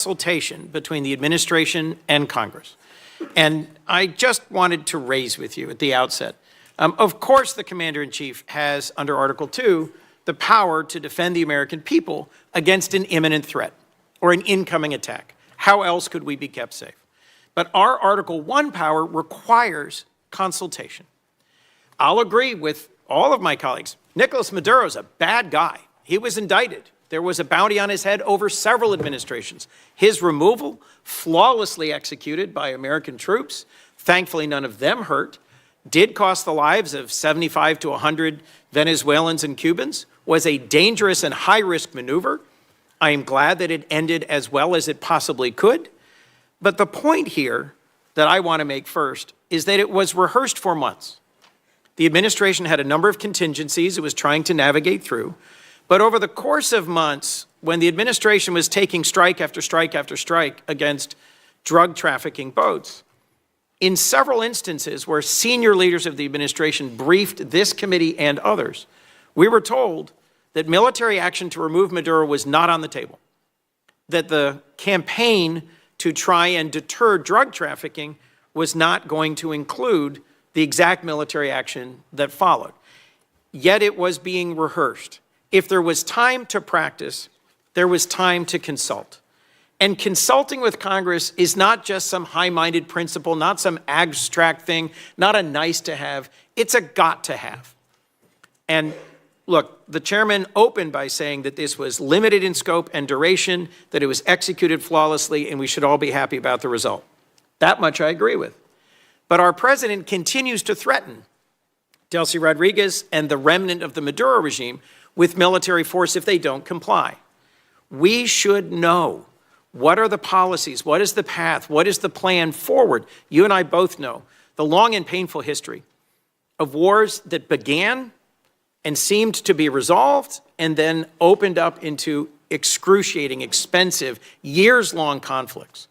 consultation between the administration and Congress. And I just wanted to raise with you at the outset, of course the Commander-in-Chief has, under Article 2, the power to defend the American people against an imminent threat or an incoming attack. How else could we be kept safe? But our Article 1 power requires consultation. I'll agree with all of my colleagues. Nicolas Maduro is a bad guy. He was indicted. There was a bounty on his head over several administrations. His removal, flawlessly executed by American troops, thankfully none of them hurt, did cost the lives of 75 to 100 Venezuelans and Cubans, was a dangerous and high-risk maneuver. I am glad that it ended as well as it possibly could. But the point here that I want to make first is that it was rehearsed for months. The administration had a number of contingencies it was trying to navigate through. But over the course of months, when the administration was taking strike after strike after strike against drug trafficking boats, in several instances where senior leaders of the administration briefed this committee and others, we were told that military action to remove Maduro was not on the table, that the campaign to try and deter drug trafficking was not going to include the exact military action that followed. Yet it was being rehearsed. If there was time to practice, there was time to consult. And consulting with Congress is not just some high-minded principle, not some abstract thing, not a nice to have, it's a got to have. And look, the chairman opened by saying that this was limited in scope and duration, that it was executed flawlessly, and we should all be happy about the result. That much I agree with. But our president continues to threaten Delcy Rodriguez and the remnant of the Maduro regime with military force if they don't comply. We should know what are the policies, what is the path, what is the plan forward. You and I both know the long and painful history of wars that began and seemed to be resolved and then opened up into excruciating, expensive, years-long conflicts.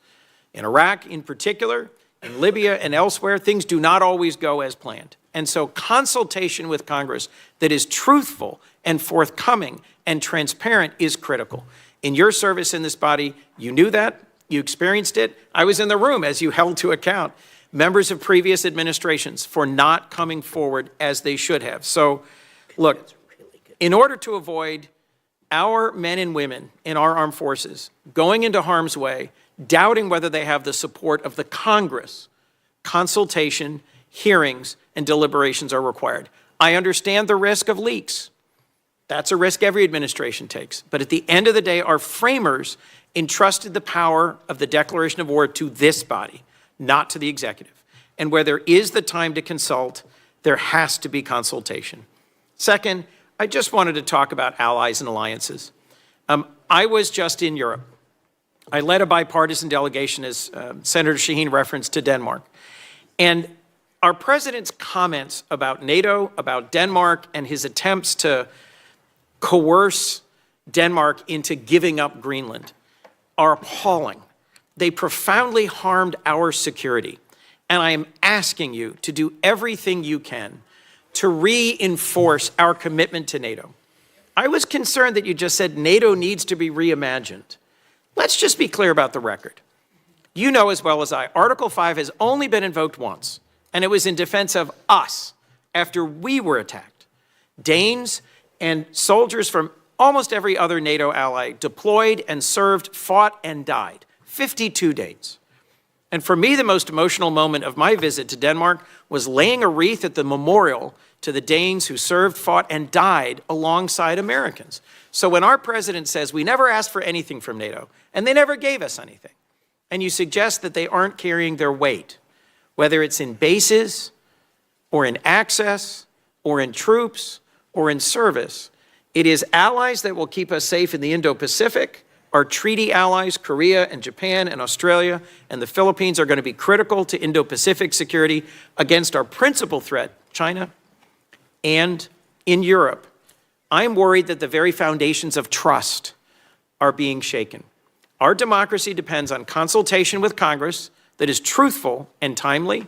In Iraq in particular, in Libya and elsewhere, things do not always go as planned. And so consultation with Congress that is truthful and forthcoming and transparent is critical. In your service in this body, you knew that, you experienced it. I was in the room as you held to account members of previous administrations for not coming forward as they should have. So, look, in order to avoid our men and women in our armed forces going into harm's way, doubting whether they have the support of the Congress, consultation, hearings, and deliberations are required. I understand the risk of leaks. That's a risk every administration takes. But at the end of the day, our framers entrusted the power of the declaration of war to this body, not to the executive. And where there is the time to consult, there has to be consultation. Second, I just wanted to talk about allies and alliances. I was just in Europe. I led a bipartisan delegation, as Senator Shaheen referenced, to Denmark. And our president's comments about NATO, about Denmark, and his attempts to coerce Denmark into giving up Greenland are appalling. They profoundly harmed our security. And I am asking you to do everything you can to reinforce our commitment to NATO. I was concerned that you just said NATO needs to be reimagined. Let's just be clear about the record. You know as well as I, Article 5 has only been invoked once, and it was in defense of us after we were attacked. Danes and soldiers from almost every other NATO ally deployed and served, fought, and died. 52 days. And for me, the most emotional moment of my visit to Denmark was laying a wreath at the memorial to the Danes who served, fought, and died alongside Americans. So when our president says we never asked for anything from NATO, and they never gave us anything, and you suggest that they aren't carrying their weight, whether it's in bases, or in access, or in troops, or in service, it is allies that will keep us safe in the Indo-Pacific. Our treaty allies, Korea and Japan and Australia and the Philippines, are going to be critical to Indo-Pacific security against our principal threat, China. And in Europe, I'm worried that the very foundations of trust are being shaken. Our democracy depends on consultation with Congress that is truthful and timely,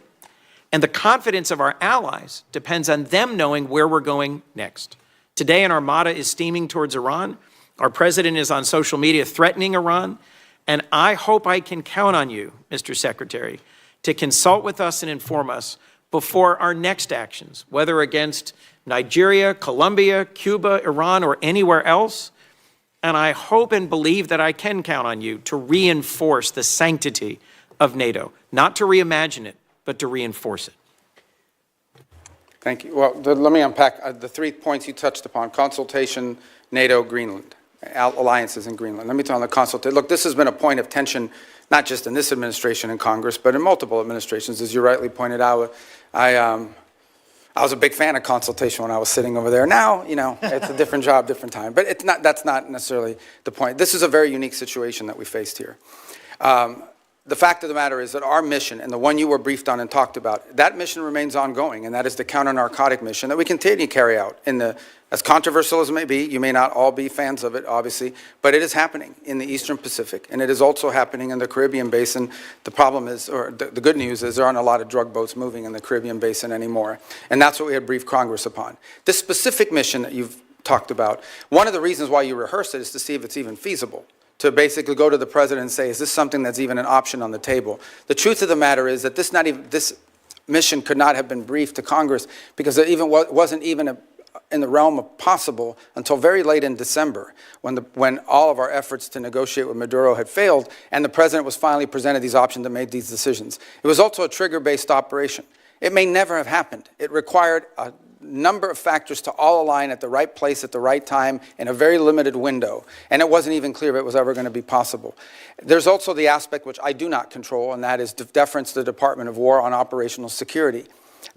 and the confidence of our allies depends on them knowing where we're going next. Today, an armada is steaming towards Iran. Our president is on social media threatening Iran. And I hope I can count on you, Mr. Secretary, to consult with us and inform us before our next actions, whether against Nigeria, Colombia, Cuba, Iran, or anywhere else. And I hope and believe that I can count on you to reinforce the sanctity of NATO, not to reimagine it, but to reinforce it. Thank you. Well, let me unpack the 3 points you touched upon: consultation, NATO, Greenland, alliances in Greenland. Let me tell you on the consultation. Look, this has been a point of tension, not just in this administration and Congress, but in multiple administrations. As you rightly pointed out, I was a big fan of consultation when I was sitting over there. Now, you know, it's a different job, different time. But it's not, that's not necessarily the point. This is a very unique situation that we faced here. The fact of the matter is that our mission, and the one you were briefed on and talked about, that mission remains ongoing, and that is the counter-narcotic mission that we continue to carry out in the, as controversial as it may be. You may not all be fans of it, obviously, but it is happening in the Eastern Pacific, and it is also happening in the Caribbean Basin. The problem is, or the good news is, there aren't a lot of drug boats moving in the Caribbean Basin anymore, and that's what we had briefed Congress upon. This specific mission that you've talked about, one of the reasons why you rehearse it is to see if it's even feasible, to basically go to the president and say, is this something that's even an option on the table? The truth of the matter is that this mission could not have been briefed to Congress because it wasn't even in the realm of possible until very late in December, when all of our efforts to negotiate with Maduro had failed, and the president was finally presented these options and made these decisions. It was also a trigger-based operation. It may never have happened. It required a number of factors to all align at the right place at the right time in a very limited window, and it wasn't even clear if it was ever going to be possible. There's also the aspect which I do not control, and that is deference to the Department of War on operational security.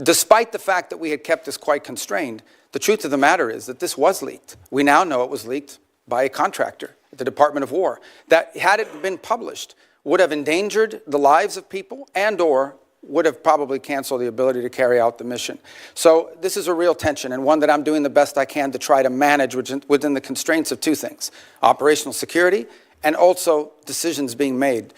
Despite the fact that we had kept this quite constrained, the truth of the matter is that this was leaked. We now know it was leaked by a contractor at the Department of War that, had it been published, would have endangered the lives of people and/or would have probably canceled the ability to carry out the mission. So this is a real tension, and one that I'm doing the best I can to try to manage within the constraints of two things: operational security and also decisions being made.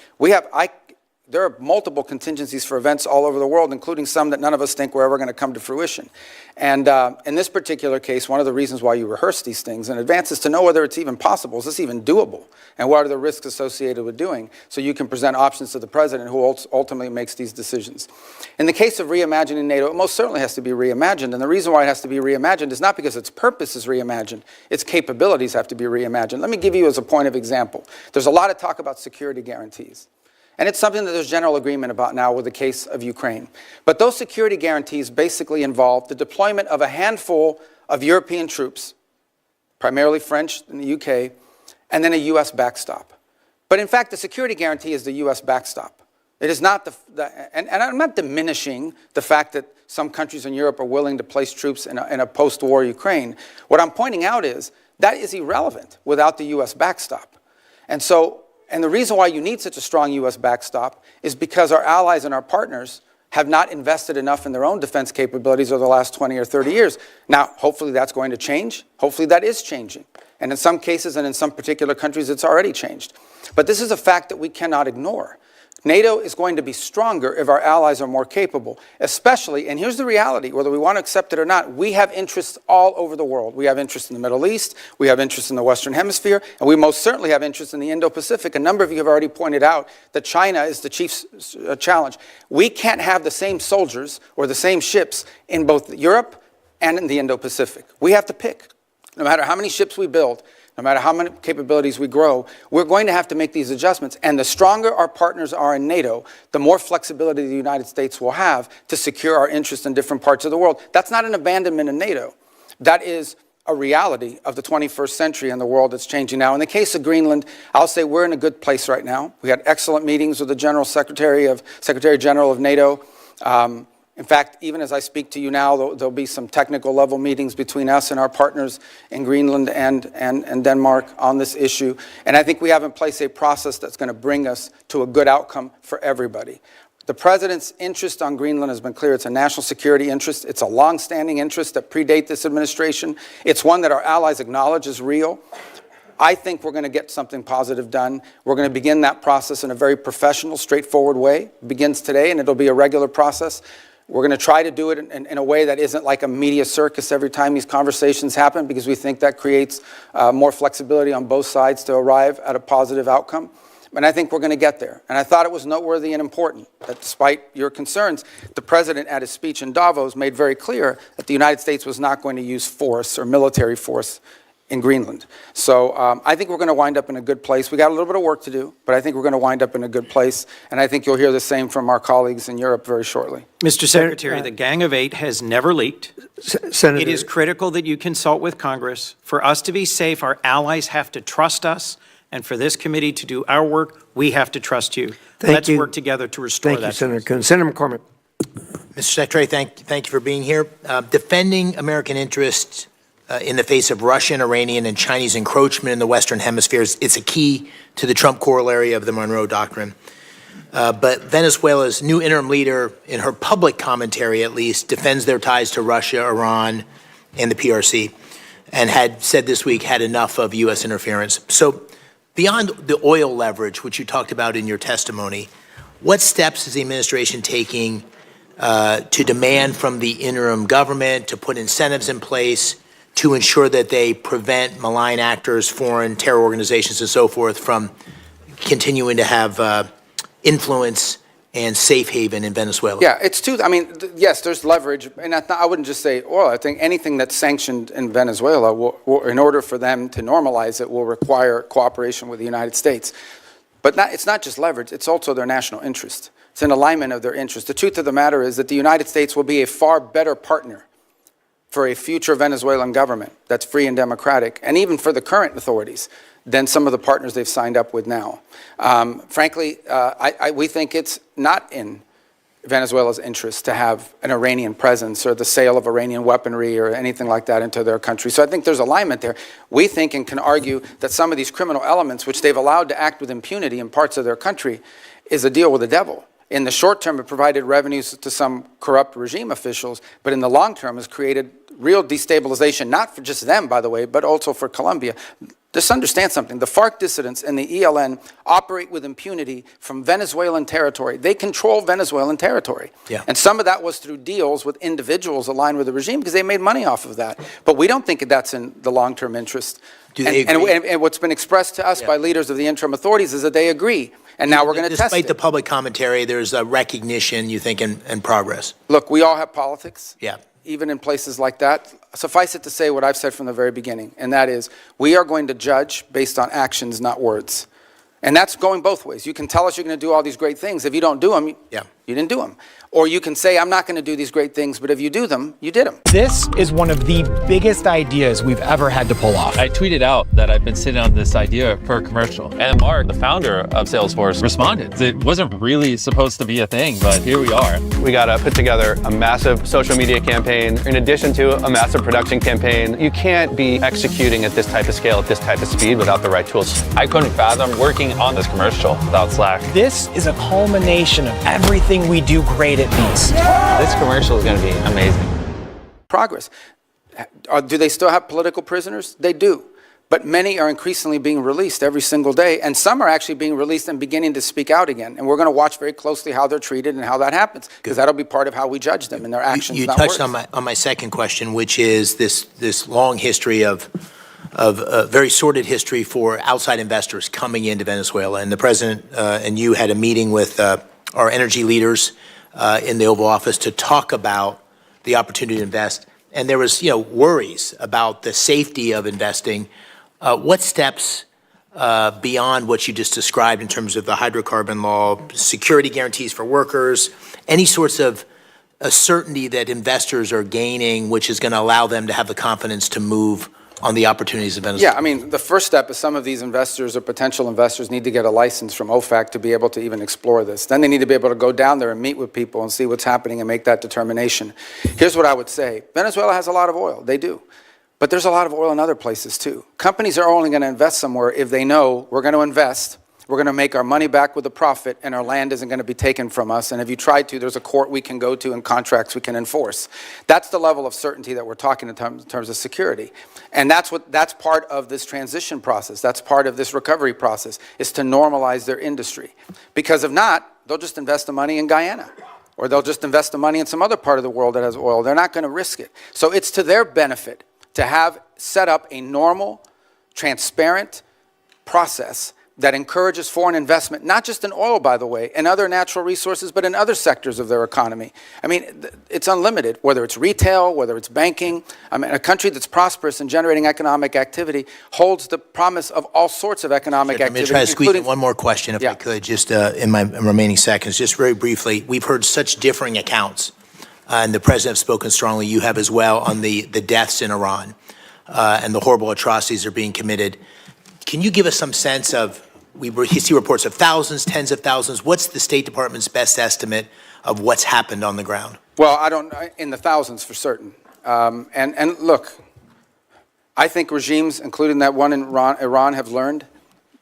There are multiple contingencies for events all over the world, including some that none of us think were ever going to come to fruition. And in this particular case, one of the reasons why you rehearse these things in advance is to know whether it's even possible. Is this even doable? And what are the risks associated with doing? So you can present options to the president, who ultimately makes these decisions. In the case of reimagining NATO, it most certainly has to be reimagined. And the reason why it has to be reimagined is not because its purpose is reimagined. Its capabilities have to be reimagined. Let me give you as a point of example. There's a lot of talk about security guarantees. And it's something that there's general agreement about now with the case of Ukraine. But those security guarantees basically involve the deployment of a handful of European troops, primarily French in the UK, and then a U.S. backstop. But in fact, the security guarantee is the U.S. backstop. It is not and I'm not diminishing the fact that some countries in Europe are willing to place troops in a post-war Ukraine. What I'm pointing out is that is irrelevant without the U.S. backstop. And the reason why you need such a strong U.S. backstop is because our allies and our partners have not invested enough in their own defense capabilities over the last 20 or 30 years. Now, hopefully that's going to change. Hopefully that is changing. And in some cases and in some particular countries, it's already changed. But this is a fact that we cannot ignore. NATO is going to be stronger if our allies are more capable, especially, and here's the reality, whether we want to accept it or not, we have interests all over the world. We have interests in the Middle East, we have interests in the Western Hemisphere, and we most certainly have interests in the Indo-Pacific. A number of you have already pointed out that China is the chief challenge. We can't have the same soldiers or the same ships in both Europe and in the Indo-Pacific. We have to pick. No matter how many ships we build, no matter how many capabilities we grow, we're going to have to make these adjustments. And the stronger our partners are in NATO, the more flexibility the United States will have to secure our interests in different parts of the world. That's not an abandonment of NATO. That is a reality of the 21st century and the world that's changing now. In the case of Greenland, I'll say we're in a good place right now. We had excellent meetings with the Secretary General of NATO. In fact, even as I speak to you now, there'll be some technical level meetings between us and our partners in Greenland and Denmark on this issue. And I think we have in place a process that's going to bring us to a good outcome for everybody. The president's interest on Greenland has been clear. It's a national security interest. It's a long-standing interest that predates this administration. It's one that our allies acknowledge is real. I think we're going to get something positive done. We're going to begin that process in a very professional, straightforward way. It begins today, and it'll be a regular process. We're going to try to do it in a way that isn't like a media circus every time these conversations happen, because we think that creates more flexibility on both sides to arrive at a positive outcome. And I think we're going to get there. And I thought it was noteworthy and important that despite your concerns, the president at his speech in Davos made very clear that the United States was not going to use force or military force in Greenland. So I think we're going to wind up in a good place. We got a little bit of work to do, but I think we're going to wind up in a good place. And I think you'll hear the same from our colleagues in Europe very shortly. Mr. Secretary, the Gang of Eight has never leaked. Senator, It is critical that you consult with Congress. For us to be safe, our allies have to trust us. And for this committee to do our work, we have to trust you. Let's work together to restore that. Thank you, Senator Coons. Senator McCormick. Mr. Secretary, thank you for being here. Defending American interests in the face of Russian, Iranian, and Chinese encroachment in the Western hemispheres, it's a key to the Trump corollary of the Monroe Doctrine. But Venezuela's new interim leader, in her public commentary at least, defends their ties to Russia, Iran, and the PRC, and had said this week had enough of U.S. interference. So beyond the oil leverage, which you talked about in your testimony, what steps is the administration taking to demand from the interim government to put incentives in place to ensure that they prevent malign actors, foreign terror organizations, and so forth from continuing to have influence and safe haven in Venezuela? Yeah, it's two. I mean, yes, there's leverage, and I wouldn't just say oil. I think anything that's sanctioned in Venezuela, in order for them to normalize it, will require cooperation with the United States. But it's not just leverage, it's also their national interest. It's an alignment of their interest. The truth of the matter is that the United States will be a far better partner for a future Venezuelan government that's free and democratic, and even for the current authorities, than some of the partners they've signed up with now. Frankly, we think it's not in Venezuela's interest to have an Iranian presence or the sale of Iranian weaponry or anything like that into their country. So I think there's alignment there. We think and can argue that some of these criminal elements, which they've allowed to act with impunity in parts of their country, is a deal with the devil. In the short term, it provided revenues to some corrupt regime officials, but in the long term has created real destabilization, not for just them, by the way, but also for Colombia. Just understand something. The FARC dissidents and the ELN operate with impunity from Venezuelan territory. They control Venezuelan territory. Yeah. And some of that was through deals with individuals aligned with the regime because they made money off of that. But we don't think that's in the long-term interest. Do they agree? And what's been expressed to us by leaders of the interim authorities is that they agree. And now we're going to test it. Despite the public commentary, there's a recognition, you think, and progress. Look, we all have politics. Yeah. Even in places like that. Suffice it to say what I've said from the very beginning, and that is we are going to judge based on actions, not words. And that's going both ways. You can tell us you're going to do all these great things. If you don't do them, you didn't do them. Or you can say, I'm not going to do these great things, but if you do them, you did them. This is one of the biggest ideas we've ever had to pull off. I tweeted out that I've been sitting on this idea for a commercial. And Mark, the founder of Salesforce, responded. It wasn't really supposed to be a thing, but here we are. We got to put together a massive social media campaign in addition to a massive production campaign. You can't be executing at this type of scale, at this type of speed without the right tools. I couldn't fathom working on this commercial without Slack. This is a culmination of everything we do great at Beats. This commercial is going to be amazing. Progress. Do they still have political prisoners? They do. But many are increasingly being released every single day, and some are actually being released and beginning to speak out again. And we're going to watch very closely how they're treated and how that happens, because that'll be part of how we judge them and their actions. You not touched words. on my second question, which is this long history of a very sordid history for outside investors coming into Venezuela. And the president and you had a meeting with our energy leaders in the Oval Office to talk about the opportunity to invest. And there was, worries about the safety of investing. What steps beyond what you just described in terms of the hydrocarbon law, security guarantees for workers, any sorts of certainty that investors are gaining, which is going to allow them to have the confidence to move on the opportunities of Venezuela? Yeah, I mean, the first step is some of these investors or potential investors need to get a license from OFAC to be able to even explore this. Then they need to be able to go down there and meet with people and see what's happening and make that determination. Here's what I would say. Venezuela has a lot of oil. They do. But there's a lot of oil in other places too. Companies are only going to invest somewhere if they know we're going to invest, we're going to make our money back with a profit, and our land isn't going to be taken from us. And if you try to, there's a court we can go to and contracts we can enforce. That's the level of certainty that we're talking in terms of security. And that's part of this transition process. That's part of this recovery process, is to normalize their industry. Because if not, they'll just invest the money in Guyana, or they'll just invest the money in some other part of the world that has oil. They're not going to risk it. So it's to their benefit to have set up a normal, transparent process that encourages foreign investment, not just in oil, by the way, and other natural resources, but in other sectors of their economy. I mean, it's unlimited, whether it's retail, whether it's banking. I mean, a country that's prosperous and generating economic activity holds the promise of all sorts of economic I'm going to activity, try to squeeze in including one more question, if Yeah. I could, just in my remaining seconds, just very briefly. We've heard such differing accounts, and the president has spoken strongly, you have as well, on the deaths in Iran and the horrible atrocities that are being committed. Can you give us some sense of, we see reports of thousands, tens of thousands. What's the State Department's best estimate of what's happened on the ground? Well, in the thousands for certain. And look, I think regimes, including that one in Iran, have learned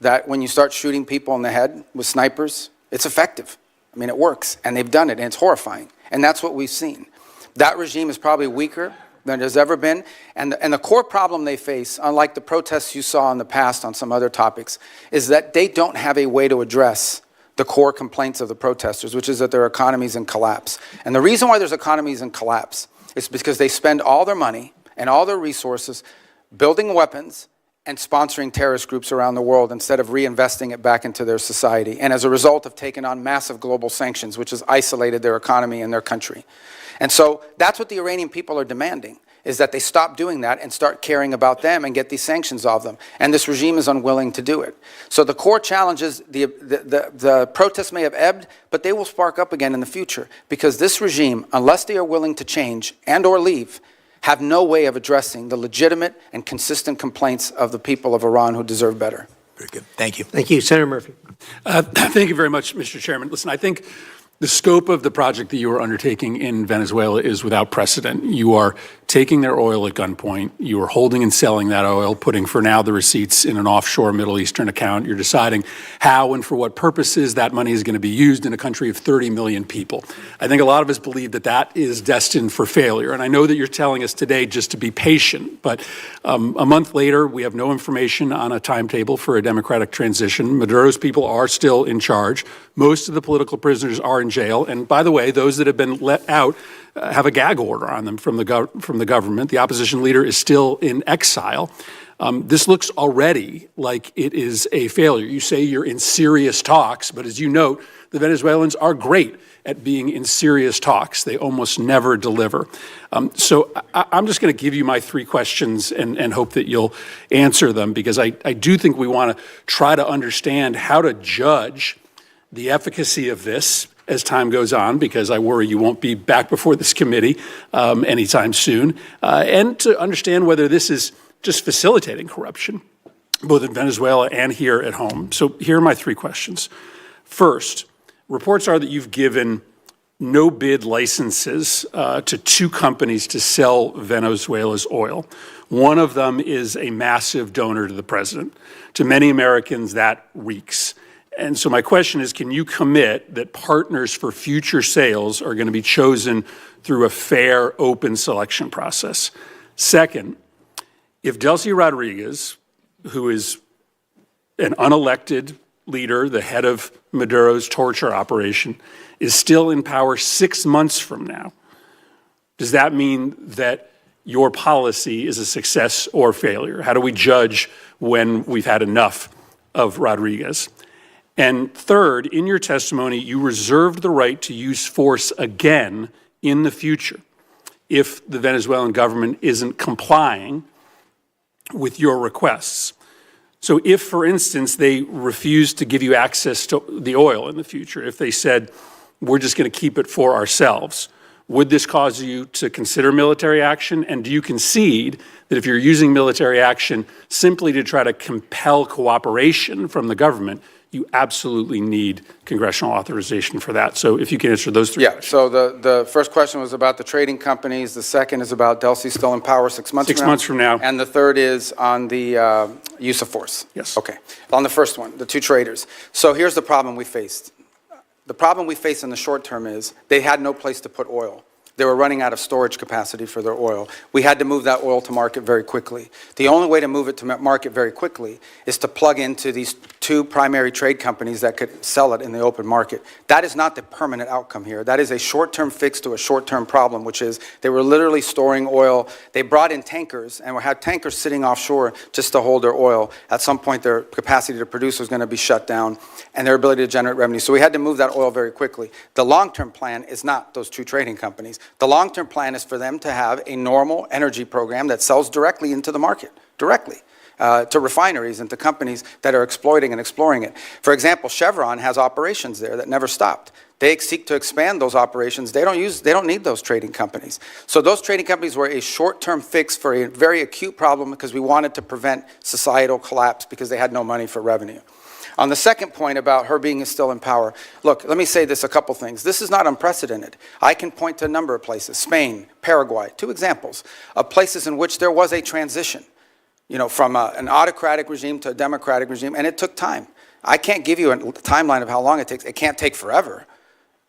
that when you start shooting people in the head with snipers, it's effective. I mean, it works, and they've done it, and it's horrifying. And that's what we've seen. That regime is probably weaker than it has ever been. And the core problem they face, unlike the protests you saw in the past on some other topics, is that they don't have a way to address the core complaints of the protesters, which is that their economy's in collapse. And the reason why there's economies in collapse is because they spend all their money and all their resources building weapons and sponsoring terrorist groups around the world instead of reinvesting it back into their society. And as a result, have taken on massive global sanctions, which has isolated their economy and their country. And so that's what the Iranian people are demanding, is that they stop doing that and start caring about them and get these sanctions off them. And this regime is unwilling to do it. So the core challenge is the protests may have ebbed, but they will spark up again in the future, because this regime, unless they are willing to change and or leave, have no way of addressing the legitimate and consistent complaints of the people of Iran who deserve better. Very good. Thank you. Thank you. Senator Murphy. Thank you very much, Mr. Chairman. Listen, I think the scope of the project that you are undertaking in Venezuela is without precedent. You are taking their oil at gunpoint. You are holding and selling that oil, putting for now the receipts in an offshore Middle Eastern account. You're deciding how and for what purposes that money is going to be used in a country of 30 million people. I think a lot of us believe that that is destined for failure. And I know that you're telling us today just to be patient, but a month later, we have no information on a timetable for a democratic transition. Maduro's people are still in charge. Most of the political prisoners are in jail. And by the way, those that have been let out have a gag order on them from the government. The opposition leader is still in exile. This looks already like it is a failure. You say you're in serious talks, but as you note, the Venezuelans are great at being in serious talks. They almost never deliver. So I'm just going to give you my three questions and hope that you'll answer them, because I do think we want to try to understand how to judge the efficacy of this as time goes on, because I worry you won't be back before this committee anytime soon, and to understand whether this is just facilitating corruption, both in Venezuela and here at home. So here are my three questions. First, reports are that you've given no-bid licenses to two companies to sell Venezuela's oil. One of them is a massive donor to the president. To many Americans, that reeks. And so my question is, can you commit that partners for future sales are going to be chosen through a fair, open selection process? Second, if Delcy Rodriguez, who is an unelected leader, the head of Maduro's torture operation, is still in power 6 months from now, does that mean that your policy is a success or failure? How do we judge when we've had enough of Rodriguez? And third, in your testimony, you reserved the right to use force again in the future if the Venezuelan government isn't complying with your requests. So if, for instance, they refuse to give you access to the oil in the future, if they said, we're just going to keep it for ourselves, would this cause you to consider military action? And do you concede that if you're using military action simply to try to compel cooperation from the government, you absolutely need congressional authorization for that? So if you can answer those three questions. So the first question was about the trading companies. The second is about Delcy still in power 6 months from now. 6 months from now. And the third is on the use of force. Yes. Okay. On the first one, the two traders. So here's the problem we faced. The problem we face in the short term is they had no place to put oil. They were running out of storage capacity for their oil. We had to move that oil to market very quickly. The only way to move it to market very quickly is to plug into these two primary trade companies that could sell it in the open market. That is not the permanent outcome here. That is a short-term fix to a short-term problem, which is they were literally storing oil. They brought in tankers and had tankers sitting offshore just to hold their oil. At some point, their capacity to produce was going to be shut down and their ability to generate revenue. So we had to move that oil very quickly. The long-term plan is not those two trading companies. The long-term plan is for them to have a normal energy program that sells directly into the market, directly. To refineries and to companies that are exploiting and exploring it. For example, Chevron has operations there that never stopped. They seek to expand those operations. They don't need those trading companies. So those trading companies were a short-term fix for a very acute problem because we wanted to prevent societal collapse because they had no money for revenue. On the second point about her being still in power, look, let me say this, a couple things. This is not unprecedented. I can point to a number of places, Spain, Paraguay, two examples of places in which there was a transition, from an autocratic regime to a democratic regime, and it took time. I can't give you a timeline of how long it takes. It can't take forever.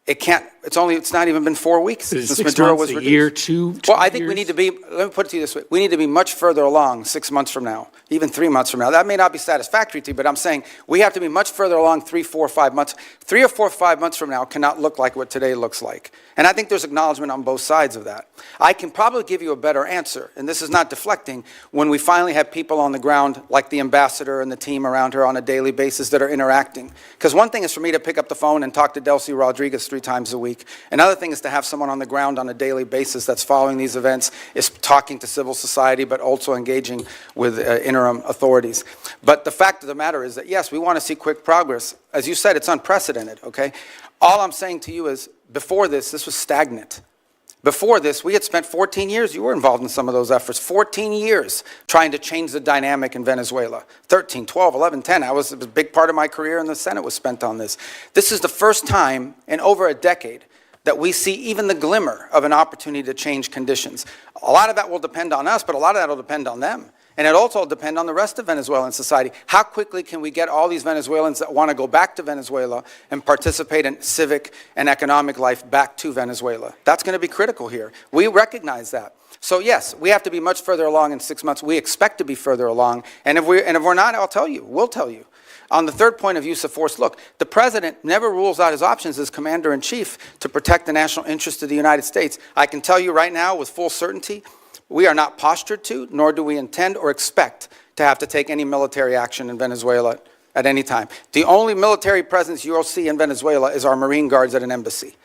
It's not even been 4 weeks since Maduro was reduced. A year, two Well, I think years? we need to be, let me put it to you this way, we need to be much further along 6 months from now, even 3 months from now. That may not be satisfactory to you, but I'm saying we have to be much further along 3, 4, 5 months. 3 or 4, 5 months from now cannot look like what today looks like. And I think there's acknowledgement on both sides of that. I can probably give you a better answer, and this is not deflecting, when we finally have people on the ground like the ambassador and the team around her on a daily basis that are interacting. Because one thing is for me to pick up the phone and talk to Delcy Rodriguez 3 times a week. Another thing is to have someone on the ground on a daily basis that's following these events, is talking to civil society, but also engaging with interim authorities. But the fact of the matter is that, yes, we want to see quick progress. As you said, it's unprecedented, okay? All I'm saying to you is, before this was stagnant. Before this, we had spent 14 years, you were involved in some of those efforts, 14 years trying to change the dynamic in Venezuela. 13, 12, 11, 10, it was a big part of my career in the Senate was spent on this. This is the first time in over a decade that we see even the glimmer of an opportunity to change conditions. A lot of that will depend on us, but a lot of that will depend on them. And it also will depend on the rest of Venezuelan society. How quickly can we get all these Venezuelans that want to go back to Venezuela and participate in civic and economic life back to Venezuela? That's going to be critical here. We recognize that. So yes, we have to be much further along in 6 months. We expect to be further along. And if we're not, I'll tell you, we'll tell you. On the third point of use of force, look, the president never rules out his options as commander-in-chief to protect the national interest of the United States. I can tell you right now with full certainty, we are not postured to, nor do we intend or expect to have to take any military action in Venezuela at any time. The only military presence you will see in Venezuela is our Marine Guards at an embassy.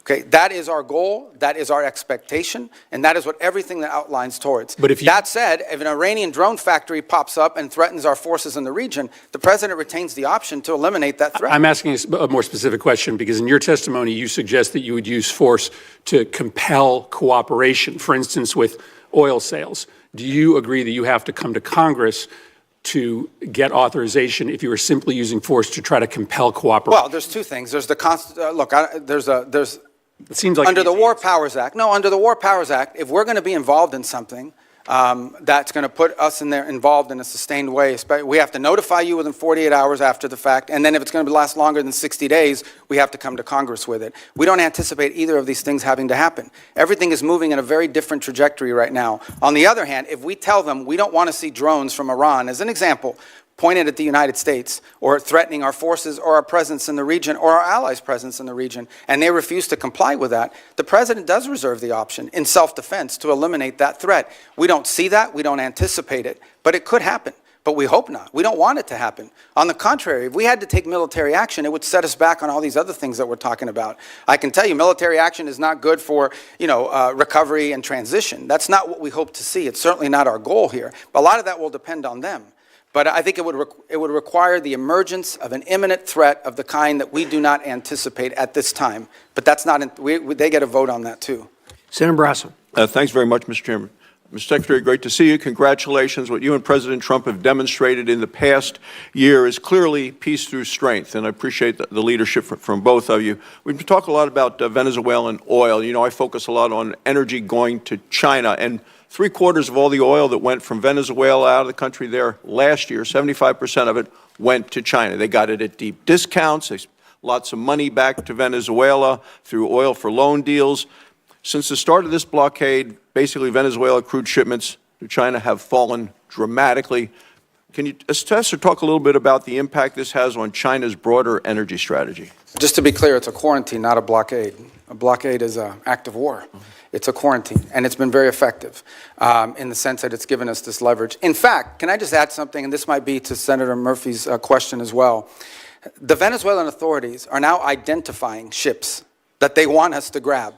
Okay, that is our goal, that is our expectation, and that is what everything that outlines towards. But if you, that said, if an Iranian drone factory pops up and threatens our forces in the region, the president retains the option to eliminate that threat. I'm asking a more specific question because in your testimony, you suggest that you would use force to compel cooperation, for instance, with oil sales. Do you agree that you have to come to Congress to get authorization if you were simply using force to try to compel cooperation? Well, there's two things. There's the it seems like under the War Powers Act. No, under the War Powers Act, if we're going to be involved in something that's going to put us involved in a sustained way, we have to notify you within 48 hours after the fact, and then if it's going to last longer than 60 days, we have to come to Congress with it. We don't anticipate either of these things having to happen. Everything is moving in a very different trajectory right now. On the other hand, if we tell them we don't want to see drones from Iran, as an example, pointed at the United States or threatening our forces or our presence in the region or our allies' presence in the region, and they refuse to comply with that, the president does reserve the option in self-defense to eliminate that threat. We don't see that, we don't anticipate it, but it could happen. But we hope not. We don't want it to happen. On the contrary, if we had to take military action, it would set us back on all these other things that we're talking about. I can tell you military action is not good for, recovery and transition. That's not what we hope to see. It's certainly not our goal here. But a lot of that will depend on them. But I think it would require the emergence of an imminent threat of the kind that we do not anticipate at this time. But that's not, they get a vote on that too. Senator Brasso. Thanks very much, Mr. Chairman. Mr. Secretary, great to see you. Congratulations. What you and President Trump have demonstrated in the past year is clearly peace through strength, and I appreciate the leadership from both of you. We've talked a lot about Venezuelan oil. You know, I focus a lot on energy going to China, and 3/4 of all the oil that went from Venezuela out of the country there last year, 75% of it went to China. They got it at deep discounts. Lots of money back to Venezuela through oil for loan deals. Since the start of this blockade, basically Venezuela crude shipments to China have fallen dramatically. Can you assess or talk a little bit about the impact this has on China's broader energy strategy? Just to be clear, it's a quarantine, not a blockade. A blockade is an act of war. It's a quarantine, and it's been very effective in the sense that it's given us this leverage. In fact, can I just add something, and this might be to Senator Murphy's question as well. The Venezuelan authorities are now identifying ships that they want us to grab.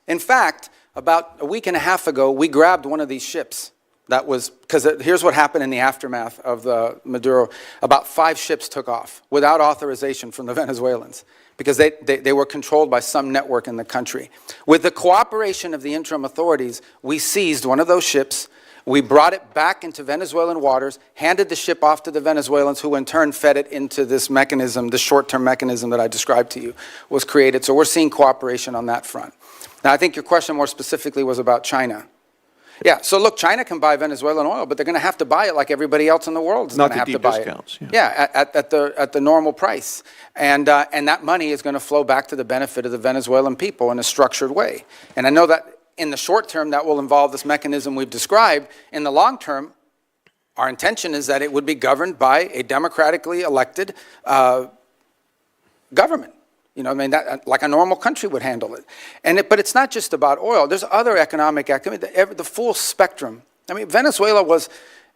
In fact, about a week and a half ago, we grabbed one of these ships. That was, because here's what happened in the aftermath of the Maduro. About 5 ships took off without authorization from the Venezuelans because they were controlled by some network in the country. With the cooperation of the interim authorities, we seized one of those ships. We brought it back into Venezuelan waters, handed the ship off to the Venezuelans, who in turn fed it into this mechanism, the short-term mechanism that I described to you was created. So we're seeing cooperation on that front. Now, I think your question more specifically was about China. Yeah, so look, China can buy Venezuelan oil, but they're going to have to buy it like everybody else in the world is going to have to buy it. Not the deep discounts. Yeah, at the normal price. And that money is going to flow back to the benefit of the Venezuelan people in a structured way. And I know that in the short term, that will involve this mechanism we've described. In the long term, our intention is that it would be governed by a democratically elected government. You know, I mean, that, like a normal country would handle it. But it's not just about oil. There's other economic activity, the full spectrum. I mean, Venezuela was,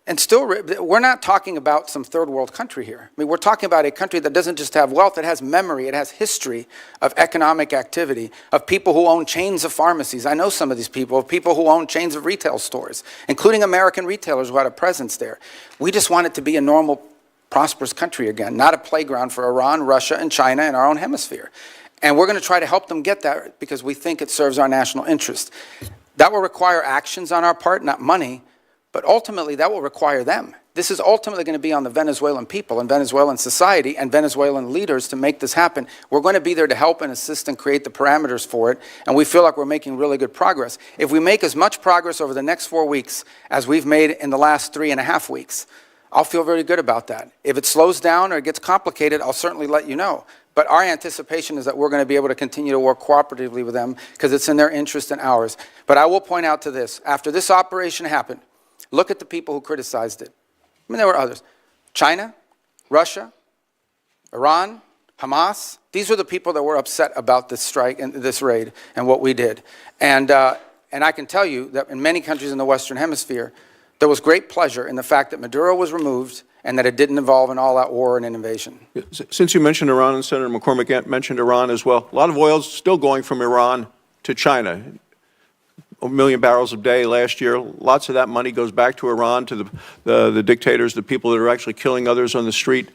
and still, we're not talking about some third world country here. I mean, we're talking about a country that doesn't just have wealth, it has memory, it has history of economic activity, of people who own chains of pharmacies. I know some of these people, of people who own chains of retail stores, including American retailers who had a presence there. We just want it to be a normal, prosperous country again, not a playground for Iran, Russia, and China in our own hemisphere. And we're going to try to help them get that because we think it serves our national interest. That will require actions on our part, not money, but ultimately that will require them. This is ultimately going to be on the Venezuelan people and Venezuelan society and Venezuelan leaders to make this happen. We're going to be there to help and assist and create the parameters for it, and we feel like we're making really good progress. If we make as much progress over the next 4 weeks as we've made in the last 3.5 weeks, I'll feel very good about that. If it slows down or it gets complicated, I'll certainly let you know. But our anticipation is that we're going to be able to continue to work cooperatively with them because it's in their interest and ours. But I will point out to this. After this operation happened, look at the people who criticized it. I mean, there were others. China, Russia, Iran, Hamas. These were the people that were upset about this strike and this raid and what we did. And I can tell you that in many countries in the Western Hemisphere, there was great pleasure in the fact that Maduro was removed and that it didn't involve an all-out war and an invasion. Since you mentioned Iran, and Senator McCormick mentioned Iran as well, a lot of oil is still going from Iran to China. 1 million barrels a day last year. Lots of that money goes back to Iran, to the dictators, the people that are actually killing others on the street.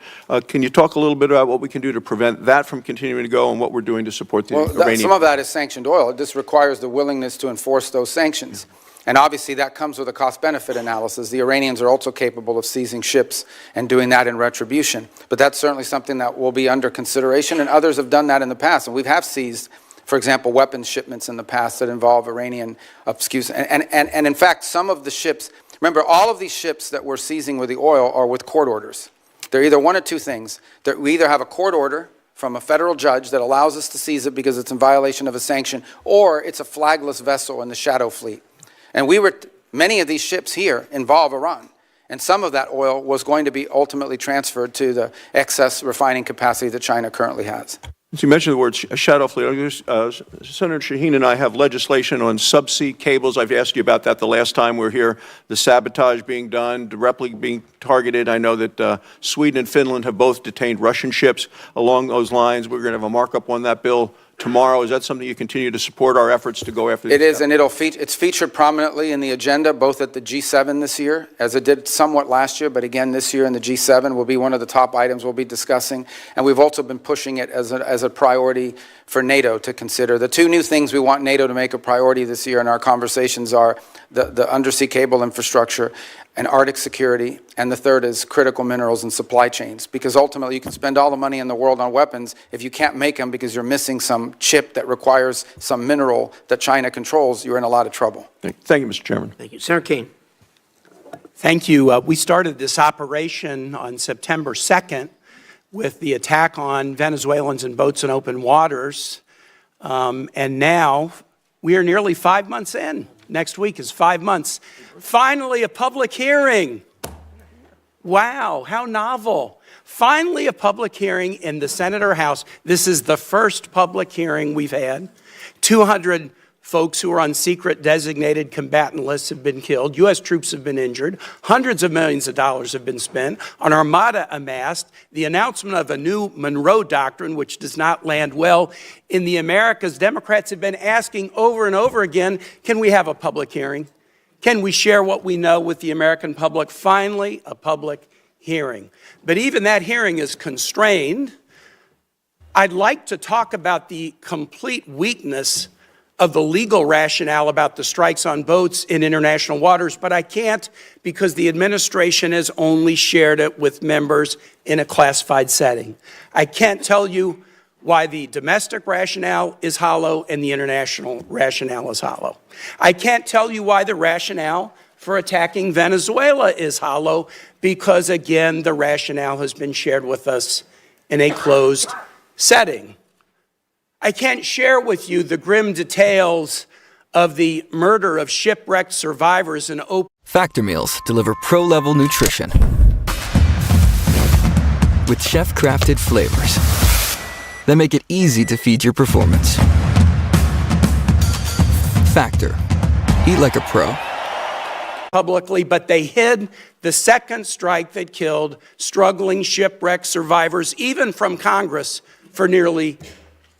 Can you talk a little bit about what we can do to prevent that from continuing to go and what we're doing to support the Iranian? Some of that is sanctioned oil. This requires the willingness to enforce those sanctions. And obviously that comes with a cost-benefit analysis. The Iranians are also capable of seizing ships and doing that in retribution. But that's certainly something that will be under consideration, and others have done that in the past. And we have seized, for example, weapons shipments in the past that involve Iranian, and in fact, some of the ships, remember, all of these ships that we're seizing with the oil are with court orders. They're either one of two things. We either have a court order from a federal judge that allows us to seize it because it's in violation of a sanction, or it's a flagless vessel in the shadow fleet. And many of these ships here involve Iran. And some of that oil was going to be ultimately transferred to the excess refining capacity that China currently has. Since you mentioned the word shadow fleet, Senator Shaheen and I have legislation on subsea cables. I've asked you about that the last time we were here. The sabotage being done, directly being targeted. I know that Sweden and Finland have both detained Russian ships along those lines. We're going to have a markup on that bill tomorrow. Is that something you continue to support our efforts to go after? It is, and it's featured prominently in the agenda, both at the G7 this year, as it did somewhat last year, but again this year in the G7 will be one of the top items we'll be discussing. And we've also been pushing it as a priority for NATO to consider. The two new things we want NATO to make a priority this year in our conversations are the undersea cable infrastructure and Arctic security, and the third is critical minerals and supply chains, because ultimately you can spend all the money in the world on weapons. If you can't make them because you're missing some chip that requires some mineral that China controls, you're in a lot of trouble. Thank you, Mr. Chairman. Thank you. Senator Kane. Thank you. We started this operation on September 2nd with the attack on Venezuelans and boats in open waters. And now We are nearly 5 months in. Next week is 5 months. Finally, a public hearing. Wow, how novel. Finally, a public hearing in the Senate or House. This is the first public hearing we've had. 200 folks who are on secret designated combatant lists have been killed. U.S. troops have been injured. Hundreds of millions of dollars have been spent. An armada amassed. The announcement of a new Monroe Doctrine, which does not land well in the Americas. Democrats have been asking over and over again, can we have a public hearing? Can we share what we know with the American public? Finally, a public hearing. But even that hearing is constrained. I'd like to talk about the complete weakness of the legal rationale about the strikes on boats in international waters, but I can't because the administration has only shared it with members in a classified setting. I can't tell you why the domestic rationale is hollow and the international rationale is hollow. I can't tell you why the rationale for attacking Venezuela is hollow because, again, the rationale has been shared with us in a closed setting. I can't share with you the grim details of the murder of shipwrecked survivors in open. Factor meals deliver pro-level nutrition with chef-crafted flavors that make it easy to feed your performance. Factor. Eat like a pro. Publicly, but they hid the second strike that killed struggling shipwreck survivors, even from Congress, for nearly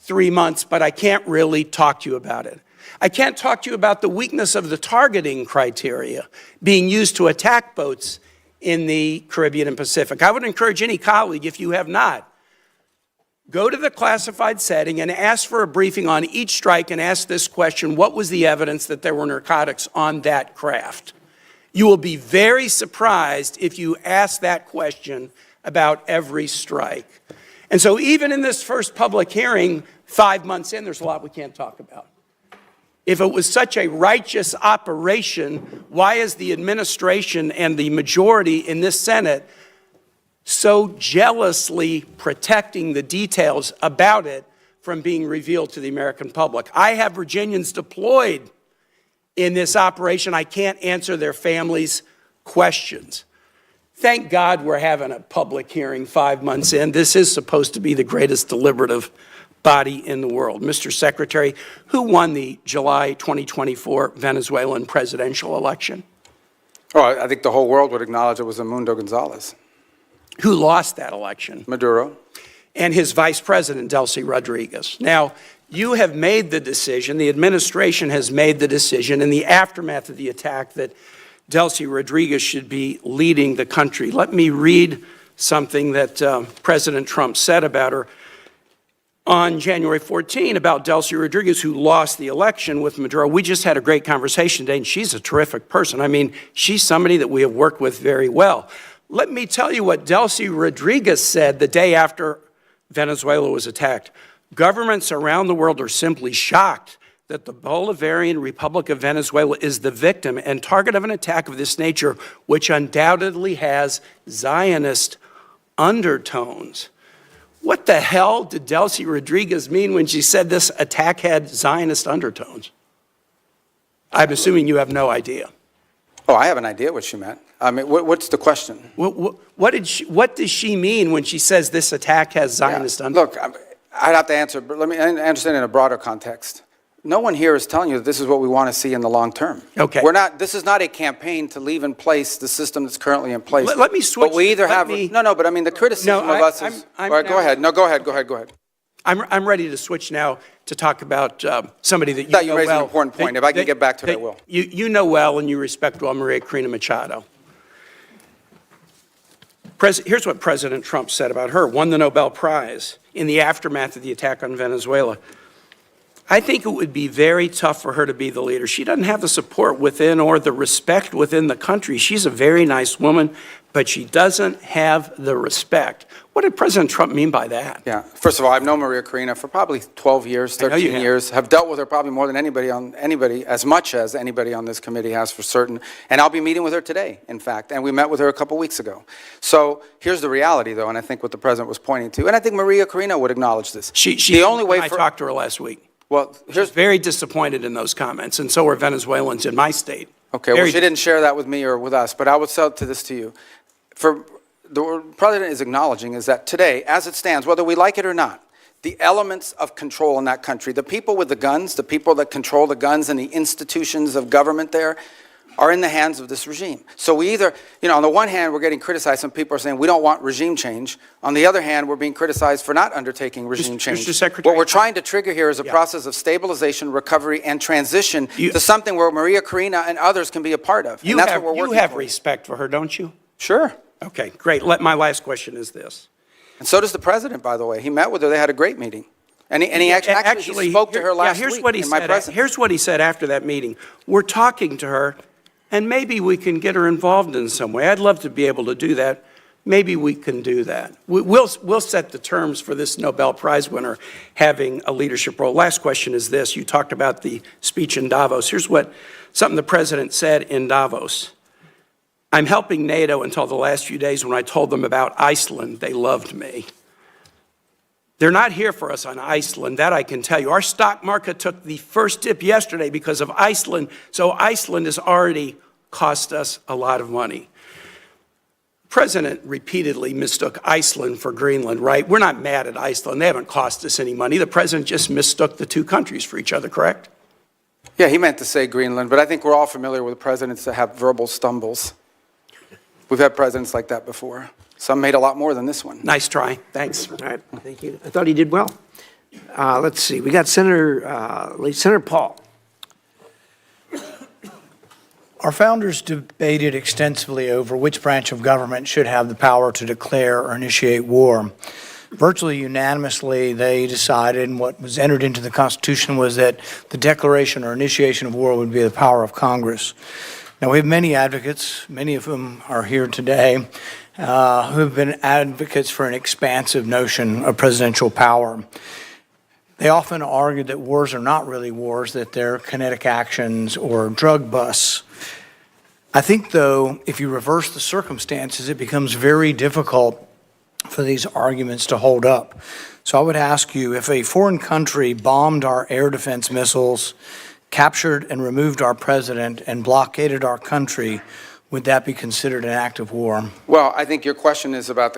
3 months, but I can't really talk to you about it. I can't talk to you about the weakness of the targeting criteria being used to attack boats in the Caribbean and Pacific. I would encourage any colleague, if you have not, go to the classified setting and ask for a briefing on each strike and ask this question: what was the evidence that there were narcotics on that craft? You will be very surprised if you ask that question about every strike. And so even in this first public hearing, 5 months in, there's a lot we can't talk about. If it was such a righteous operation, why is the administration and the majority in this Senate so jealously protecting the details about it from being revealed to the American public? I have Virginians deployed in this operation. I can't answer their families' questions. Thank God we're having a public hearing 5 months in. This is supposed to be the greatest deliberative body in the world. Mr. Secretary, who won the July 2024 Venezuelan presidential election? Oh, I think the whole world would acknowledge it was Edmundo Gonzalez. Who lost that election? Maduro. And his vice president, Delcy Rodriguez. Now, you have made the decision, the administration has made the decision in the aftermath of the attack that Delcy Rodriguez should be leading the country. Let me read something that President Trump said about her on January 14 about Delcy Rodriguez, who lost the election with Maduro. We just had a great conversation today, and she's a terrific person. I mean, she's somebody that we have worked with very well. Let me tell you what Delcy Rodriguez said the day after Venezuela was attacked. Governments around the world are simply shocked that the Bolivarian Republic of Venezuela is the victim and target of an attack of this nature, which undoubtedly has Zionist undertones. What the hell did Delcy Rodriguez mean when she said this attack had Zionist undertones? I'm assuming you have no idea. Oh, I have an idea what she meant. I mean, what's the question? What does she mean when she says this attack has Zionist undertones? Look, I'd have to answer, but let me understand in a broader context. No one here is telling you that this is what we want to see in the long term. Okay. This is not a campaign to leave in place the system that's currently in place. Let me switch. But we either have, but I mean, the criticism of us is, all right, go ahead. No, go ahead. I'm ready to switch now to talk about somebody that you thought know you raised well. an important point. If I can get back to it, I will. You know well and you respect well Maria Corina Machado. Here's what President Trump said about her. Won the Nobel Prize in the aftermath of the attack on Venezuela. I think it would be very tough for her to be the leader. She doesn't have the support within or the respect within the country. She's a very nice woman, but she doesn't have the respect. What did President Trump mean by that? Yeah. First of all, I've known Maria Corina for probably 12 years, 13 years. Have dealt with her probably more than anybody, as much as anybody on this committee has for certain. And I'll be meeting with her today, in fact. And we met with her a couple weeks ago. So here's the reality, though, and I think what the president was pointing to. And I think Maria Corina would acknowledge this. The only way I talked to her last week. Well, here's, Very disappointed in those comments, and so are Venezuelans in my state. okay, well, Very- she didn't share that with me or with us, but I would sell this to you. For the president is acknowledging is that today, as it stands, whether we like it or not, the elements of control in that country, the people with the guns, the people that control the guns and the institutions of government there, are in the hands of this regime. So we either, on the one hand, we're getting criticized. Some people are saying we don't want regime change. On the other hand, we're being criticized for not undertaking regime change. Mr. Secretary, what we're trying to trigger here is a process of stabilization, recovery, and transition to something where Maria Corina and others can be a part of. You and that's have, what we're working you have towards. respect for her, don't you? Sure. Okay, great. My last question is this. And so does the president, by the way. He met with her. They had a great meeting. And he actually he spoke to her last here's week what he in my said. presence. Here's what he said after that meeting. We're talking to her, and maybe we can get her involved in some way. I'd love to be able to do that. Maybe we can do that. We'll set the terms for this Nobel Prize winner having a leadership role. Last question is this. You talked about the speech in Davos. Here's something the president said in Davos. I'm helping NATO until the last few days. When I told them about Iceland, they loved me. They're not here for us on Iceland, that I can tell you. Our stock market took the first dip yesterday because of Iceland, so Iceland has already cost us a lot of money. The president repeatedly mistook Iceland for Greenland, right? We're not mad at Iceland. They haven't cost us any money. The president just mistook the two countries for each other, correct? Yeah, he meant to say Greenland, but I think we're all familiar with presidents that have verbal stumbles. We've had presidents like that before. Some made a lot more than this one. Nice try. Thanks. All right, thank you. I thought he did well. Let's see, we got Senator Paul. Our founders debated extensively over which branch of government should have the power to declare or initiate war. Virtually unanimously, they decided, and what was entered into the Constitution was that the declaration or initiation of war would be the power of Congress. Now, we have many advocates, many of whom are here today, who have been advocates for an expansive notion of presidential power. They often argue that wars are not really wars, that they're kinetic actions or drug busts. I think, though, if you reverse the circumstances, it becomes very difficult for these arguments to hold up. So I would ask you, if a foreign country bombed our air defense missiles, captured and removed our president, and blockaded our country, would that be considered an act of war? Well, I think your question is about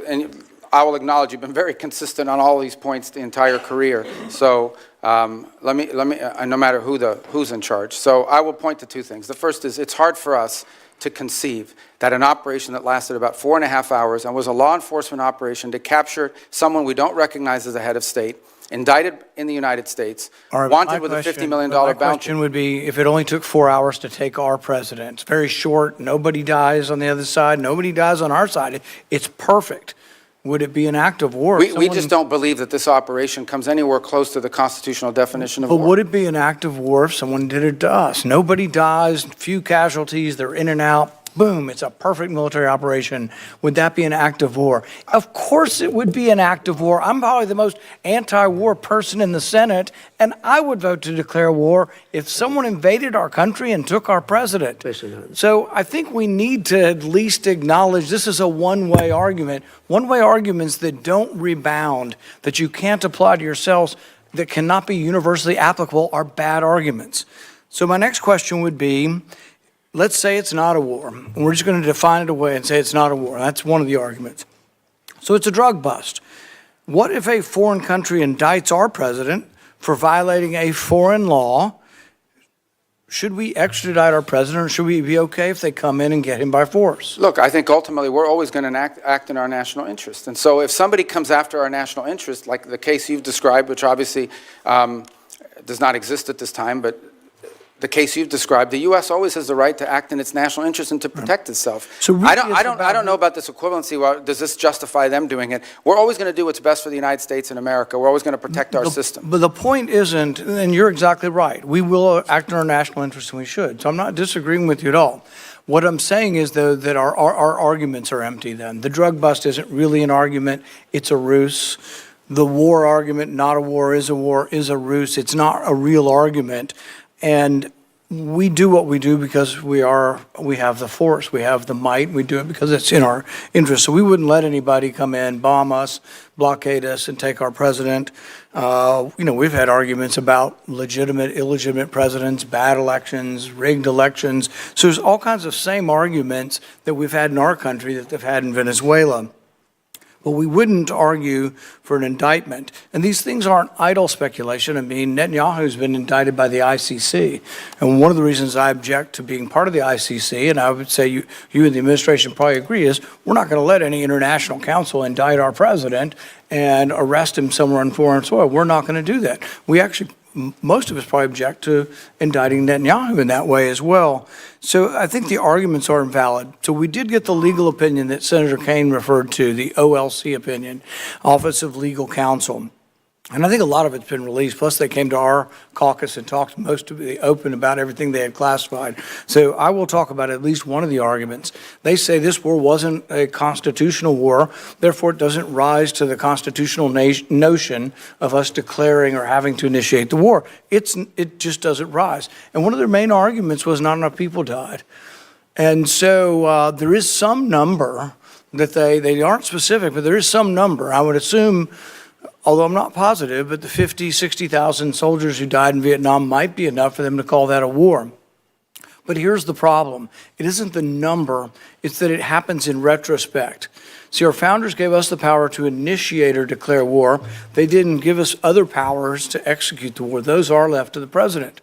and I will acknowledge you've been very consistent on all these points the entire career. So let me, no matter who's in charge. So I will point to two things. The first is it's hard for us to conceive that an operation that lasted about 4.5 hours and was a law enforcement operation to capture someone we don't recognize as a head of state, indicted in the United States, wanted with a $50 million bounty. My question would be, if it only took 4 hours to take our president, it's very short, nobody dies on the other side, nobody dies on our side, it's perfect. Would it be an act of war? We just don't believe that this operation comes anywhere close to the constitutional definition of war. But would it be an act of war if someone did it to us? Nobody dies, few casualties, they're in and out. Boom, it's a perfect military operation. Would that be an act of war? Of course it would be an act of war. I'm probably the most anti-war person in the Senate, and I would vote to declare war if someone invaded our country and took our president. So I think we need to at least acknowledge this is a one-way argument. One-way arguments that don't rebound, that you can't apply to yourselves, that cannot be universally applicable are bad arguments. So my next question would be, let's say it's not a war. We're just going to define it away and say it's not a war. That's one of the arguments. So it's a drug bust. What if a foreign country indicts our president for violating a foreign law? Should we extradite our president, or should we be okay if they come in and get him by force? Look, I think ultimately we're always going to act in our national interest. And so if somebody comes after our national interest, like the case you've described, which obviously does not exist at this time, but the case you've described, the U.S. always has the right to act in its national interest and to protect itself. So really I don't know about this equivalency. Well, does this justify them doing it? We're always going to do what's best for the United States and America. We're always going to protect our system. But the point isn't, and you're exactly right, we will act in our national interest and we should. So I'm not disagreeing with you at all. What I'm saying is, though, that our arguments are empty then. The drug bust isn't really an argument, it's a ruse. The war argument, not a war, is a ruse. It's not a real argument. And we do what we do because we have the force, we have the might, we do it because it's in our interest. So we wouldn't let anybody come in, bomb us, blockade us, and take our president. We've had arguments about legitimate, illegitimate presidents, bad elections, rigged elections. So there's all kinds of same arguments that we've had in our country that they've had in Venezuela. But we wouldn't argue for an indictment. And these things aren't idle speculation. I mean, Netanyahu's been indicted by the ICC. And one of the reasons I object to being part of the ICC, and I would say you and the administration probably agree, is we're not going to let any international council indict our president and arrest him somewhere on foreign soil. We're not going to do that. We actually, most of us probably object to indicting Netanyahu in that way as well. So I think the arguments are invalid. So we did get the legal opinion that Senator Kaine referred to, the OLC opinion, Office of Legal Counsel. And I think a lot of it's been released. Plus, they came to our caucus and talked most of it open about everything they had classified. So I will talk about at least one of the arguments. They say this war wasn't a constitutional war, therefore it doesn't rise to the constitutional notion of us declaring or having to initiate the war. It just doesn't rise. And one of their main arguments was not enough people died. And so there is some number that they aren't specific, but there is some number. I would assume, although I'm not positive, but the 50, 60,000 soldiers who died in Vietnam might be enough for them to call that a war. But here's the problem. It isn't the number, it's that it happens in retrospect. See, our founders gave us the power to initiate or declare war. They didn't give us other powers to execute the war. Those are left to the president.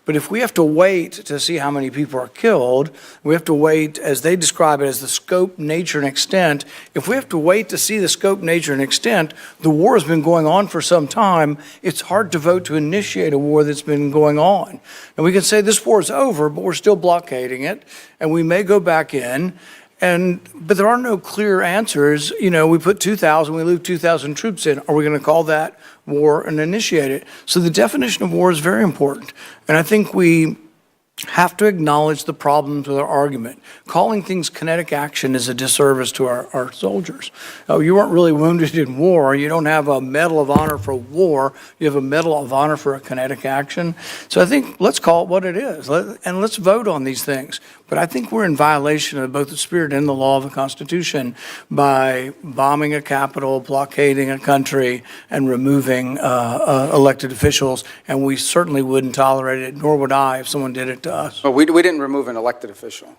But if we have to wait to see how many people are killed, we have to wait, as they describe it, as the scope, nature, and extent. If we have to wait to see the scope, nature, and extent, the war has been going on for some time. It's hard to vote to initiate a war that's been going on. And we can say this war is over, but we're still blockading it, and we may go back in. But there are no clear answers. We put 2,000, we leave 2,000 troops in. Are we going to call that war and initiate it? So the definition of war is very important. And I think we have to acknowledge the problems with our argument. Calling things kinetic action is a disservice to our soldiers. Oh, you weren't really wounded in war. You don't have a Medal of Honor for war. You have a Medal of Honor for a kinetic action. So I think let's call it what it is, and let's vote on these things. But I think we're in violation of both the spirit and the law of the Constitution by bombing a capital, blockading a country, and removing elected officials. And we certainly wouldn't tolerate it, nor would I if someone did it to us. Well, we didn't remove an elected official.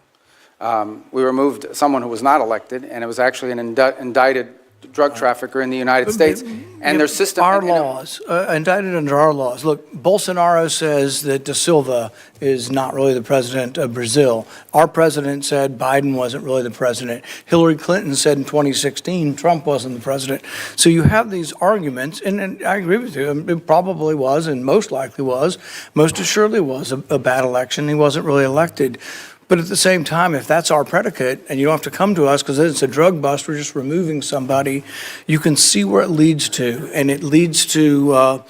We removed someone who was not elected, and it was actually an indicted drug trafficker in the United States, and their system. Our laws, indicted under our laws. Look, Bolsonaro says that Da Silva is not really the president of Brazil. Our president said Biden wasn't really the president. Hillary Clinton said in 2016 Trump wasn't the president. So you have these arguments, and I agree with you. It probably was, and most likely was, most assuredly was a bad election. He wasn't really elected. But at the same time, if that's our predicate, and you don't have to come to us because it's a drug bust, we're just removing somebody, you can see where it leads to, and it leads to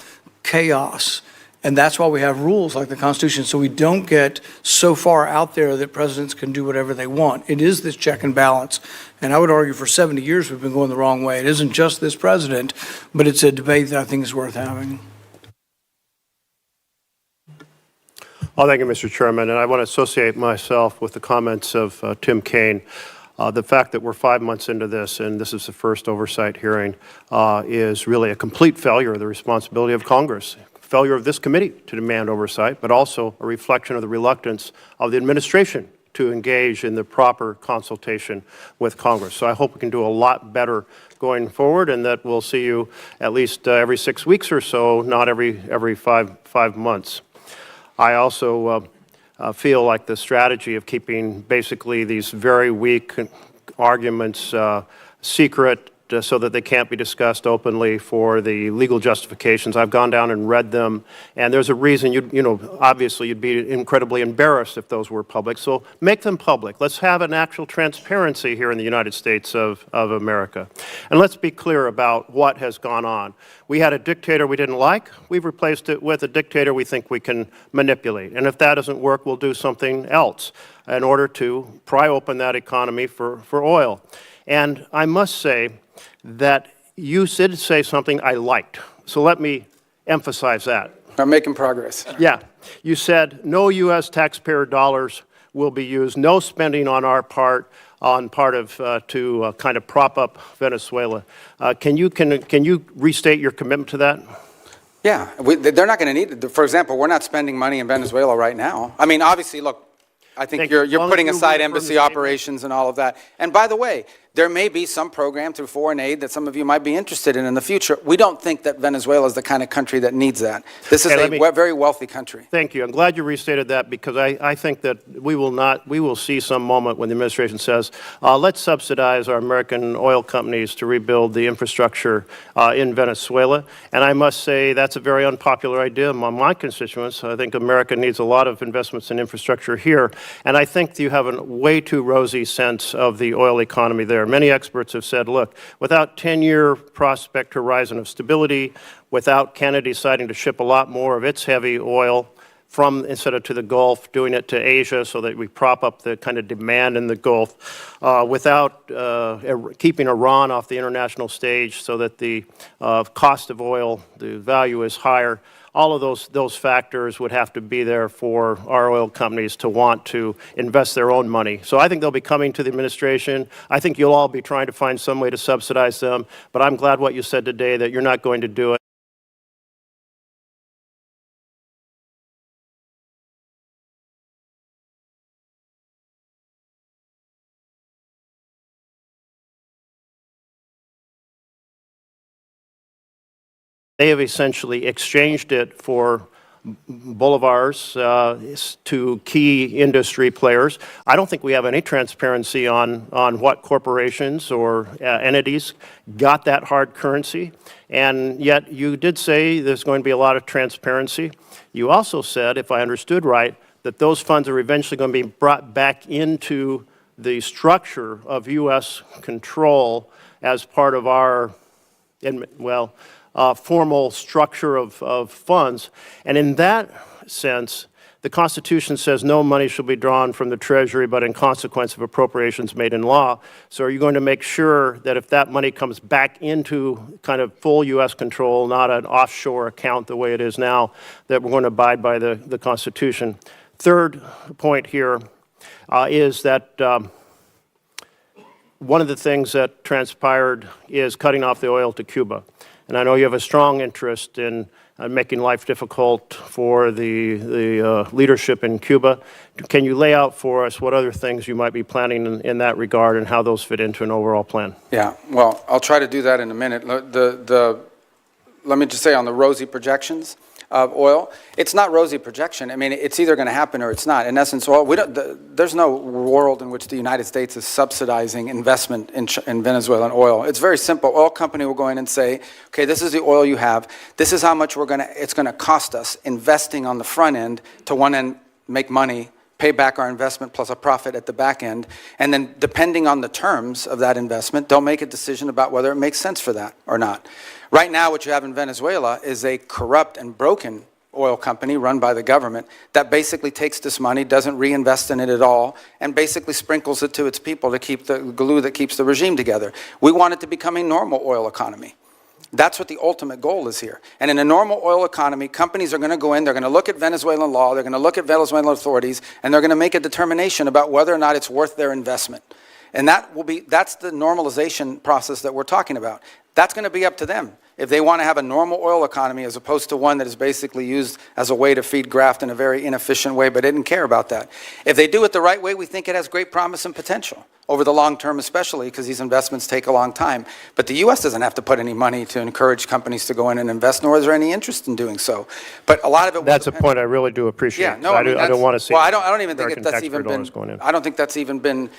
chaos. And that's why we have rules like the Constitution, so we don't get so far out there that presidents can do whatever they want. It is this check and balance. And I would argue for 70 years we've been going the wrong way. It isn't just this president, but it's a debate that I think is worth having. Well, thank you, Mr. Chairman, and I want to associate myself with the comments of Tim Kaine. The fact that we're 5 months into this, and this is the first oversight hearing, is really a complete failure of the responsibility of Congress, failure of this committee to demand oversight, but also a reflection of the reluctance of the administration to engage in the proper consultation with Congress. So I hope we can do a lot better going forward, and that we'll see you at least every 6 weeks or so, not every five months. I also feel like the strategy of keeping basically these very weak arguments secret so that they can't be discussed openly for the legal justifications. I've gone down and read them, and there's a reason, obviously you'd be incredibly embarrassed if those were public, so make them public. Let's have an actual transparency here in the United States of America. And let's be clear about what has gone on. We had a dictator we didn't like. We've replaced it with a dictator we think we can manipulate. And if that doesn't work, we'll do something else in order to pry open that economy for oil. And I must say that you did say something I liked. So let me emphasize that. I'm making progress. Yeah. You said no U.S. taxpayer dollars will be used, no spending on our part, to kind of prop up Venezuela. Can you restate your commitment to that? Yeah, they're not going to need it. For example, we're not spending money in Venezuela right now. I mean, obviously, look, I think you're putting aside embassy operations and all of that. And by the way, there may be some program through foreign aid that some of you might be interested in the future. We don't think that Venezuela is the kind of country that needs that. This is a very wealthy country. Thank you. I'm glad you restated that, because I think that we will see some moment when the administration says, let's subsidize our American oil companies to rebuild the infrastructure in Venezuela. And I must say that's a very unpopular idea among my constituents. I think America needs a lot of investments in infrastructure here. And I think you have a way too rosy sense of the oil economy there. Many experts have said, look, without 10-year prospect horizon of stability, without Canada deciding to ship a lot more of its heavy oil instead of to the Gulf, doing it to Asia so that we prop up the kind of demand in the Gulf, without keeping Iran off the international stage so that the cost of oil, the value is higher. All of those factors would have to be there for our oil companies to want to invest their own money. So I think they'll be coming to the administration. I think you'll all be trying to find some way to subsidize them. But I'm glad what you said today, that you're not going to do it. They have essentially exchanged it for bolivars to key industry players. I don't think we have any transparency on what corporations or entities got that hard currency. And yet you did say there's going to be a lot of transparency. You also said, if I understood right, that those funds are eventually going to be brought back into the structure of U.S. control as part of our, formal structure of funds. And in that sense, the Constitution says no money shall be drawn from the Treasury but in consequence of appropriations made in law. So are you going to make sure that if that money comes back into kind of full U.S. control, not an offshore account the way it is now, that we're going to abide by the Constitution? Third point here is that one of the things that transpired is cutting off the oil to Cuba. And I know you have a strong interest in making life difficult for the leadership in Cuba. Can you lay out for us what other things you might be planning in that regard and how those fit into an overall plan? Yeah, well, I'll try to do that in a minute. Let me just say on the rosy projections of oil, it's not rosy projection. I mean, it's either going to happen or it's not. In essence, oil, there's no world in which the United States is subsidizing investment in Venezuelan oil. It's very simple. Oil company will go in and say, okay, this is the oil you have. This is how much it's going to cost us investing on the front end to one end make money, pay back our investment plus a profit at the back end, and then depending on the terms of that investment, they'll make a decision about whether it makes sense for that or not. Right now, what you have in Venezuela is a corrupt and broken oil company run by the government that basically takes this money, doesn't reinvest in it at all, and basically sprinkles it to its people to keep the glue that keeps the regime together. We want it to become a normal oil economy. That's what the ultimate goal is here. And in a normal oil economy, companies are going to go in, they're going to look at Venezuelan law, they're going to look at Venezuelan authorities, and they're going to make a determination about whether or not it's worth their investment. And that's the normalization process that we're talking about. That's going to be up to them. If they want to have a normal oil economy as opposed to one that is basically used as a way to feed graft in a very inefficient way, but they didn't care about that. If they do it the right way, we think it has great promise and potential over the long term, especially because these investments take a long time. But the U.S. doesn't have to put any money to encourage companies to go in and invest, nor is there any interest in doing so. But a lot of it. That's a point I really do appreciate. Yeah, no, I don't want to see. Well, I don't even think that's even been. I don't think that's even been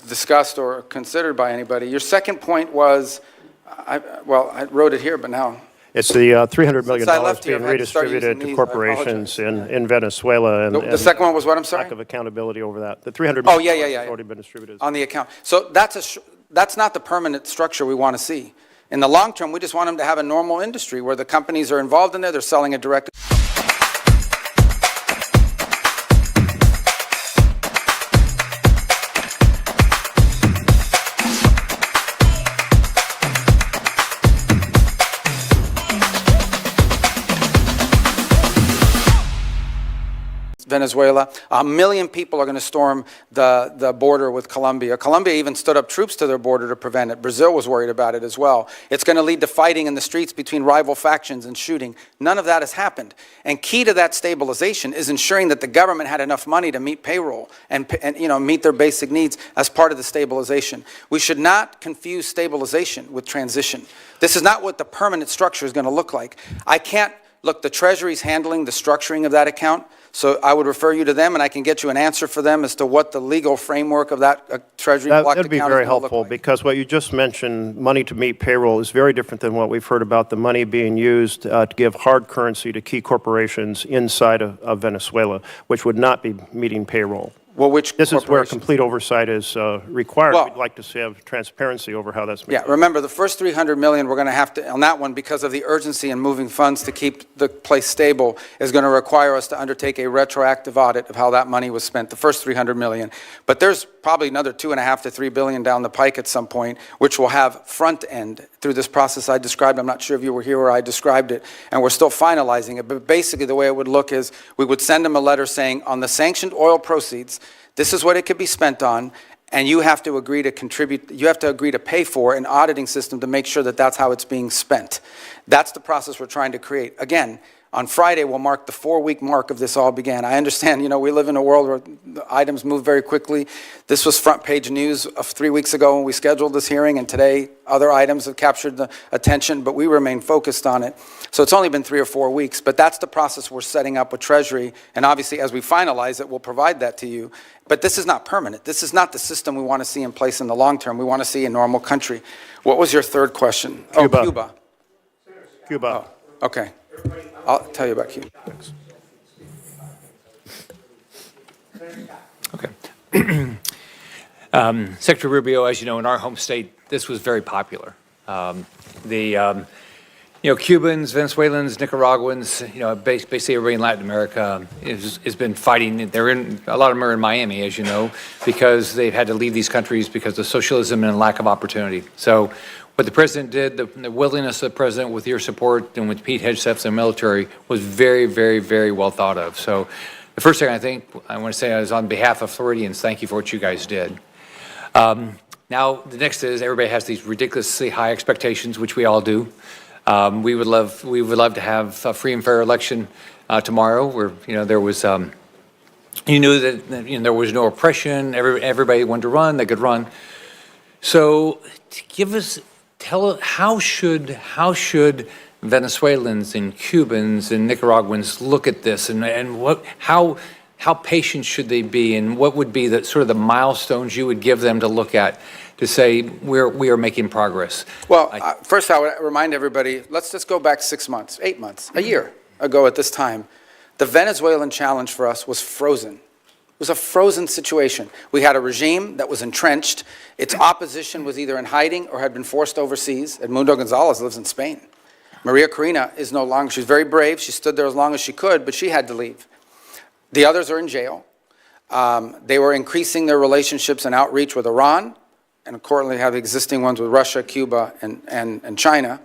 discussed or considered by anybody. Your second point was. I wrote it here, but now. It's the $300 million being redistributed to corporations in Venezuela. And the second one was what, I'm sorry? Lack of accountability over that. The $300 million has already been distributed. On the account. So that's not the permanent structure we want to see. In the long term, we just want them to have a normal industry where the companies are involved in there, they're selling it directly. Venezuela. 1 million people are going to storm the border with Colombia. Colombia even stood up troops to their border to prevent it. Brazil was worried about it as well. It's going to lead to fighting in the streets between rival factions and shooting. None of that has happened. And key to that stabilization is ensuring that the government had enough money to meet payroll and meet their basic needs as part of the stabilization. We should not confuse stabilization with transition. This is not what the permanent structure is going to look like. I can't, look, the Treasury's handling the structuring of that account, so I would refer you to them, and I can get you an answer for them as to what the legal framework of that Treasury blocked account is going to look like. That would be very helpful, because what you just mentioned, money to meet payroll, is very different than what we've heard about the money being used to give hard currency to key corporations inside of Venezuela, which would not be meeting payroll. Well, which This is where complete oversight is required. We'd like to have transparency over how that's made. Yeah, remember, the first $300 million we're going to have to, on that one, because of the urgency in moving funds to keep the place stable, is going to require us to undertake a retroactive audit of how that money was spent, the first $300 million. But there's probably another $2.5 to $3 billion down the pike at some point, which will have front end through this process I described. I'm not sure if you were here where I described it, and we're still finalizing it. But basically, the way it would look is we would send them a letter saying, on the sanctioned oil proceeds, this is what it could be spent on, and you have to agree to contribute, you have to agree to pay for an auditing system to make sure that that's how it's being spent. That's the process we're trying to create. Again, on Friday will mark the 4-week mark of this all began. I understand, we live in a world where the items move very quickly. This was front page news of 3 weeks ago when we scheduled this hearing, and today other items have captured the attention, but we remain focused on it. So it's only been 3 or 4 weeks, but that's the process we're setting up with Treasury, and obviously as we finalize it, we'll provide that to you. But this is not permanent. This is not the system we want to see in place in the long term. We want to see a normal country. What was your third question? Cuba. Oh, Cuba. Cuba. Oh, okay. I'll tell you about Cuba. Thanks. Okay. Secretary Rubio, as you know, in our home state, this was very popular. Cubans, Venezuelans, Nicaraguans, basically everybody in Latin America has been fighting. A lot of them are in Miami, as you know, because they've had to leave these countries because of socialism and lack of opportunity. So what the president did, the willingness of the president with your support and with Pete Hegseth's and military was very, very, very well thought of. So the first thing I want to say is on behalf of Floridians, thank you for what you guys did. Now, the next is everybody has these ridiculously high expectations, which we all do. We would love to have a free and fair election tomorrow, where there was you knew that there was no oppression. Everybody wanted to run; they could run. So, tell us how should Venezuelans and Cubans and Nicaraguans look at this, and how patient should they be, and what would be the sort of the milestones you would give them to look at to say we are making progress? Well, first I would remind everybody, let's just go back 6 months, 8 months, a year ago at this time. The Venezuelan challenge for us was frozen. It was a frozen situation. We had a regime that was entrenched. Its opposition was either in hiding or had been forced overseas. Edmundo Gonzalez lives in Spain. Maria Corina is no longer, she's very brave. She stood there as long as she could, but she had to leave. The others are in jail. They were increasing their relationships and outreach with Iran, and currently have existing ones with Russia, Cuba, and China.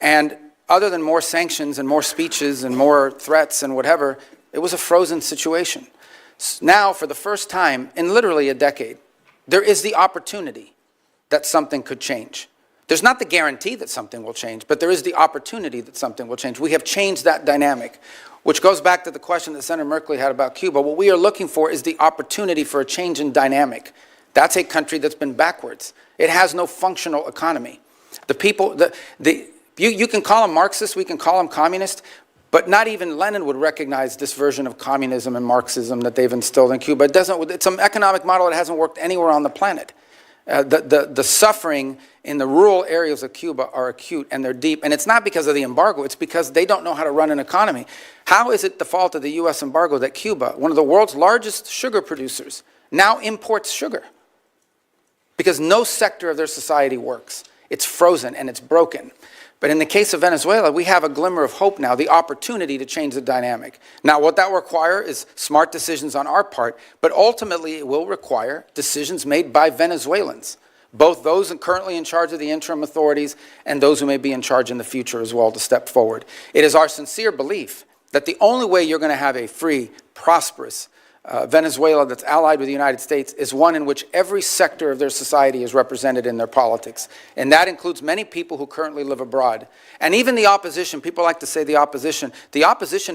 And other than more sanctions and more speeches and more threats and whatever, it was a frozen situation. Now, for the first time in literally a decade, there is the opportunity that something could change. There's not the guarantee that something will change, but there is the opportunity that something will change. We have changed that dynamic, which goes back to the question that Senator Merkley had about Cuba. What we are looking for is the opportunity for a change in dynamic. That's a country that's been backwards. It has no functional economy. The people, you can call them Marxist, we can call them communist, but not even Lenin would recognize this version of communism and Marxism that they've instilled in Cuba. It's an economic model that hasn't worked anywhere on the planet. The suffering in the rural areas of Cuba are acute and they're deep. And it's not because of the embargo, it's because they don't know how to run an economy. How is it the fault of the US embargo that Cuba, one of the world's largest sugar producers, now imports sugar? Because no sector of their society works. It's frozen and it's broken. But in the case of Venezuela, we have a glimmer of hope now, the opportunity to change the dynamic. Now, what that will require is smart decisions on our part, but ultimately it will require decisions made by Venezuelans, both those currently in charge of the interim authorities and those who may be in charge in the future as well to step forward. It is our sincere belief that the only way you're going to have a free, prosperous Venezuela that's allied with the United States is one in which every sector of their society is represented in their politics. And that includes many people who currently live abroad. And even the opposition, people like to say the opposition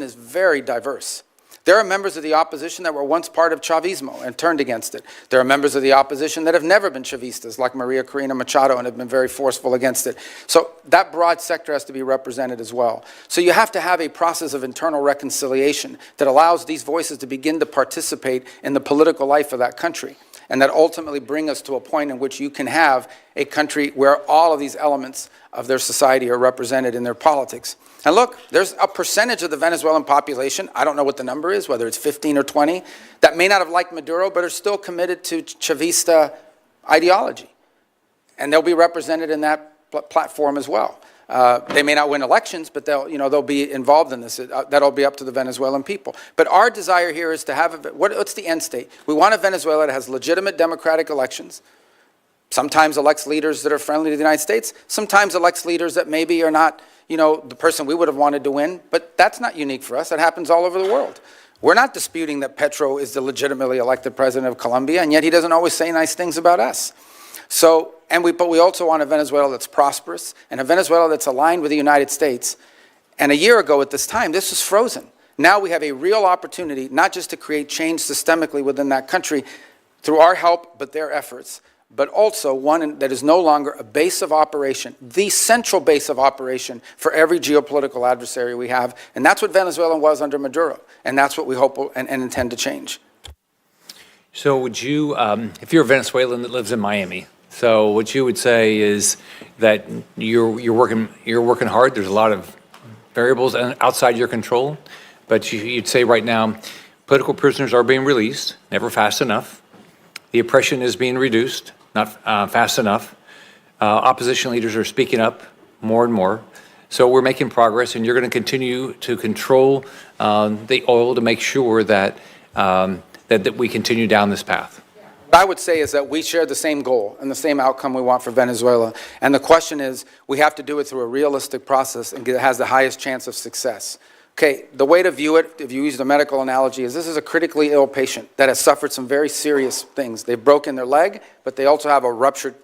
is very diverse. There are members of the opposition that were once part of Chavismo and turned against it. There are members of the opposition that have never been Chavistas, like Maria Corina Machado, and have been very forceful against it. So that broad sector has to be represented as well. So you have to have a process of internal reconciliation that allows these voices to begin to participate in the political life of that country, and that ultimately bring us to a point in which you can have a country where all of these elements of their society are represented in their politics. And look, there's a percentage of the Venezuelan population, I don't know what the number is, whether it's 15 or 20, that may not have liked Maduro, but are still committed to Chavista ideology. And they'll be represented in that platform as well. They may not win elections, but they'll be involved in this. That'll be up to the Venezuelan people. But our desire here is to have, what's the end state? We want a Venezuela that has legitimate democratic elections, sometimes elects leaders that are friendly to the United States, sometimes elects leaders that maybe are not, the person we would have wanted to win, but that's not unique for us. That happens all over the world. We're not disputing that Petro is the legitimately elected president of Colombia, and yet he doesn't always say nice things about us. So, but we also want a Venezuela that's prosperous, and a Venezuela that's aligned with the United States. And a year ago at this time, this was frozen. Now we have a real opportunity, not just to create change systemically within that country through our help, but their efforts, but also one that is no longer a base of operation, the central base of operation for every geopolitical adversary we have. And that's what Venezuela was under Maduro. And that's what we hope and intend to change. So would you, if you're a Venezuelan that lives in Miami, so what you would say is that you're working hard. There's a lot of variables outside your control, but you'd say right now, political prisoners are being released, never fast enough. The oppression is being reduced, not fast enough. Opposition leaders are speaking up more and more. So we're making progress, and you're going to continue to control the oil to make sure that that we continue down this path. What I would say is that we share the same goal and the same outcome we want for Venezuela. And the question is, we have to do it through a realistic process and it has the highest chance of success. Okay, the way to view it, if you use the medical analogy, is this is a critically ill patient that has suffered some very serious things. They've broken their leg, but they also have a ruptured,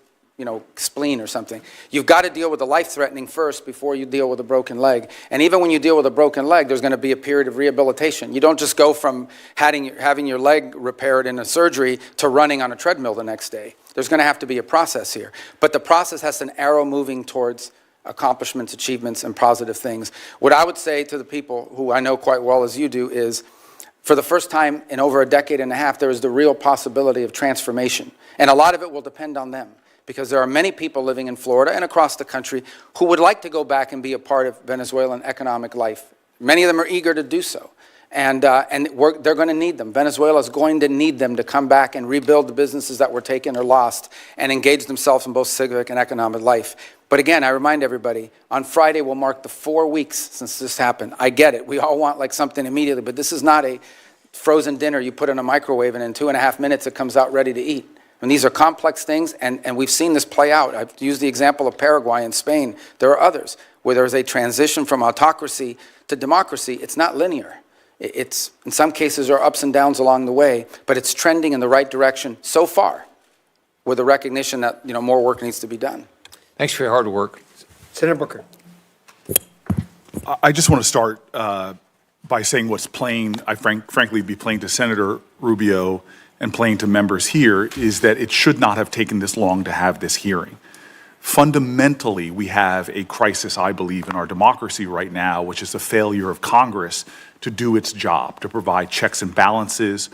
spleen or something. You've got to deal with the life-threatening first before you deal with a broken leg. And even when you deal with a broken leg, there's going to be a period of rehabilitation. You don't just go from having your leg repaired in a surgery to running on a treadmill the next day. There's going to have to be a process here. But the process has an arrow moving towards accomplishments, achievements, and positive things. What I would say to the people who I know quite well as you do is, for the first time in over a decade and a half, there is the real possibility of transformation. And a lot of it will depend on them, because there are many people living in Florida and across the country who would like to go back and be a part of Venezuelan economic life. Many of them are eager to do so. And they're going to need them. Venezuela is going to need them to come back and rebuild the businesses that were taken or lost and engage themselves in both civic and economic life. But again, I remind everybody, on Friday will mark the 4 weeks since this happened. I get it. We all want something immediately, but this is not a frozen dinner you put in a microwave and in 2.5 minutes it comes out ready to eat. And these are complex things, and we've seen this play out. I've used the example of Paraguay and Spain. There are others where there's a transition from autocracy to democracy. It's not linear. It's, in some cases, there are ups and downs along the way, but it's trending in the right direction so far, with the recognition that more work needs to be done. Thanks for your hard work. Senator Booker. I just want to start by saying what's plain, frankly, be plain to Senator Rubio and plain to members here, is that it should not have taken this long to have this hearing. Fundamentally, we have a crisis, I believe, in our democracy right now, which is the failure of Congress to do its job, to provide checks and balances,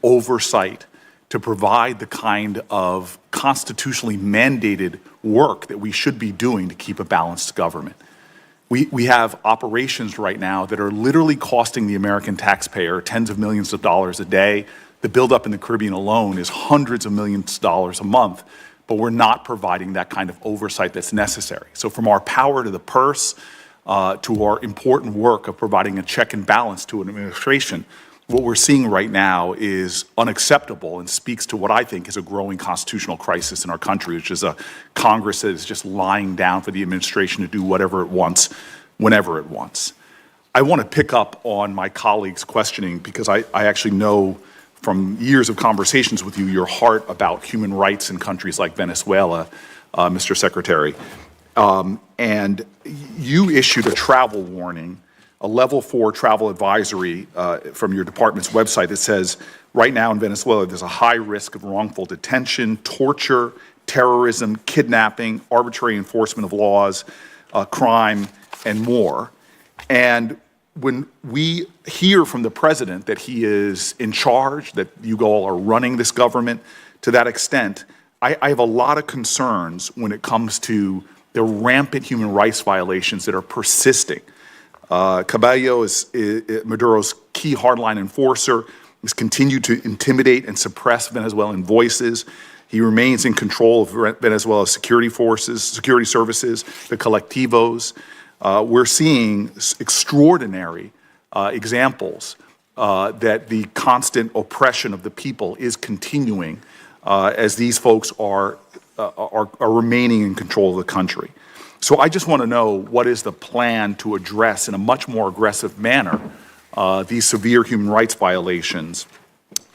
oversight, to provide the kind of constitutionally mandated work that we should be doing to keep a balanced government. We have operations right now that are literally costing the American taxpayer tens of millions of dollars a day. The buildup in the Caribbean alone is hundreds of millions of dollars a month, but we're not providing that kind of oversight that's necessary. So from our power to the purse, to our important work of providing a check and balance to an administration, what we're seeing right now is unacceptable and speaks to what I think is a growing constitutional crisis in our country, which is a Congress that is just lying down for the administration to do whatever it wants, whenever it wants. I want to pick up on my colleague's questioning because I actually know from years of conversations with you your heart about human rights in countries like Venezuela, Mr. Secretary. And you issued a travel warning, a level 4 travel advisory from your department's website that says, right now in Venezuela, there's a high risk of wrongful detention, torture, terrorism, kidnapping, arbitrary enforcement of laws, crime, and more. And when we hear from the president that he is in charge, that you all are running this government to that extent, I have a lot of concerns when it comes to the rampant human rights violations that are persisting. Cabello is Maduro's key hardline enforcer. He's continued to intimidate and suppress Venezuelan voices. He remains in control of Venezuela's security forces, security services, the colectivos. We're seeing extraordinary examples that the constant oppression of the people is continuing as these folks are remaining in control of the country. So I just want to know what is the plan to address in a much more aggressive manner these severe human rights violations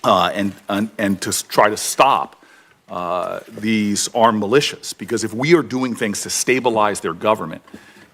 and to try to stop these armed militias. Because if we are doing things to stabilize their government,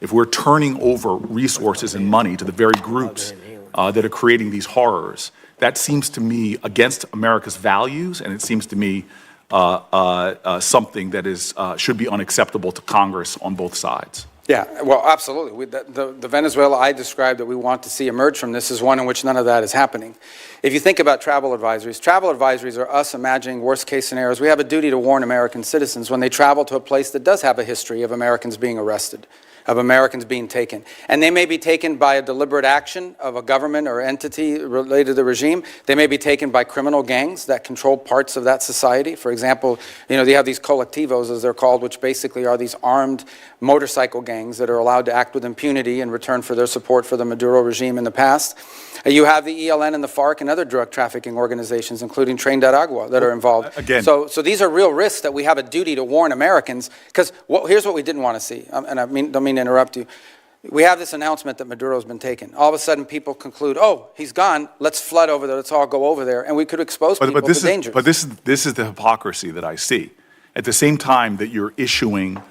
if we're turning over resources and money to the very groups that are creating these horrors, that seems to me against America's values, and it seems to me something that is should be unacceptable to Congress on both sides. Yeah, well, absolutely. The Venezuela I described that we want to see emerge from this is one in which none of that is happening. If you think about travel advisories are us imagining worst-case scenarios. We have a duty to warn American citizens when they travel to a place that does have a history of Americans being arrested, of Americans being taken. And they may be taken by a deliberate action of a government or entity related to the regime. They may be taken by criminal gangs that control parts of that society. For example, you know, they have these colectivos, as they're called, which basically are these armed motorcycle gangs that are allowed to act with impunity in return for their support for the Maduro regime in the past. You have the ELN and the FARC and other drug trafficking organizations, including Tren de Aragua, that are involved. Again. So these are real risks that we have a duty to warn Americans, because here's what we didn't want to see, and I don't mean to interrupt you. We have this announcement that Maduro's been taken. All of a sudden, people conclude, oh, he's gone, let's flood over there, let's all go over there, and we could expose people to dangers. But this is the hypocrisy that I see. At the same time that you're issuing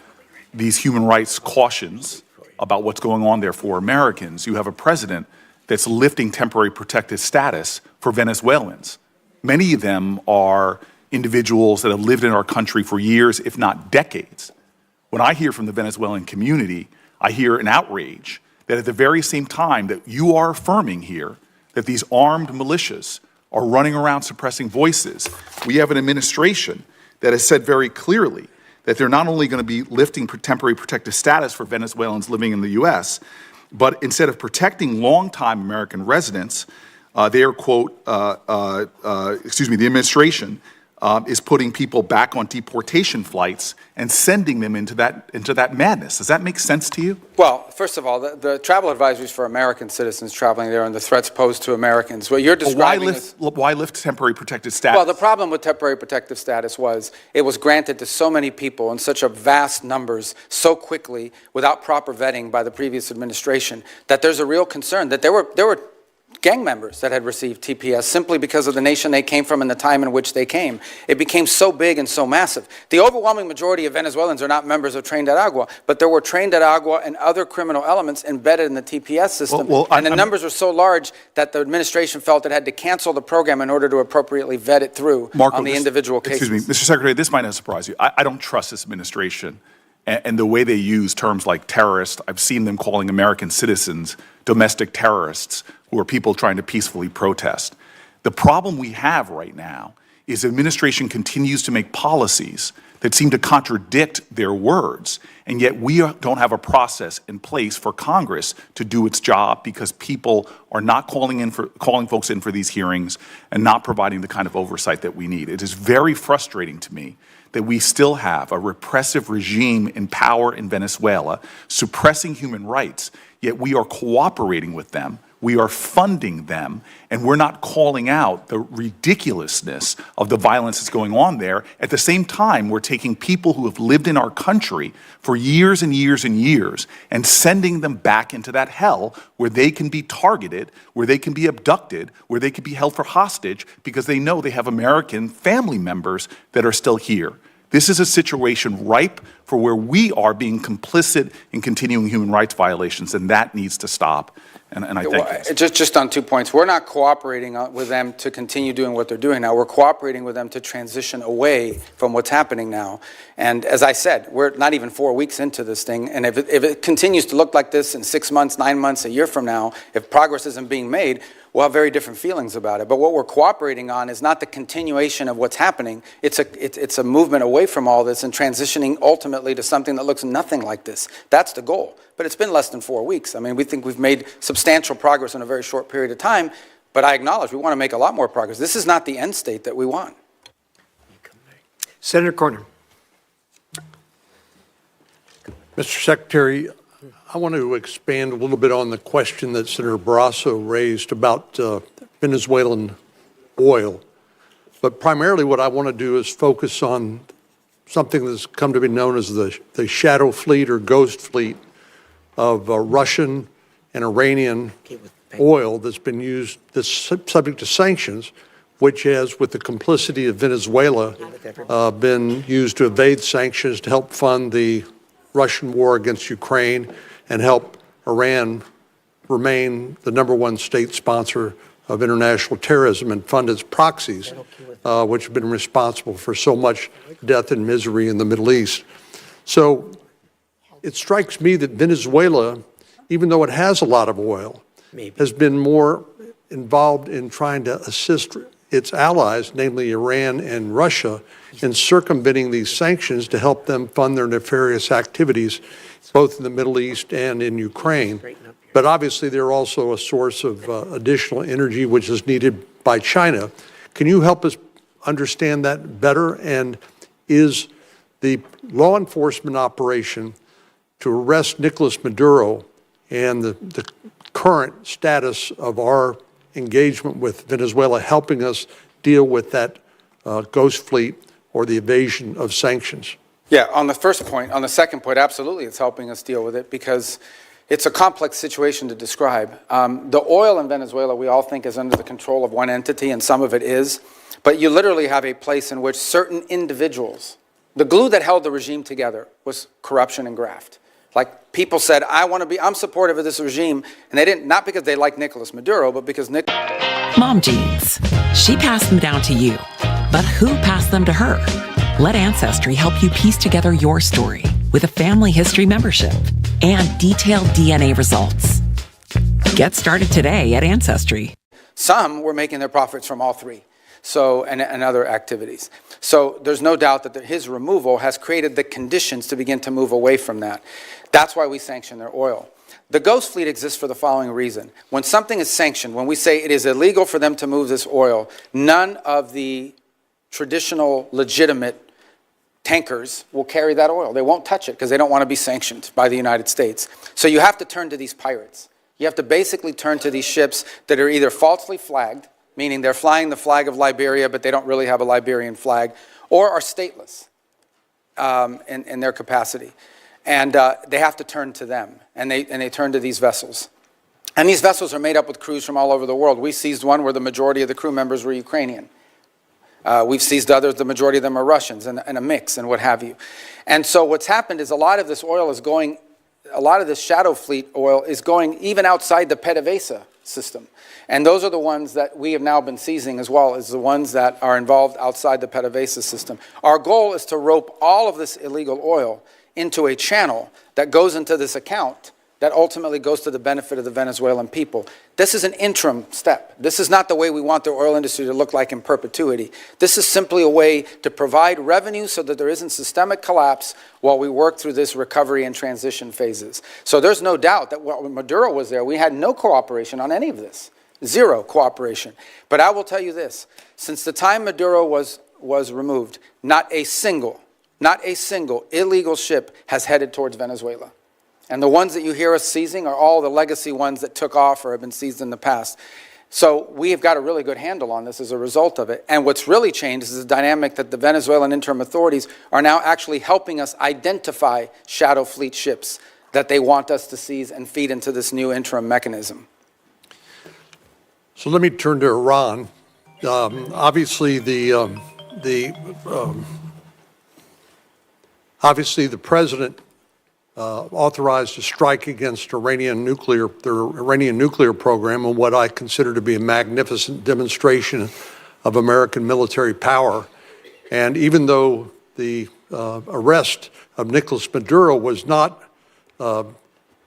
these human rights cautions about what's going on there for Americans, you have a president that's lifting temporary protected status for Venezuelans. Many of them are individuals that have lived in our country for years, if not decades. When I hear from the Venezuelan community, I hear an outrage that at the very same time that you are affirming here that these armed militias are running around suppressing voices, we have an administration that has said very clearly that they're not only going to be lifting temporary protected status for Venezuelans living in the U.S., but instead of protecting longtime American residents, they are, quote, the administration is putting people back on deportation flights and sending them into that madness. Does that make sense to you? Well, first of all, the travel advisories for American citizens traveling there and the threats posed to Americans. What you're describing why lift temporary protected status? Well, the problem with temporary protective status was it was granted to so many people in such a vast numbers so quickly without proper vetting by the previous administration that there's a real concern that there were gang members that had received TPS simply because of the nation they came from and the time in which they came. It became so big and so massive. The overwhelming majority of Venezuelans are not members of Tren de Aragua, but there were Tren de Aragua and other criminal elements embedded in the TPS system. And the numbers were so large that the administration felt it had to cancel the program in order to appropriately vet it through on the individual cases. Excuse me, Mr. Secretary, this might not surprise you. I don't trust this administration and the way they use terms like terrorist. I've seen them calling American citizens domestic terrorists who are people trying to peacefully protest. The problem we have right now is the administration continues to make policies that seem to contradict their words, and yet we don't have a process in place for Congress to do its job because people are not calling folks in for these hearings and not providing the kind of oversight that we need. It is very frustrating to me that we still have a repressive regime in power in Venezuela suppressing human rights, yet we are cooperating with them We are funding them, and we're not calling out the ridiculousness of the violence that's going on there. At the same time, we're taking people who have lived in our country for years and years and years and sending them back into that hell where they can be targeted, where they can be abducted, where they can be held for hostage because they know they have American family members that are still here. This is a situation ripe for where we are being complicit in continuing human rights violations, and that needs to stop. And I thank you. Just on 2 points. We're not cooperating with them to continue doing what they're doing now. We're cooperating with them to transition away from what's happening now. And as I said, we're not even 4 weeks into this thing. And if it continues to look like this in 6 months, 9 months, a year from now, if progress isn't being made, we'll have very different feelings about it. But what we're cooperating on is not the continuation of what's happening. It's a movement away from all this and transitioning ultimately to something that looks nothing like this. That's the goal. But it's been less than 4 weeks. I mean, we think we've made substantial progress in a very short period of time, but I acknowledge we want to make a lot more progress. This is not the end state that we want. Senator Corner. Mr. Secretary, I want to expand a little bit on the question that Senator Barrasso raised about Venezuelan oil. But primarily what I want to do is focus on something that's come to be known as the shadow fleet or ghost fleet of Russian and Iranian oil that's been used, that's subject to sanctions, which has, with the complicity of Venezuela, been used to evade sanctions to help fund the Russian war against Ukraine and help Iran remain the #1 state sponsor of international terrorism and fund its proxies, which have been responsible for so much death and misery in the Middle East. So it strikes me that Venezuela, even though it has a lot of oil, has been more involved in trying to assist its allies, namely Iran and Russia, in circumventing these sanctions to help them fund their nefarious activities, both in the Middle East and in Ukraine. But obviously, they're also a source of additional energy, which is needed by China. Can you help us understand that better? And is the law enforcement operation to arrest Nicolas Maduro and the current status of our engagement with Venezuela helping us deal with that ghost fleet or the evasion of sanctions? Yeah, on the first point, on the second point, absolutely, it's helping us deal with it because it's a complex situation to describe. The oil in Venezuela, we all think, is under the control of one entity, and some of it is. But you literally have a place in which certain individuals, the glue that held the regime together was corruption and graft. Like people said, I'm supportive of this regime, and they didn't, not because they like Nicolas Maduro, but because Mom jeans. She passed them down to you. But who passed them to her? Let Ancestry help you piece together your story with a family history membership and detailed DNA results. Get started today at Ancestry. Some were making their profits from all three, and other activities. So there's no doubt that his removal has created the conditions to begin to move away from that. That's why we sanction their oil. The ghost fleet exists for the following reason. When something is sanctioned, when we say it is illegal for them to move this oil, none of the traditional legitimate tankers will carry that oil. They won't touch it because they don't want to be sanctioned by the United States. So you have to turn to these pirates. You have to basically turn to these ships that are either falsely flagged, meaning they're flying the flag of Liberia, but they don't really have a Liberian flag, or are stateless in their capacity. And they have to turn to them, and they turn to these vessels. And these vessels are made up with crews from all over the world. We seized one where the majority of the crew members were Ukrainian. We've seized others, the majority of them are Russians, and a mix, and what have you. And so what's happened is a lot of this oil is going, a lot of this shadow fleet oil is going even outside the PDVSA system. And those are the ones that we have now been seizing as well as the ones that are involved outside the PDVSA system. Our goal is to rope all of this illegal oil into a channel that goes into this account that ultimately goes to the benefit of the Venezuelan people. This is an interim step. This is not the way we want the oil industry to look like in perpetuity. This is simply a way to provide revenue so that there isn't systemic collapse while we work through this recovery and transition phases. So there's no doubt that when Maduro was there, we had no cooperation on any of this. Zero cooperation. But I will tell you this, since the time Maduro was removed, not a single illegal ship has headed towards Venezuela. And the ones that you hear us seizing are all the legacy ones that took off or have been seized in the past. So we have got a really good handle on this as a result of it. And what's really changed is the dynamic that the Venezuelan interim authorities are now actually helping us identify shadow fleet ships that they want us to seize and feed into this new interim mechanism. So let me turn to Iran. Obviously, the president authorized a strike against their Iranian nuclear program, and what I consider to be a magnificent demonstration of American military power. And even though the arrest of Nicolas Maduro was not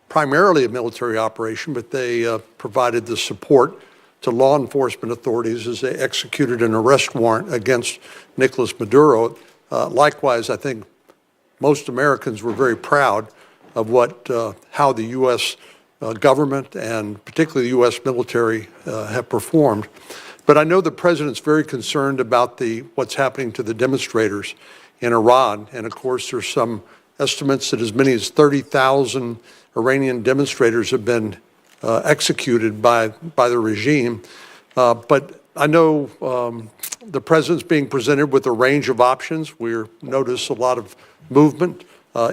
primarily a military operation, but they provided the support to law enforcement authorities as they executed an arrest warrant against Nicolas Maduro. Likewise, I think most Americans were very proud of how the U.S. government and particularly the U.S. military have performed. But I know the president's very concerned about what's happening to the demonstrators in Iran. And of course, there's some estimates that as many as 30,000 Iranian demonstrators have been executed by the regime. But I know the president's being presented with a range of options. We notice a lot of movement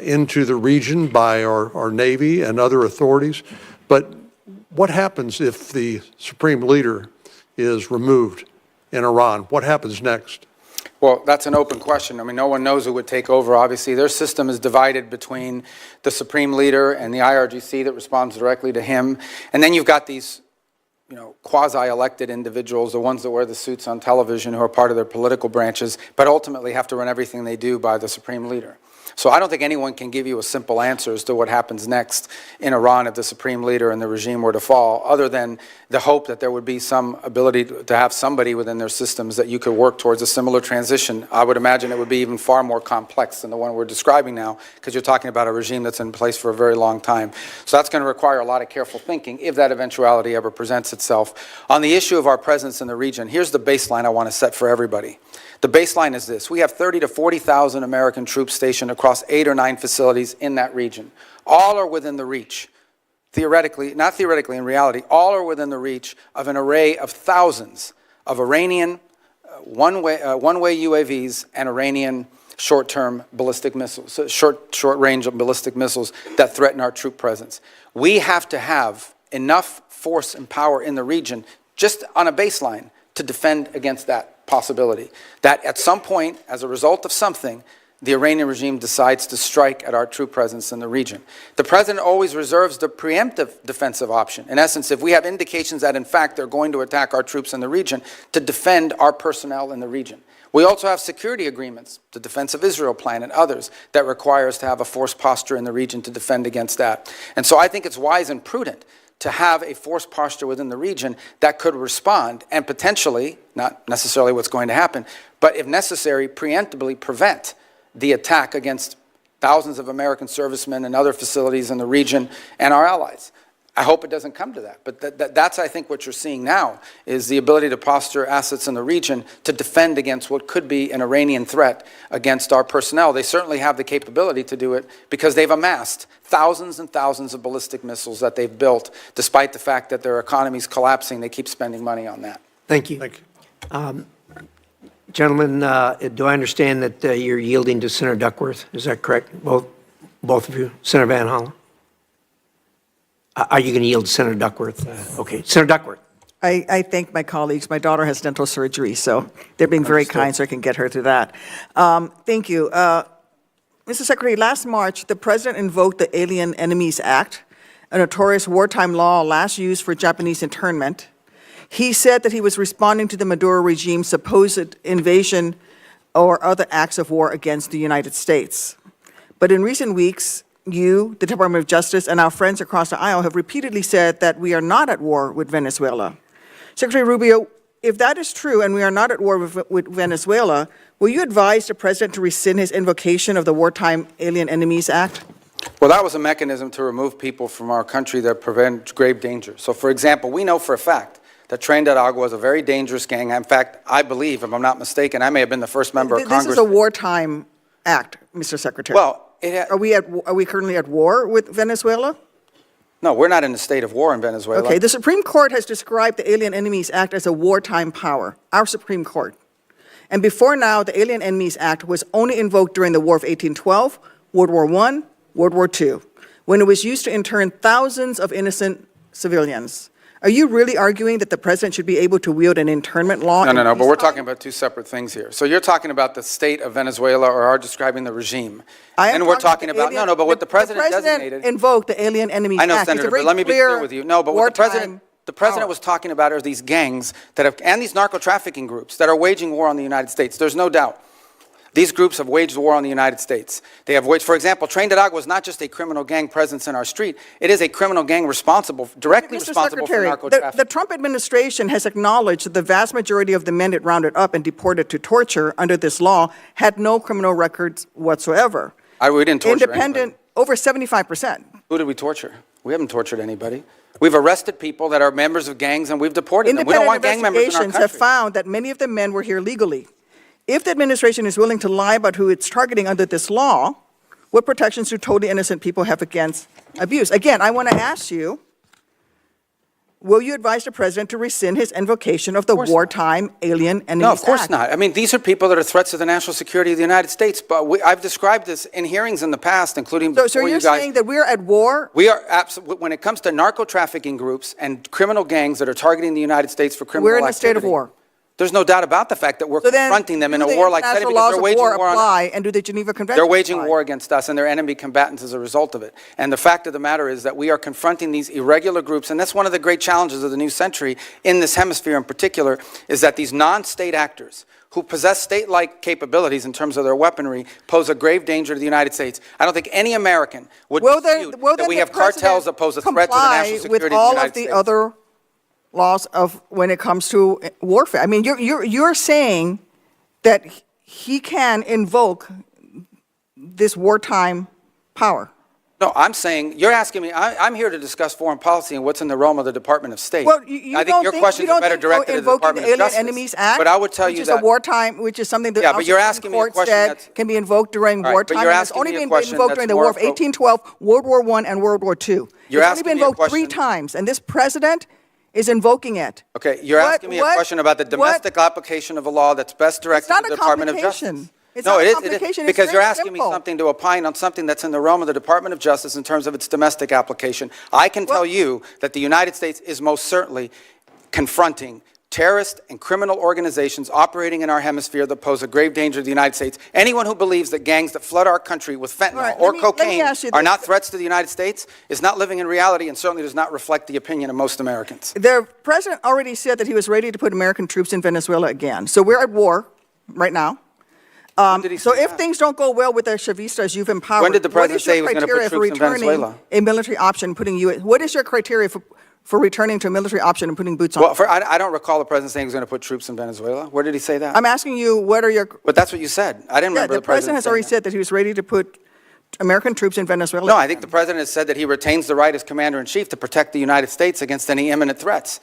into the region by our Navy and other authorities. But what happens if the supreme leader is removed in Iran? What happens next? Well, that's an open question. I mean, no one knows who would take over, obviously. Their system is divided between the supreme leader and the IRGC that responds directly to him. And then you've got these, quasi-elected individuals, the ones that wear the suits on television who are part of their political branches, but ultimately have to run everything they do by the supreme leader. So I don't think anyone can give you a simple answer as to what happens next in Iran if the supreme leader and the regime were to fall, other than the hope that there would be some ability to have somebody within their systems that you could work towards a similar transition. I would imagine it would be even far more complex than the one we're describing now, because you're talking about a regime that's in place for a very long time. So that's going to require a lot of careful thinking if that eventuality ever presents itself. On the issue of our presence in the region, here's the baseline I want to set for everybody. The baseline is this. We have 30 to 40,000 American troops stationed across 8 or 9 facilities in that region. All are within the reach, theoretically, not theoretically, in reality, all are within the reach of an array of thousands of Iranian one-way UAVs and Iranian short-term ballistic missiles, short-range ballistic missiles that threaten our troop presence. We have to have enough force and power in the region, just on a baseline, to defend against that possibility, that at some point, as a result of something, the Iranian regime decides to strike at our troop presence in the region. The president always reserves the preemptive defensive option. In essence, if we have indications that, in fact, they're going to attack our troops in the region, to defend our personnel in the region. We also have security agreements, the Defense of Israel Plan and others, that require us to have a force posture in the region to defend against that. And so I think it's wise and prudent to have a force posture within the region that could respond and potentially, not necessarily what's going to happen, but if necessary, preemptively prevent the attack against thousands of American servicemen and other facilities in the region and our allies. I hope it doesn't come to that, but that's, I think, what you're seeing now, is the ability to posture assets in the region to defend against what could be an Iranian threat against our personnel. They certainly have the capability to do it because they've amassed thousands and thousands of ballistic missiles that they've built. Despite the fact that their economy's collapsing, they keep spending money on that. Thank you. Thank you. Gentlemen, do I understand that you're yielding to Senator Duckworth? Is that correct? Both of you? Senator Van Hollen? Are you going to yield to Senator Duckworth? Okay. Senator Duckworth. I thank my colleagues. My daughter has dental surgery, so they're being very kind so I can get her through that. Thank you. Mr. Secretary, last March, the President invoked the Alien Enemies Act, a notorious wartime law last used for Japanese internment. He said that he was responding to the Maduro regime's supposed invasion or other acts of war against the United States. But in recent weeks, you, the Department of Justice, and our friends across the aisle have repeatedly said that we are not at war with Venezuela. Secretary Rubio, if that is true and we are not at war with Venezuela, will you advise the President to rescind his invocation of the Wartime Alien Enemies Act? Well, that was a mechanism to remove people from our country that prevent grave danger. So, for example, we know for a fact that Tren de Aragua is a very dangerous gang. In fact, I believe, if I'm not mistaken, I may have been the first member of Congress. This is a wartime act, Mr. Secretary. Well, Are we currently at war with Venezuela? No, we're not in a state of war in Venezuela. Okay, the Supreme Court has described the Alien Enemies Act as a wartime power, our Supreme Court. And before now, the Alien Enemies Act was only invoked during the War of 1812, World War I, World War II, when it was used to intern thousands of innocent civilians. Are you really arguing that the president should be able to wield an internment law? No, but we're talking about two separate things here. So you're talking about the state of Venezuela or are describing the regime. And we're talking about, but what the president designated. Invoked the Alien Enemies Act. I know, Senator, but let me be clear with you. No, but what the president was talking about are these gangs that have, and these narco-trafficking groups that are waging war on the United States. There's no doubt. These groups have waged war on the United States. They have waged, for example, Tren de Aragua is not just a criminal gang presence in our street. It is a criminal gang directly responsible for narco-trafficking. The Trump administration has acknowledged that the vast majority of the men it rounded up and deported to torture under this law had no criminal records whatsoever. We didn't torture anybody. Over 75%. Who did we torture? We haven't tortured anybody. We've arrested people that are members of gangs and we've deported them. We don't want gang members in our country. Independent investigations have found that many of the men were here legally. If the administration is willing to lie about who it's targeting under this law, what protections do totally innocent people have against abuse? Again, I want to ask you, will you advise the president to rescind his invocation of the wartime Alien Enemies Act? No, of course not. I mean, these are people that are threats to the national security of the United States, but I've described this in hearings in the past, including before you guys. So you're saying that we're at war? We are absolutely, when it comes to narco-trafficking groups and criminal gangs that are targeting the United States for criminal activity. We're in a state of war. There's no doubt about the fact that we're confronting them in a warlike setting because they're waging war on us. And do the Geneva Convention They're waging war against us and they're enemy combatants as a result of it. And the fact of the matter is that we are confronting these irregular groups, and that's one of the great challenges of the new century in this hemisphere in particular, is that these non-state actors who possess state-like capabilities in terms of their weaponry pose a grave danger to the United States. I don't think any American would dispute that we have cartels that pose a threat to the national security of the United States. With all of the other laws of when it comes to warfare. I mean, you're saying that he can invoke this wartime power. No, I'm saying, you're asking me, I'm here to discuss foreign policy and what's in the realm of the Department of State. Well, I think your questions are better directed to the Department of Justice. Enemies Act, but I would tell you that. Which is a wartime, which is something that but you're asking me a question said can be invoked during wartime. But you're It's asking only me a been question invoked during the War of 1812, World War I, and World War II. It's only been invoked 3 times, and this president is invoking it. Okay, you're asking me a question about the domestic application of a law that's best directed to the Department of Justice. It's not a complication. Because you're asking me something to opine on something that's in the realm of the Department of Justice in terms of its domestic application. I can tell you that the United States is most certainly confronting terrorist and criminal organizations operating in our hemisphere that pose a grave danger to the United States. Anyone who believes that gangs that flood our country with fentanyl or cocaine are not threats to the United States is not living in reality and certainly does not reflect the opinion of most Americans. The president already said that he was ready to put American troops in Venezuela again. So we're at war right now. So if things don't go well with the Chavistas you've empowered, when did the president say he was going to put troops in Venezuela? A military option, putting you in, what is your criteria for returning to a military option and putting boots on? Well, I don't recall the president saying he was going to put troops in Venezuela. Where did he say that? I'm asking you, what are your... But that's what you said. I didn't remember the president has already said that he was ready to put American troops in Venezuela. No, I think the president has said that he retains the right as commander-in-chief to protect the United States against any imminent threats.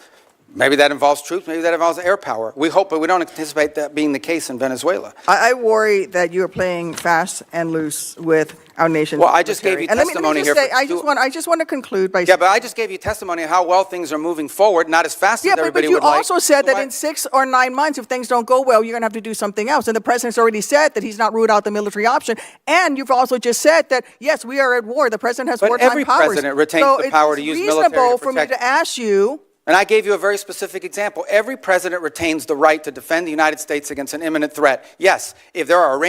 Maybe that involves troops, maybe that involves air power. We hope, but we don't anticipate that being the case in Venezuela. I worry that you are playing fast and loose with our nation's Well, I just gave you testimony here. I just want to conclude by saying... Yeah, but I just gave you testimony of how well things are moving forward, not as fast as everybody would like. But you also said that in 6 or 9 months, if things don't go well, you're going to have to do something else. And the president's already said that he's not ruled out the military option. And you've also just said that, yes, we are at war. The president has wartime powers. But every president retains the power to use military to protect... So it's reasonable for me to ask you... And I gave you a very specific example. Every president retains the right to defend the United States against an imminent threat. Yes, if there are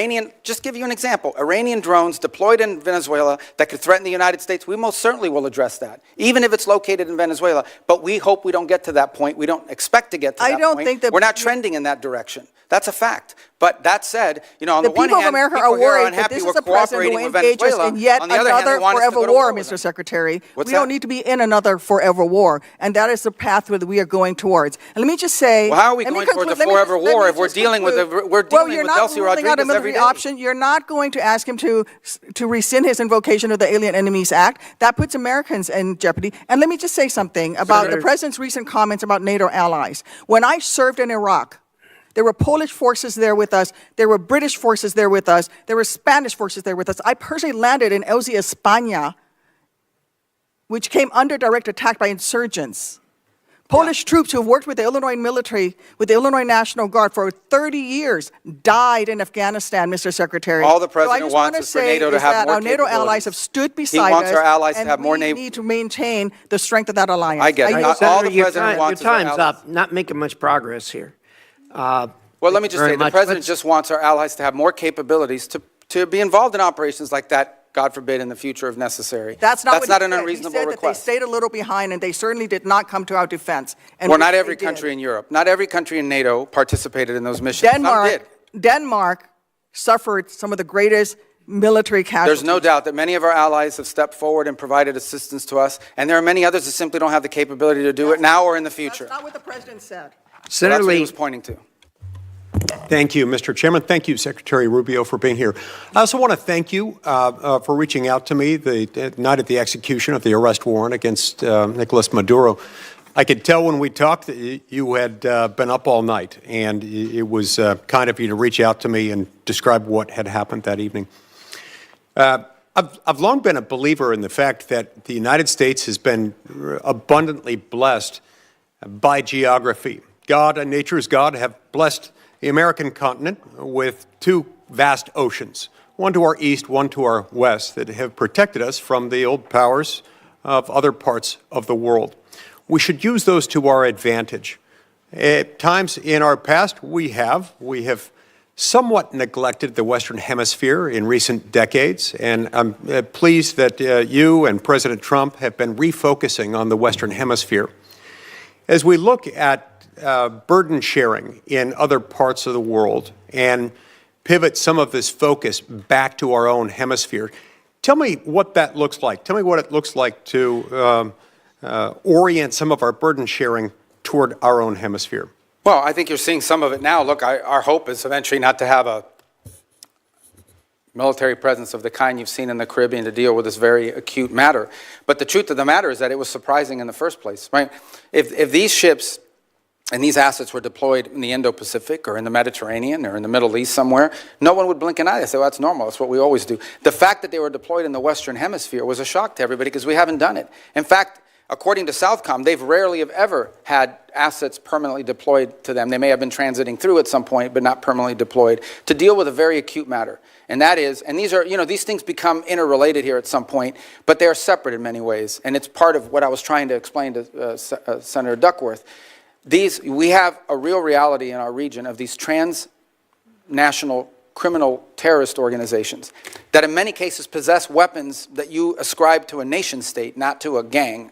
just give you an example, Iranian drones deployed in Venezuela that could threaten the United States, we most certainly will address that, even if it's located in Venezuela. But we hope we don't get to that point. We don't expect to get to that point. We're not trending in that direction. That's a fact. But that said, on the one hand, people are unhappy we're cooperating with Venezuela. In yet another forever war, Mr. Secretary. We don't need to be in another forever war. And that is the path that we are going towards. And let me just say... Well, how are we going towards a forever war if we're dealing with Delcy Rodriguez every day? Option. You're not going to ask him to rescind his invocation of the Alien Enemies Act. That puts Americans in jeopardy. And let me just say something about the president's recent comments about NATO allies. When I served in Iraq, There were Polish forces there with us. There were British forces there with us. There were Spanish forces there with us. I personally landed in Elzi, España, which came under direct attack by insurgents. Polish troops who have worked with the Illinois military, with the Illinois National Guard for 30 years, died in Afghanistan, Mr. Secretary. All the president wants is for NATO to have more our NATO capabilities. allies have stood beside us. He wants our allies to have more and we need to maintain the strength of that alliance. I get it. Not all the president wants is our Your time's allies. up. Not making much progress here. Well, let me just say, the president just wants our allies to have more capabilities to be involved in operations like that, God forbid, in the future if necessary. That's not an unreasonable he said request. That they stayed a little behind, and they certainly did not come to our defense. And Well, not every country in Europe, not every country in NATO participated in those missions. Some did. Denmark suffered some of the greatest military casualties. There's no doubt that many of our allies have stepped forward and provided assistance to us, and there are many others that simply don't have the capability to do it now or in the future. That's not what the president said. Well, that's what he was pointing to. Thank you, Mr. Chairman. Thank you, Secretary Rubio, for being here. I also want to thank you for reaching out to me the night of the execution of the arrest warrant against Nicolas Maduro. I could tell when we talked that you had been up all night, and it was kind of you to reach out to me and describe what had happened that evening. I've long been a believer in the fact that the United States has been abundantly blessed by geography. God and nature's God have blessed the American continent with two vast oceans, one to our east, one to our west, that have protected us from the old powers of other parts of the world. We should use those to our advantage. At times in our past, we have somewhat neglected the Western Hemisphere in recent decades, and I'm pleased that you and President Trump have been refocusing on the Western Hemisphere. As we look at burden sharing in other parts of the world and pivot some of this focus back to our own hemisphere, tell me what that looks like. Tell me what it looks like to orient some of our burden sharing toward our own hemisphere. Well, I think you're seeing some of it now. Look, our hope is eventually not to have a military presence of the kind you've seen in the Caribbean to deal with this very acute matter. But the truth of the matter is that it was surprising in the first place, right? If these ships and these assets were deployed in the Indo-Pacific or in the Mediterranean or in the Middle East somewhere, no one would blink an eye. They say, well, that's normal. That's what we always do. The fact that they were deployed in the Western Hemisphere was a shock to everybody because we haven't done it. In fact, according to Southcom, they've rarely have ever had assets permanently deployed to them. They may have been transiting through at some point, but not permanently deployed, to deal with a very acute matter. And that is, and these are, these things become interrelated here at some point, but they are separate in many ways. And it's part of what I was trying to explain to Senator Duckworth. We have a real reality in our region of these transnational criminal terrorist organizations that in many cases possess weapons that you ascribe to a nation state, not to a gang,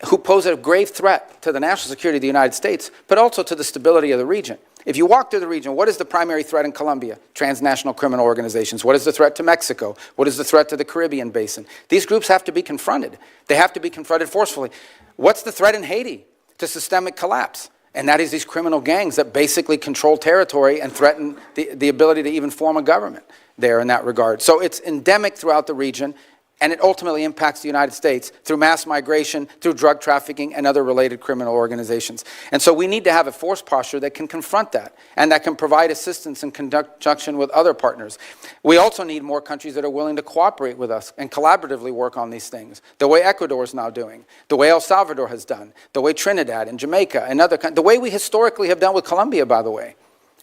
who pose a grave threat to the national security of the United States, but also to the stability of the region. If you walk through the region, what is the primary threat in Colombia? Transnational criminal organizations. What is the threat to Mexico? What is the threat to the Caribbean basin? These groups have to be confronted. They have to be confronted forcefully. What's the threat in Haiti? To systemic collapse. And that is these criminal gangs that basically control territory and threaten the ability to even form a government there in that regard. So it's endemic throughout the region, and it ultimately impacts the United States through mass migration, through drug trafficking, and other related criminal organizations. And so we need to have a force posture that can confront that, and that can provide assistance in conjunction with other partners. We also need more countries that are willing to cooperate with us and collaboratively work on these things, the way Ecuador is now doing, the way El Salvador has done, the way Trinidad and Jamaica and other countries, the way we historically have done with Colombia, by the way,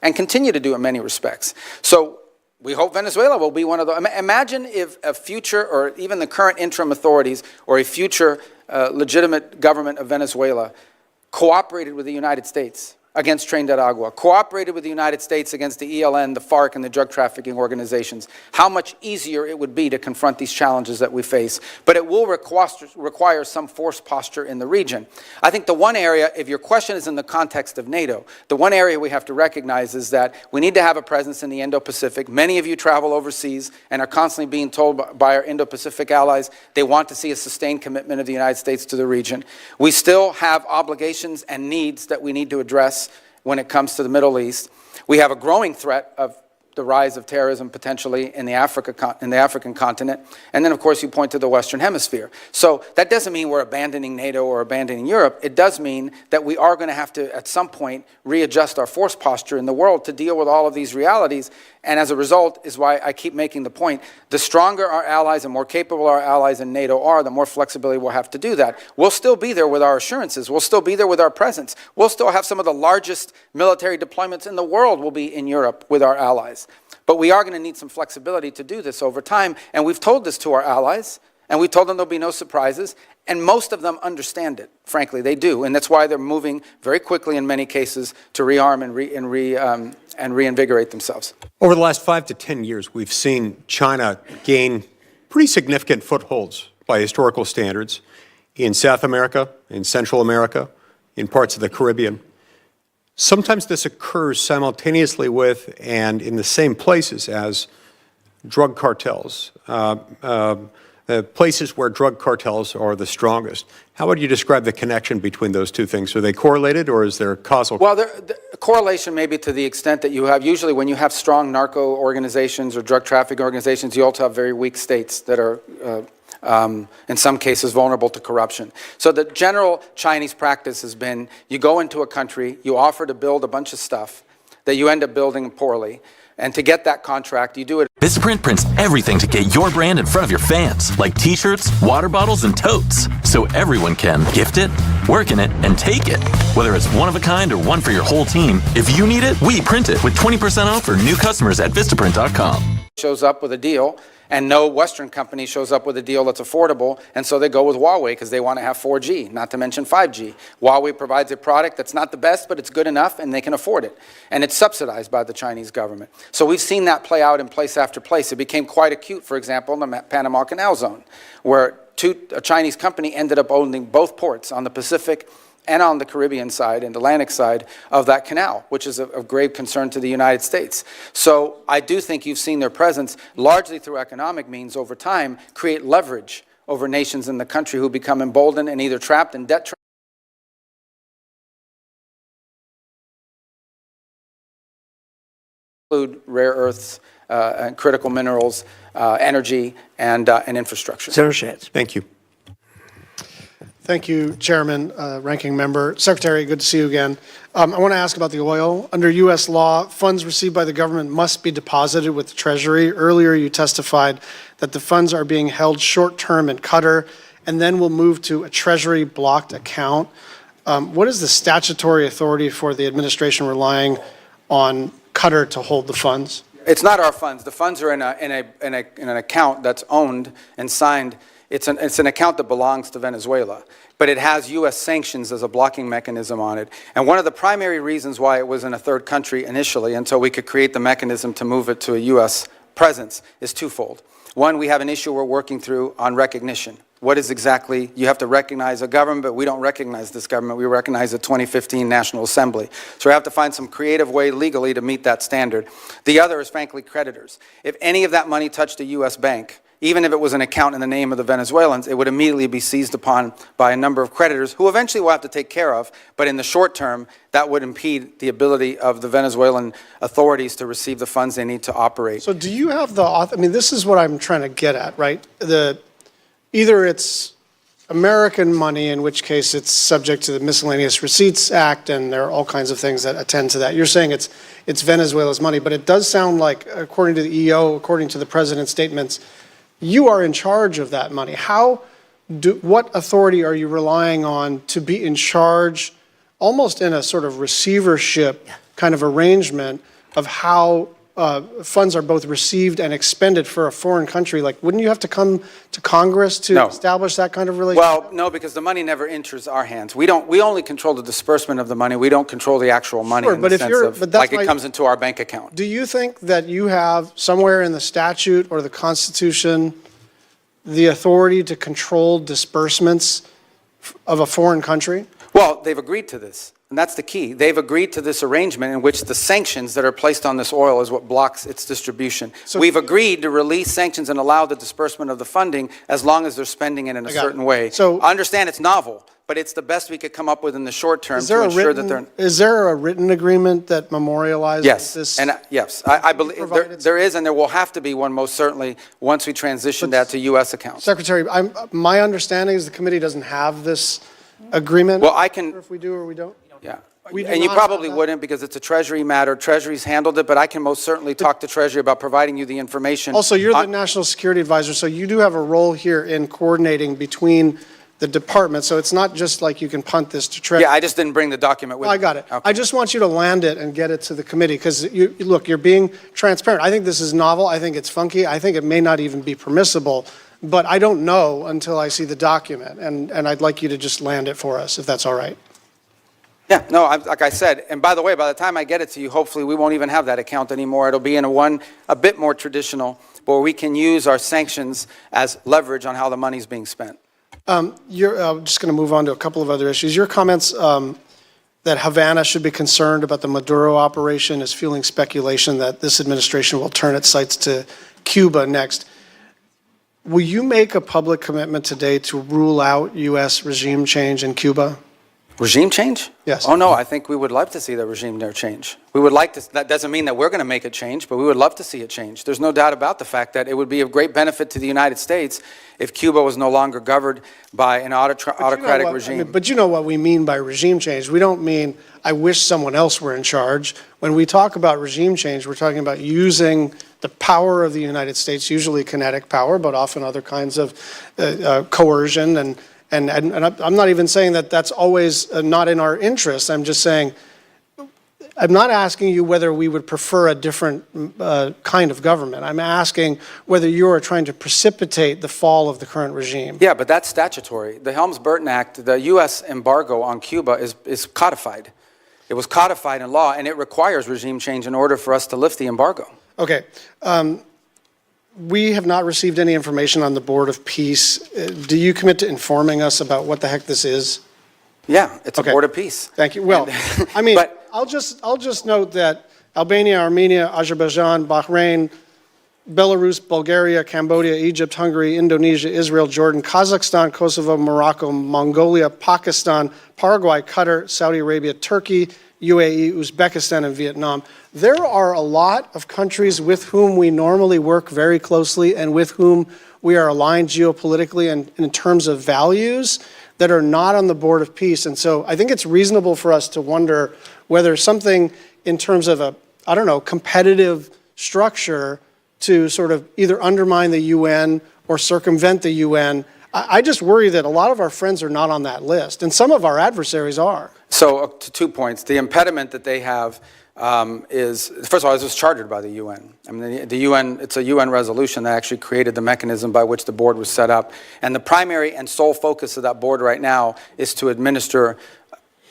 and continue to do in many respects. So we hope Venezuela will be one of those. Imagine if a future, or even the current interim authorities, or a future legitimate government of Venezuela cooperated with the United States against Tren de Aragua, cooperated with the United States against the ELN, the FARC, and the drug trafficking organizations. How much easier it would be to confront these challenges that we face. But it will require some force posture in the region. I think the one area, if your question is in the context of NATO, the one area we have to recognize is that we need to have a presence in the Indo-Pacific. Many of you travel overseas and are constantly being told by our Indo-Pacific allies they want to see a sustained commitment of the United States to the region. We still have obligations and needs that we need to address when it comes to the Middle East. We have a growing threat of the rise of terrorism potentially in the African continent. And then, of course, you point to the Western Hemisphere. So that doesn't mean we're abandoning NATO or abandoning Europe. It does mean that we are going to have to, at some point, readjust our force posture in the world to deal with all of these realities. And as a result is why I keep making the point, the stronger our allies and more capable our allies in NATO are, the more flexibility we'll have to do that. We'll still be there with our assurances. We'll still be there with our presence. We'll still have some of the largest military deployments in the world will be in Europe with our allies. But we are going to need some flexibility to do this over time. And we've told this to our allies, and we told them there'll be no surprises. And most of them understand it, frankly, they do. And that's why they're moving very quickly in many cases to rearm and reinvigorate themselves. Over the last 5 to 10 years, we've seen China gain pretty significant footholds by historical standards in South America, in Central America, in parts of the Caribbean. Sometimes this occurs simultaneously with and in the same places as drug cartels. Places where drug cartels are the strongest. How would you describe the connection between those two things? Are they correlated, or is there causal? Well, the correlation may be to the extent that you have, usually when you have strong narco organizations or drug trafficking organizations, you also have very weak states that are, in some cases, vulnerable to corruption. So the general Chinese practice has been, you go into a country, you offer to build a bunch of stuff that you end up building poorly. And to get that contract, you do it. Vistaprint prints everything to get your brand in front of your fans, like t-shirts, water bottles, and totes. So everyone can gift it, work in it, and take it. Whether it's one of a kind or one for your whole team, if you need it, we print it with 20% off for new customers at Vistaprint.com. Shows up with a deal, and no Western company shows up with a deal that's affordable, and so they go with Huawei because they want to have 4G, not to mention 5G. Huawei provides a product that's not the best, but it's good enough, and they can afford it. And it's subsidized by the Chinese government. So we've seen that play out in place after place. It became quite acute, for example, in the Panama Canal Zone, where a Chinese company ended up owning both ports on the Pacific and on the Caribbean side and Atlantic side of that canal, which is of grave concern to the United States. So I do think you've seen their presence, largely through economic means over time, create leverage over nations in the country who become emboldened and either trapped in debt include rare earths, and critical minerals, energy, and infrastructure. Senator Schatz. Thank you. Thank you, Chairman, Ranking Member. Secretary, good to see you again. I want to ask about the oil. Under U.S. law, funds received by the government must be deposited with the Treasury. Earlier, you testified that the funds are being held short-term in Qatar and then will move to a Treasury-blocked account. What is the statutory authority for the administration relying on Qatar to hold the funds? It's not our funds. The funds are in an account that's owned and signed. It's an account that belongs to Venezuela, but it has U.S. sanctions as a blocking mechanism on it. And one of the primary reasons why it was in a third country initially, until we could create the mechanism to move it to a U.S. presence, is twofold. One, we have an issue we're working through on recognition. What is exactly, you have to recognize a government, but we don't recognize this government. We recognize the 2015 National Assembly. So we have to find some creative way legally to meet that standard. The other is, frankly, creditors. If any of that money touched a U.S. bank, even if it was an account in the name of the Venezuelans, it would immediately be seized upon by a number of creditors who eventually we'll have to take care of. But in the short term, that would impede the ability of the Venezuelan authorities to receive the funds they need to operate. So do you have the, I mean, this is what I'm trying to get at, right? Either it's American money, in which case it's subject to the Miscellaneous Receipts Act, and there are all kinds of things that attend to that. You're saying it's Venezuela's money, but it does sound like, according to the EO, according to the president's statements, you are in charge of that money. What authority are you relying on to be in charge, almost in a sort of receivership kind of arrangement of how funds are both received and expended for a foreign country? Like, wouldn't you have to come to Congress to establish that kind of relationship? Well, no, because the money never enters our hands. We only control the disbursement of the money. We don't control the actual money in the sense of like it comes into our bank account. Do you think that you have somewhere in the statute or the Constitution the authority to control disbursements of a foreign country? Well, they've agreed to this. And that's the key. They've agreed to this arrangement in which the sanctions that are placed on this oil is what blocks its distribution. So we've agreed to release sanctions and allow the disbursement of the funding as long as they're spending it in a certain way. So understand it's novel, but but it's the best we could come up with in the short term Is there to a ensure that they're... written, is there a written agreement that memorializes Yes, this? and yes, I believe there is, and there will have to be one most certainly once we transition that to U.S. accounts. Secretary, my understanding is the committee doesn't have this agreement. Well, I can... If we do or we don't? Yeah. We do And you not probably have that? wouldn't because it's a Treasury matter. Treasury's handled it, but I can most certainly talk to Treasury about providing you the information. Also, you're the National Security Advisor, so you do have a role here in coordinating between the department. So it's not just like you can punt this to Treasury. Yeah, I just didn't bring the document with me. I got it. Okay. I just want you to land it and get it to the committee because, look, you're being transparent. I think this is novel. I think it's funky. I think it may not even be permissible, but I don't know until I see the document. And I'd like you to just land it for us, if that's all right. Yeah, no, like I said, and by the way, by the time I get it to you, hopefully we won't even have that account anymore. It'll be in a bit more traditional, where we can use our sanctions as leverage on how the money's being spent. I'm just going to move on to a couple of other issues. Your comments that Havana should be concerned about the Maduro operation is fueling speculation that this administration will turn its sights to Cuba next. Will you make a public commitment today to rule out U.S. regime change in Cuba? Regime change? Yes. Oh, no, I think we would love to see the regime there change. We would like to, that doesn't mean that we're going to make it change, but we would love to see it change. There's no doubt about the fact that it would be of great benefit to the United States if Cuba was no longer governed by an autocratic regime. But you know what we mean by regime change. We don't mean, I wish someone else were in charge. When we talk about regime change, we're talking about using the power of the United States, usually kinetic power, but often other kinds of coercion. And I'm not even saying that that's always not in our interest. I'm just saying, I'm not asking you whether we would prefer a different kind of government. I'm asking whether you are trying to precipitate the fall of the current regime. Yeah, but that's statutory. The Helms-Burton Act, the U.S. embargo on Cuba is codified. It was codified in law, and it requires regime change in order for us to lift the embargo. Okay. We have not received any information on the Board of Peace. Do you commit to informing us about what the heck this is? Yeah, it's a Board of Peace. Thank you. Well, I mean, I'll just note that Albania, Armenia, Azerbaijan, Bahrain, Belarus, Bulgaria, Cambodia, Egypt, Hungary, Indonesia, Israel, Jordan, Kazakhstan, Kosovo, Morocco, Mongolia, Pakistan, Paraguay, Qatar, Saudi Arabia, Turkey, UAE, Uzbekistan, and Vietnam. There are a lot of countries with whom we normally work very closely and with whom we are aligned geopolitically and in terms of values that are not on the Board of Peace. And so I think it's reasonable for us to wonder whether something in terms of a, I don't know, competitive structure to sort of either undermine the UN or circumvent the UN. I just worry that a lot of our friends are not on that list, and some of our adversaries are. So, to 2 points. The impediment that they have is, first of all, it was chartered by the UN. I mean, the UN, it's a UN resolution that actually created the mechanism by which the board was set up. And the primary and sole focus of that board right now is to administer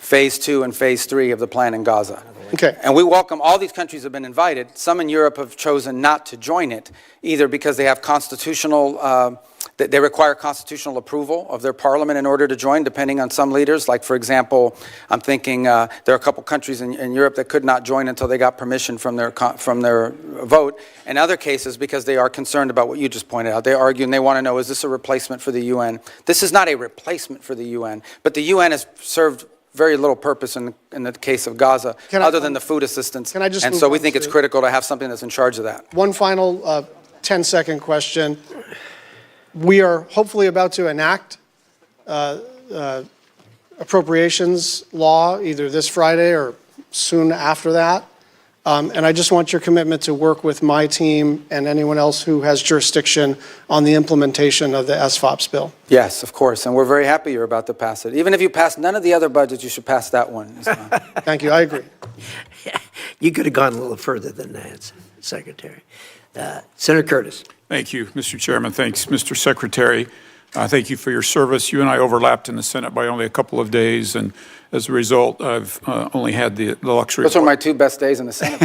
Phase 2 and Phase 3 of the plan in Gaza. Okay. And we welcome, all these countries have been invited. Some in Europe have chosen not to join it, either because they have constitutional, they require constitutional approval of their parliament in order to join, depending on some leaders. Like, for example, I'm thinking there are a couple countries in Europe that could not join until they got permission from their vote. In other cases, because they are concerned about what you just pointed out. They argue and they want to know, is this a replacement for the UN? This is not a replacement for the UN, but the UN has served very little purpose in the case of Gaza, other than the food assistance. And so we think it's critical to have something that's in charge of that. One final 10-second question. We are hopefully about to enact appropriations law either this Friday or soon after that. And I just want your commitment to work with my team and anyone else who has jurisdiction on the implementation of the SFOPS bill. Yes, of course, and we're very happy you're about to pass it. Even if you pass none of the other budgets, you should pass that one. Thank you, I agree. You could have gone a little further than that, Secretary. Senator Curtis. Thank you, Mr. Chairman. Thanks, Mr. Secretary. Thank you for your service. You and I overlapped in the Senate by only a couple of days, and as a result, I've only had the luxury. Those are my 2 best days in the Senate.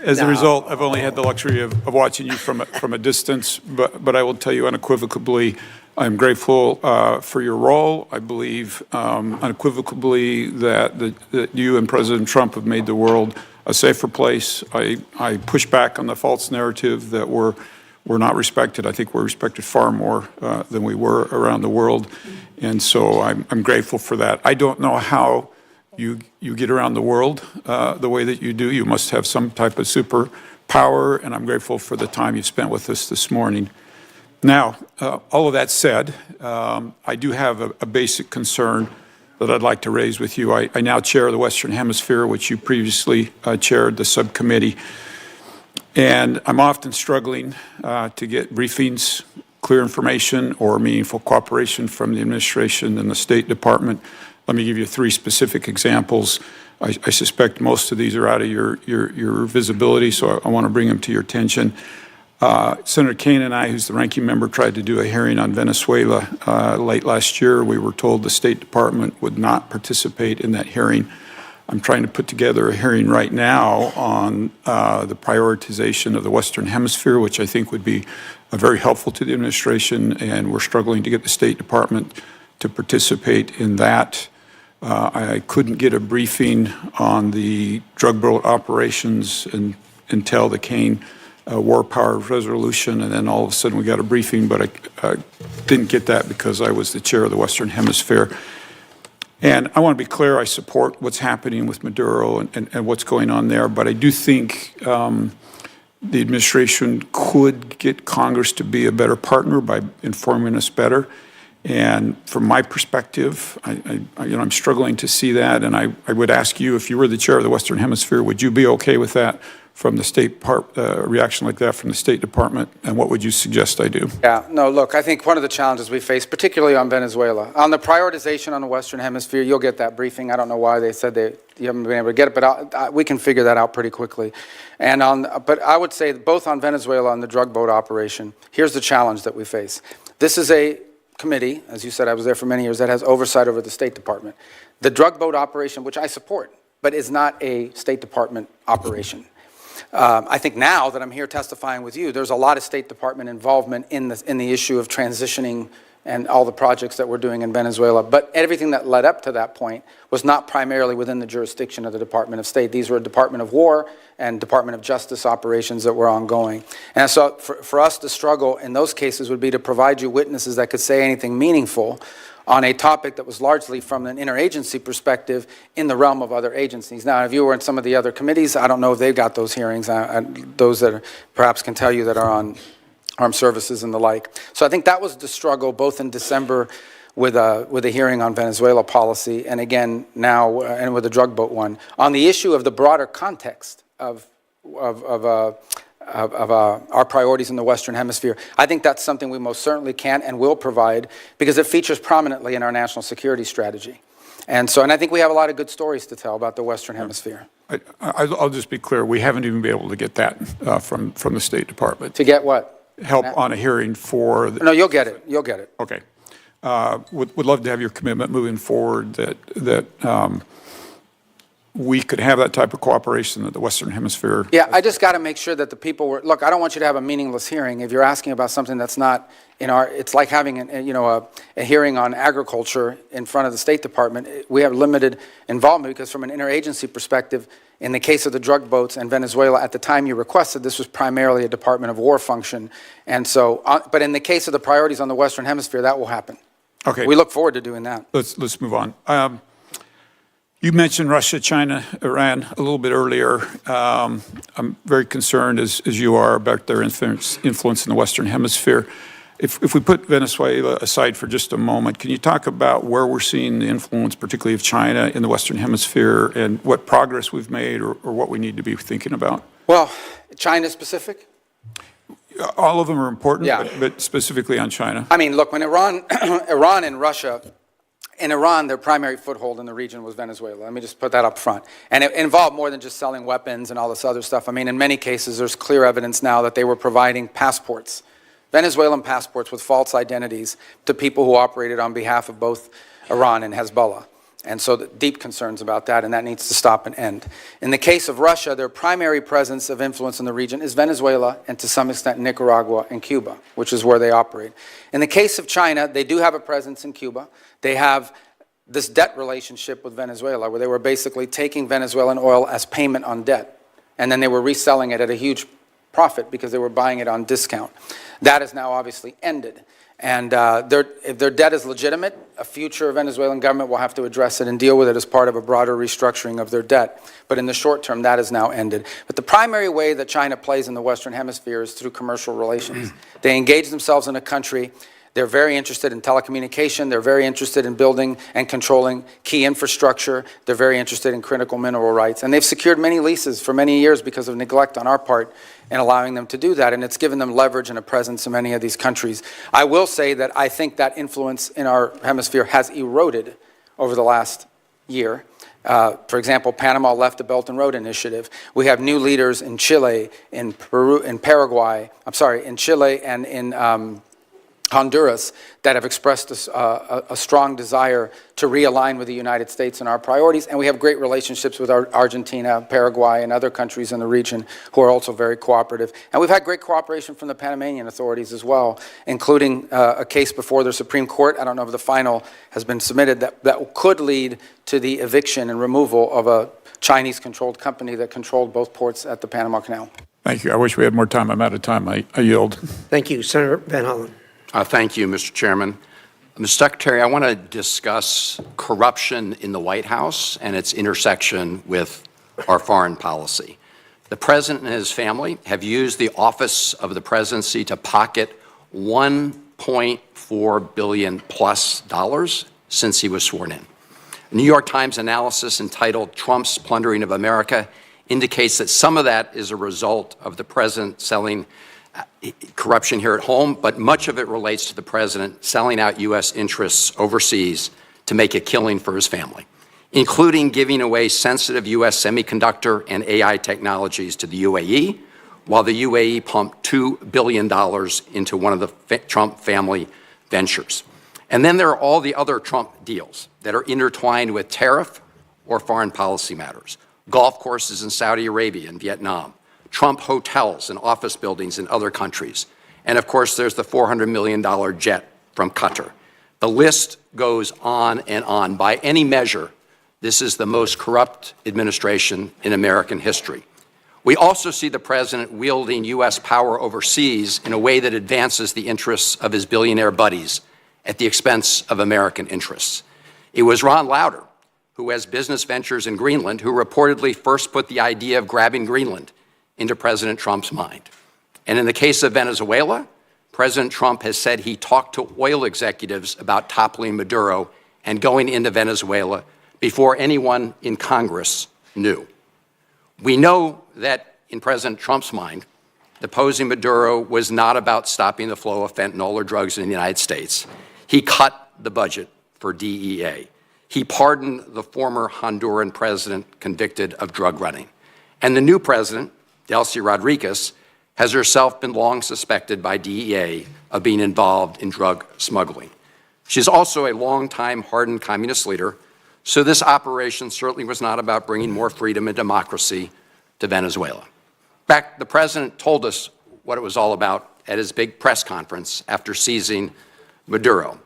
As a result, I've only had the luxury of watching you from a distance, but I will tell you unequivocally, I'm grateful for your role. I believe unequivocally that you and President Trump have made the world a safer place. I push back on the false narrative that we're we're not respected. I think we're respected far more than we were around the world. And so I'm grateful for that. I don't know how you get around the world the way that you do. You must have some type of superpower, and I'm grateful for the time you've spent with us this morning. Now, all of that said, I do have a basic concern that I'd like to raise with you. I now chair the Western Hemisphere, which you previously chaired, the subcommittee. And I'm often struggling to get briefings, clear information, or meaningful cooperation from the administration and the State Department. Let me give you 3 specific examples. I suspect most of these are out of your visibility, so I want to bring them to your attention. Senator Kaine and I, who's the ranking member, tried to do a hearing on Venezuela late last year. We were told the State Department would not participate in that hearing. I'm trying to put together a hearing right now on the prioritization of the Western Hemisphere, which I think would be very helpful to the administration, and we're struggling to get the State Department to participate in that. I couldn't get a briefing on the drug boat operations until the Kaine War Power Resolution, and then all of a sudden we got a briefing, but I didn't get that because I was the chair of the Western Hemisphere. And I want to be clear, I support what's happening with Maduro and what's going on there, but I do think the administration could get Congress to be a better partner by informing us better. And from my perspective, I'm struggling to see that, and I would ask you, if you were the chair of the Western Hemisphere, would you be okay with that from the reaction like that from the State Department, and what would you suggest I do? Yeah, no, look, I think one of the challenges we face, particularly on Venezuela, on the prioritization on the Western Hemisphere, you'll get that briefing. I don't know why they said you haven't been able to get it, but we can figure that out pretty quickly. But I would say both on Venezuela and the drug boat operation, here's the challenge that we face. This is a committee, as you said, I was there for many years, that has oversight over the State Department. The drug boat operation, which I support, but is not a State Department operation. I think now that I'm here testifying with you, there's a lot of State Department involvement in the issue of transitioning and all the projects that we're doing in Venezuela. But everything that led up to that point was not primarily within the jurisdiction of the Department of State. These were Department of War and Department of Justice operations that were ongoing. And so for us, the struggle in those cases would be to provide you witnesses that could say anything meaningful on a topic that was largely from an interagency perspective in the realm of other agencies. Now, if you were in some of the other committees, I don't know if they've got those hearings, those that perhaps can tell you that are on armed services and the like. So I think that was the struggle both in December with a hearing on Venezuela policy, and again now and with the drug boat one. On the issue of the broader context of our priorities in the Western Hemisphere, I think that's something we most certainly can and will provide because it features prominently in our national security strategy. And I think we have a lot of good stories to tell about the Western Hemisphere. I'll just be clear, we haven't even been able to get that from the State Department. To get what? Help on a hearing for... No, you'll get it. You'll get it. Okay. Would love to have your commitment moving forward that we could have that type of cooperation at the Western Hemisphere. Yeah, I just got to make sure that the people were... Look, I don't want you to have a meaningless hearing. If you're asking about something that's not in our... It's like having a hearing on agriculture in front of the State Department. We have limited involvement because from an interagency perspective, in the case of the drug boats and Venezuela, at the time you requested, this was primarily a Department of War function. And so, but in the case of the priorities on the Western Hemisphere, that will happen. Okay. We look forward to doing that. Let's move on. You mentioned Russia, China, Iran a little bit earlier. I'm very concerned, as you are, about their influence in the Western Hemisphere. If we put Venezuela aside for just a moment, can you talk about where we're seeing the influence, particularly of China, in the Western Hemisphere, and what progress we've made or what we need to be thinking about? Well, China specific? All of them are important, yeah. but specifically on China. I mean, look, when Iran and Russia... In Iran, their primary foothold in the region was Venezuela. Let me just put that up front. And it involved more than just selling weapons and all this other stuff. I mean, in many cases, there's clear evidence now that they were providing passports, Venezuelan passports with false identities to people who operated on behalf of both Iran and Hezbollah. And so deep concerns about that, and that needs to stop and end. In the case of Russia, their primary presence of influence in the region is Venezuela and to some extent Nicaragua and Cuba, which is where they operate. In the case of China, they do have a presence in Cuba. They have this debt relationship with Venezuela where they were basically taking Venezuelan oil as payment on debt, and then they were reselling it at a huge profit because they were buying it on discount. That is now obviously ended. And if their debt is legitimate, a future Venezuelan government will have to address it and deal with it as part of a broader restructuring of their debt. But in the short term, that is now ended. But the primary way that China plays in the Western Hemisphere is through commercial relations. They engage themselves in a country. They're very interested in telecommunication. They're very interested in building and controlling key infrastructure. They're very interested in critical mineral rights. And they've secured many leases for many years because of neglect on our part in allowing them to do that. And it's given them leverage and a presence in many of these countries. I will say that I think that influence in our hemisphere has eroded over the last year. For example, Panama left the Belt and Road Initiative. We have new leaders in Chile, in Peru, in Paraguay, in Chile and in Honduras that have expressed a strong desire to realign with the United States and our priorities. And we have great relationships with Argentina, Paraguay, and other countries in the region who are also very cooperative. And we've had great cooperation from the Panamanian authorities as well, including a case before the Supreme Court. I don't know if the final has been submitted that could lead to the eviction and removal of a Chinese-controlled company that controlled both ports at the Panama Canal. Thank you. I wish we had more time. I'm out of time. I yield. Thank you. Senator Van Hollen. Thank you, Mr. Chairman. Mr. Secretary, I want to discuss corruption in the White House and its intersection with our foreign policy. The President and his family have used the office of the presidency to pocket $1.4 billion plus since he was sworn in. A New York Times analysis entitled "Trump's Plundering of America" indicates that some of that is a result of the president selling corruption here at home, but much of it relates to the president selling out U.S. interests overseas to make a killing for his family, including giving away sensitive U.S. semiconductor and AI technologies to the UAE, while the UAE pumped $2 billion into one of the Trump family ventures. And then there are all the other Trump deals that are intertwined with tariff or foreign policy matters. Golf courses in Saudi Arabia and Vietnam, Trump hotels and office buildings in other countries. And of course, there's the $400 million jet from Qatar. The list goes on and on. By any measure, this is the most corrupt administration in American history. We also see the president wielding U.S. power overseas in a way that advances the interests of his billionaire buddies at the expense of American interests. It was Ron Lauder, who has business ventures in Greenland, who reportedly first put the idea of grabbing Greenland into President Trump's mind. And in the case of Venezuela, President Trump has said he talked to oil executives about toppling Maduro and going into Venezuela before anyone in Congress knew. We know that in President Trump's mind, deposing Maduro was not about stopping the flow of fentanyl or drugs in the United States. He cut the budget for DEA. He pardoned the former Honduran president convicted of drug running. And the new president, Delcy Rodriguez, has herself been long suspected by DEA of being involved in drug smuggling. She's also a longtime hardened communist leader, so this operation certainly was not about bringing more freedom and democracy to Venezuela. In fact, the president told us what it was all about at his big press conference after seizing Maduro.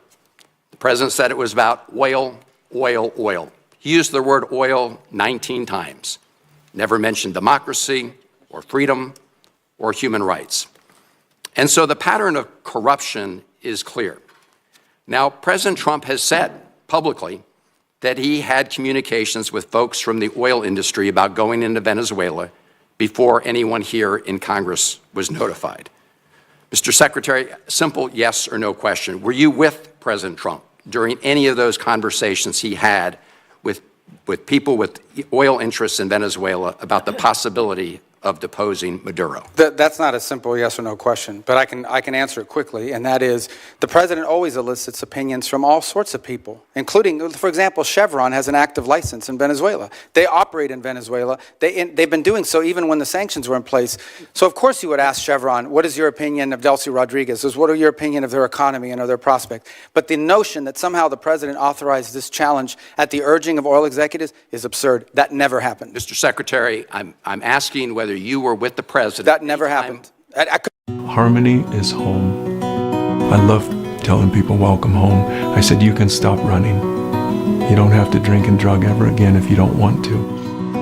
The president said it was about oil, oil, oil. He used the word oil 19 times, never mentioned democracy, or freedom, or human rights. And so the pattern of corruption is clear. Now, President Trump has said publicly that he had communications with folks from the oil industry about going into Venezuela before anyone here in Congress was notified. Mr. Secretary, simple yes or no question. Were you with President Trump during any of those conversations he had with people with oil interests in Venezuela about the possibility of deposing Maduro? That's not a simple yes or no question, but I can answer it quickly, and that is the president always elicits opinions from all sorts of people, including, for example, Chevron has an active license in Venezuela. They operate in Venezuela. They've been doing so even when the sanctions were in place. So of course you would ask Chevron, what is your opinion of Delcy Rodriguez? What are your opinion of their economy and of their prospect? But the notion that somehow the president authorized this challenge at the urging of oil executives is absurd. That never happened. Mr. Secretary, I'm asking whether you were with the president. That never happened. Harmony is home. I love telling people welcome home. I said you can stop running. You don't have to drink and drug ever again if you don't want to.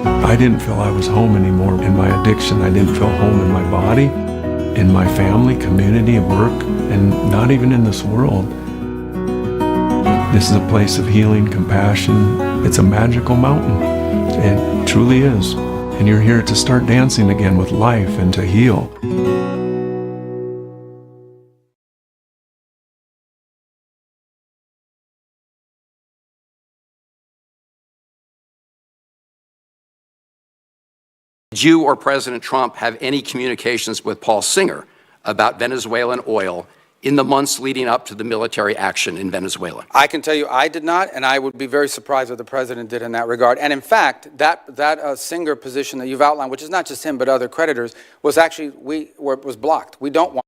I didn't feel I was home anymore in my addiction. I didn't feel home in my body, in my family, community, work, and not even in this world. This is a place of healing, compassion. It's a magical mountain. It truly is. And you're here to start dancing again with life and to heal. Did you or President Trump have any communications with Paul Singer about Venezuelan oil in the months leading up to the military action in Venezuela? I can tell you I did not, and I would be very surprised what the president did in that regard. And in fact, that Singer position that you've outlined, which is not just him but other creditors, was actually, was blocked. We don't want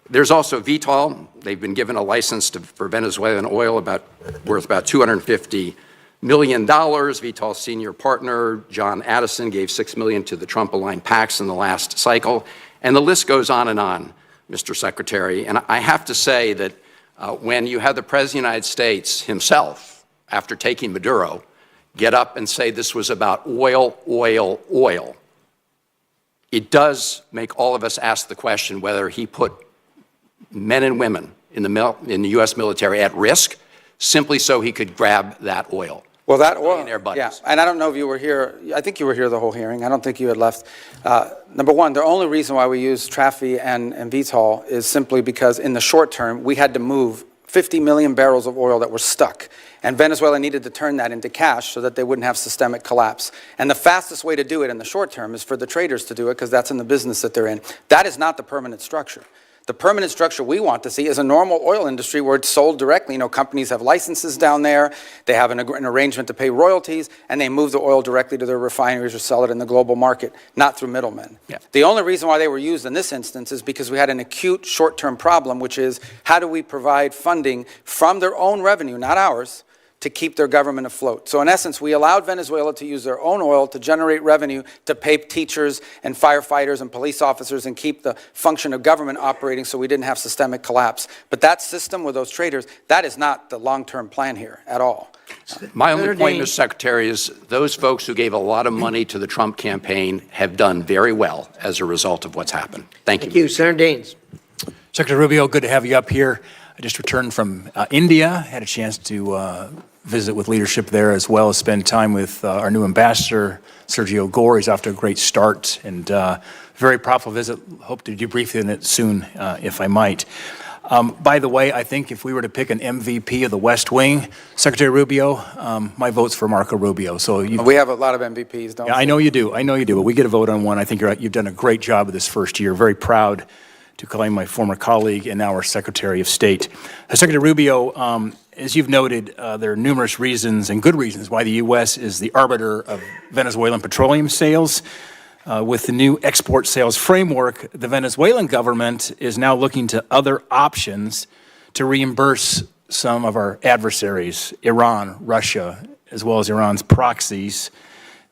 There's also Vitol. They've been given a license for Venezuelan oil worth about $250 million. Vitol's senior partner, John Addison, gave $6 million to the Trump-aligned PACs in the last cycle. And the list goes on, Mr. Secretary. And I have to say that when you have the President of the United States himself, after taking Maduro, get up and say this was about oil, oil, oil, it does make all of us ask the question whether he put men and women in the U.S. military at risk simply so he could grab that oil. Well, that oil, yeah, and I don't know if you were here. I think you were here the whole hearing. I don't think you had left. Number one, the only reason why we use Trafi and Vitol is simply because in the short term, we had to move 50 million barrels of oil that were stuck. And Venezuela needed to turn that into cash so that they wouldn't have systemic collapse. And the fastest way to do it in the short term is for the traders to do it because that's in the business that they're in. That is not the permanent structure. The permanent structure we want to see is a normal oil industry where it's sold directly. You know, companies have licenses down there, they have an arrangement to pay royalties, and they move the oil directly to their refineries or sell it in the global market, not through middlemen. Yeah. The only reason why they were used in this instance is because we had an acute short-term problem, which is how do we provide funding from their own revenue, not ours, to keep their government afloat. So in essence, we allowed Venezuela to use their own oil to generate revenue to pay teachers and firefighters and police officers and keep the function of government operating so we didn't have systemic collapse. But that system with those traders, that is not the long-term plan here at all. My only point, Mr. Secretary, is those folks who gave a lot of money to the Trump campaign have done very well as a result of what's happened. Thank you. Thank you. Senator Daines. Secretary Rubio, good to have you up here. I just returned from India, had a chance to visit with leadership there as well as spend time with our new ambassador, Sergio Gore. He's off to a great start and very profitable visit. Hope to debrief in it soon, if I might. By the way, I think if we were to pick an MVP of the West Wing, Secretary Rubio, my vote's for Marco Rubio. So we have a lot of MVPs, don't we? I know you do. I know you do. But we get a vote on one. I think you've done a great job of this first year. Very proud to claim my former colleague and now our Secretary of State. Secretary Rubio, as you've noted, there are numerous reasons and good reasons why the U.S. is the arbiter of Venezuelan petroleum sales. With the new export sales framework, the Venezuelan government is now looking to other options to reimburse some of our adversaries, Iran, Russia, as well as Iran's proxies,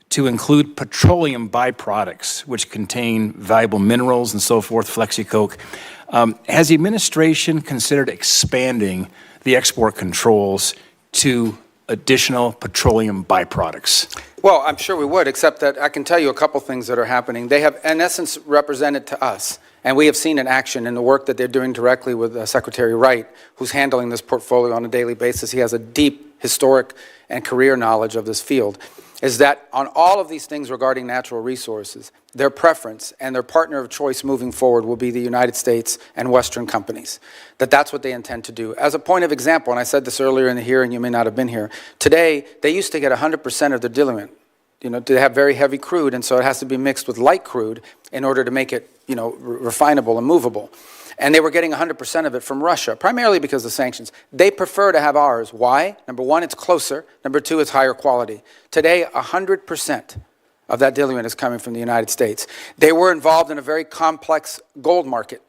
to include petroleum byproducts, which contain valuable minerals and so forth, Flexicoke. Has the administration considered expanding the export controls to additional petroleum byproducts? Well, I'm sure we would, except that I can tell you a couple things that are happening. They have, in essence, represented to us, and we have seen in action in the work that they're doing directly with Secretary Wright, who's handling this portfolio on a daily basis. He has a deep historic and career knowledge of this field, is that on all of these things regarding natural resources, their preference and their partner of choice moving forward will be the United States and Western companies, that's what they intend to do. As a point of example, and I said this earlier in the hearing, you may not have been here, today they used to get 100% of their diluent. You know, they have very heavy crude, and so it has to be mixed with light crude in order to make it, you know, refinable and movable. And they were getting 100% of it from Russia, primarily because of sanctions. They prefer to have ours. Why? Number one, it's closer. Number two, it's higher quality. Today, 100% of that diluent is coming from the United States. They were involved in a very complex gold market.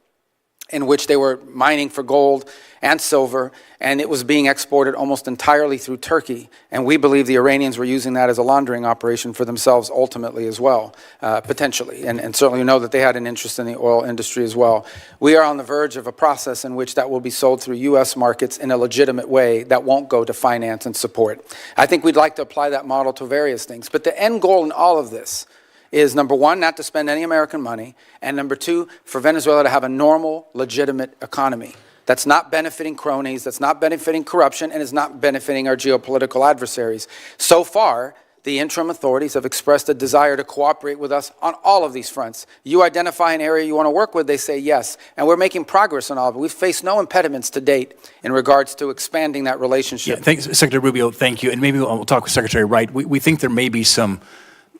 in which they were mining for gold and silver, and it was being exported almost entirely through Turkey. And we believe the Iranians were using that as a laundering operation for themselves ultimately as well, potentially. And certainly we know that they had an interest in the oil industry as well. We are on the verge of a process in which that will be sold through U.S. markets in a legitimate way that won't go to finance and support. I think we'd like to apply that model to various things. But the end goal in all of this is, number one, not to spend any American money, and number two, for Venezuela to have a normal, legitimate economy that's not benefiting cronies, that's not benefiting corruption, and is not benefiting our geopolitical adversaries. So far, the interim authorities have expressed a desire to cooperate with us on all of these fronts. You identify an area you want to work with, they say yes, and we're making progress on all of it. We've faced no impediments to date in regards to expanding that relationship. Yeah, thanks, Secretary Rubio, thank you. And maybe we'll talk with Secretary Wright. We think there may be some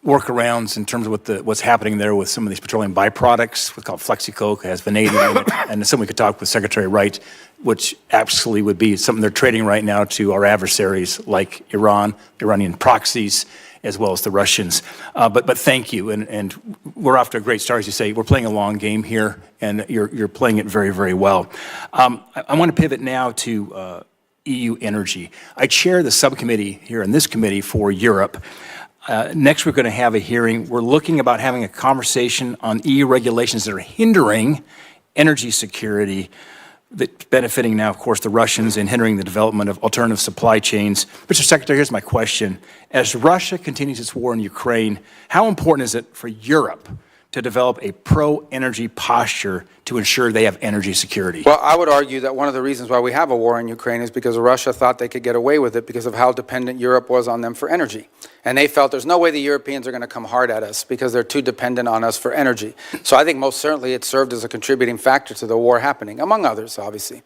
workarounds in terms of what's happening there with some of these petroleum byproducts. We call it FlexiCoke, it has vanadium in it, and something we could talk with Secretary Wright, which absolutely would be something they're trading right now to our adversaries like Iran, Iranian proxies, as well as the Russians. But thank you, and we're off to a great start, as you say. We're playing a long game here, and you're playing it very, very well. I want to pivot now to EU energy. I chair the subcommittee here in this committee for Europe. Next, we're going to have a hearing. We're looking about having a conversation on EU regulations that are hindering energy security, that's benefiting now, of course, the Russians and hindering the development of alternative supply chains. Mr. Secretary, here's my question. As Russia continues its war in Ukraine, how important is it for Europe to develop a pro-energy posture to ensure they have energy security? Well, I would argue that one of the reasons why we have a war in Ukraine is because Russia thought they could get away with it because of how dependent Europe was on them for energy. And they felt there's no way the Europeans are going to come hard at us because they're too dependent on us for energy. So I think most certainly it served as a contributing factor to the war happening, among others, obviously.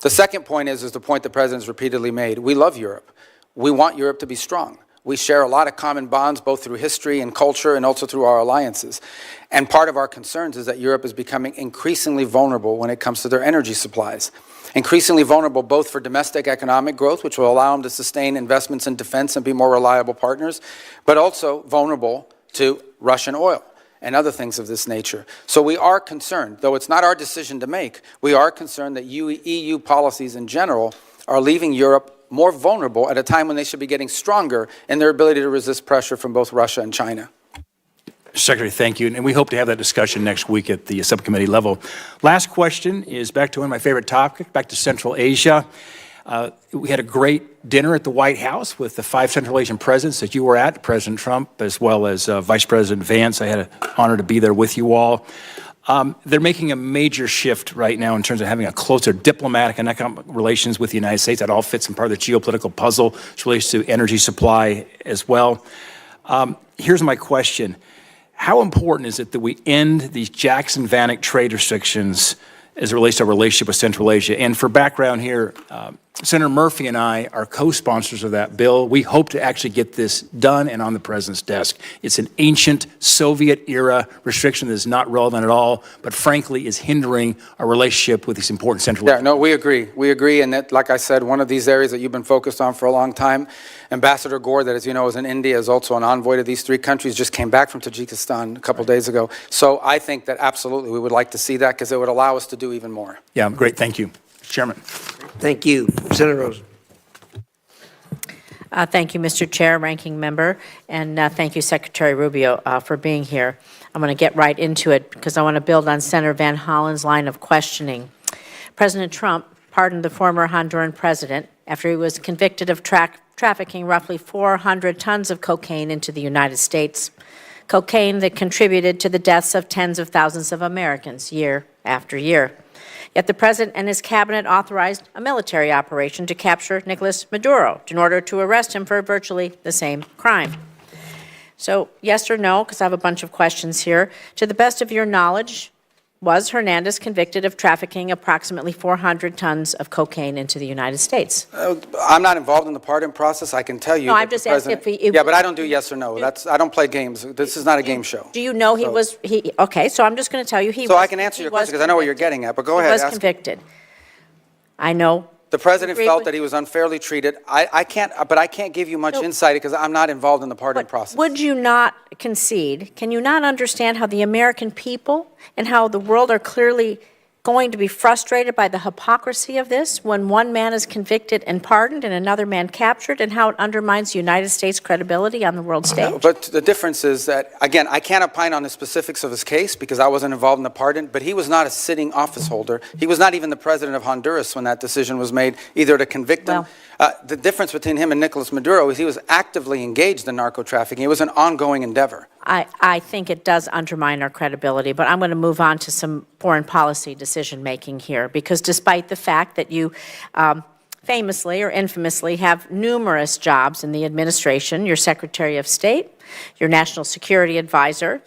The second point is the point the President's repeatedly made. We love Europe. We want Europe to be strong. We share a lot of common bonds, both through history and culture and also through our alliances. And part of our concerns is that Europe is becoming increasingly vulnerable when it comes to their energy supplies. Increasingly vulnerable both for domestic economic growth, which will allow them to sustain investments in defense and be more reliable partners, but also vulnerable to Russian oil and other things of this nature. So we are concerned, though it's not our decision to make, we are concerned that EU policies in general are leaving Europe more vulnerable at a time when they should be getting stronger in their ability to resist pressure from both Russia and China. Secretary, thank you. And we hope to have that discussion next week at the subcommittee level. Last question is back to one of my favorite topics, back to Central Asia. We had a great dinner at the White House with the 5 Central Asian presidents that you were at, President Trump, as well as Vice President Vance. I had an honor to be there with you all. They're making a major shift right now in terms of having a closer diplomatic and economic relations with the United States. That all fits in part of the geopolitical puzzle, which relates to energy supply as well. Here's my question. How important is it that we end these Jackson-Vanik trade restrictions as it relates to our relationship with Central Asia? And for background here, Senator Murphy and I are co-sponsors of that bill. We hope to actually get this done and on the President's desk. It's an ancient Soviet-era restriction that is not relevant at all, but frankly is hindering our relationship with these important Central Asian. Yeah, no, we agree. We agree, and that, like I said, one of these areas that you've been focused on for a long time. Ambassador Gore, that, as you know, is in India, is also an envoy to these 3 countries, just came back from Tajikistan a couple days ago. So I think that absolutely we would like to see that because it would allow us to do even more. Yeah, great. Thank you. Chairman. Thank you. Senator Rosen. Thank you, Mr. Chair, Ranking Member, and thank you, Secretary Rubio, for being here. I'm going to get right into it because I want to build on Senator Van Hollen's line of questioning. President Trump pardoned the former Honduran president after he was convicted of trafficking roughly 400 tons of cocaine into the United States, cocaine that contributed to the deaths of tens of thousands of Americans year after year. Yet the President and his cabinet authorized a military operation to capture Nicolas Maduro in order to arrest him for virtually the same crime. So, yes or no, because I have a bunch of questions here. To the best of your knowledge, was Hernandez convicted of trafficking approximately 400 tons of cocaine into the United States? I'm not involved in the pardon process. I can tell you. No, I'm just asking if he... Yeah, but I don't do yes or no. I don't play games. This is not a game show. Do you know he was... Okay, so I'm just going to tell you he was... So I can answer your question because I know what you're getting at, but go ahead. He was convicted. I know. The President felt that he was unfairly treated. I can't give you much insight because I'm not involved in the pardon process. Would you not concede? Can you not understand how the American people and how the world are clearly going to be frustrated by the hypocrisy of this when one man is convicted and pardoned and another man captured, and how it undermines the United States' credibility on the world stage? But the difference is that, again, I can't opine on the specifics of his case because I wasn't involved in the pardon, but he was not a sitting office holder. He was not even the president of Honduras when that decision was made, either to convict him. The difference between him and Nicolas Maduro is he was actively engaged in narco trafficking. It was an ongoing endeavor. I think it does undermine our credibility, but I'm going to move on to some foreign policy decision-making here, because despite the fact that you famously or infamously have numerous jobs in the administration, your Secretary of State, your National Security Advisor,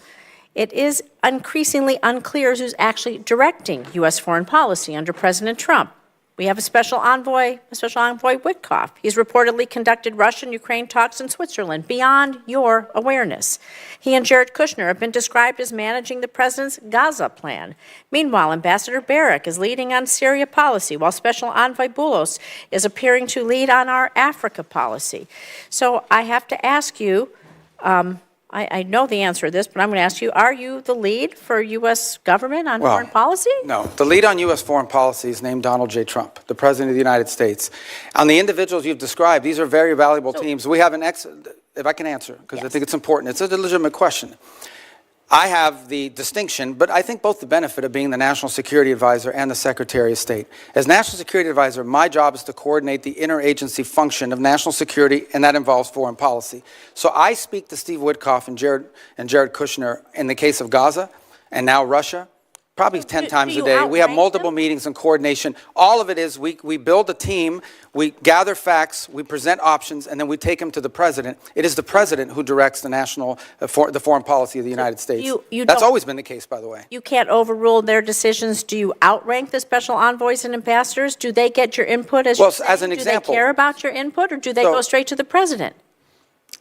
it is increasingly unclear who's actually directing U.S. foreign policy under President Trump. We have a Special Envoy Witkoff. He's reportedly conducted Russian-Ukraine talks in Switzerland beyond your awareness. He and Jared Kushner have been described as managing the president's Gaza plan. Meanwhile, Ambassador Barak is leading on Syria policy, while Special Envoy Boulos is appearing to lead on our Africa policy. So I have to ask you, I know the answer to this, but I'm going to ask you, are you the lead for U.S. government on foreign policy? No. The lead on U.S. foreign policy is named Donald J. Trump, the President of the United States. On the individuals you've described, these are very valuable teams. We have if I can answer, because I think it's important. It's a legitimate question. I have the distinction, but I think both the benefit of being the National Security Advisor and the Secretary of State. As National Security Advisor, my job is to coordinate the interagency function of national security, and that involves foreign policy. So I speak to Steve Witkoff and Jared Kushner in the case of Gaza and now Russia, probably 10 times a day. We have multiple meetings and coordination. All of it is we build a team, we gather facts, we present options, and then we take them to the president. It is the president who directs the the foreign policy of the United States. That's always been the case, by the way. You can't overrule their decisions. Do you outrank the special envoys and ambassadors? Do they get your input as an example? Do they care about your input, or do they go straight to the president?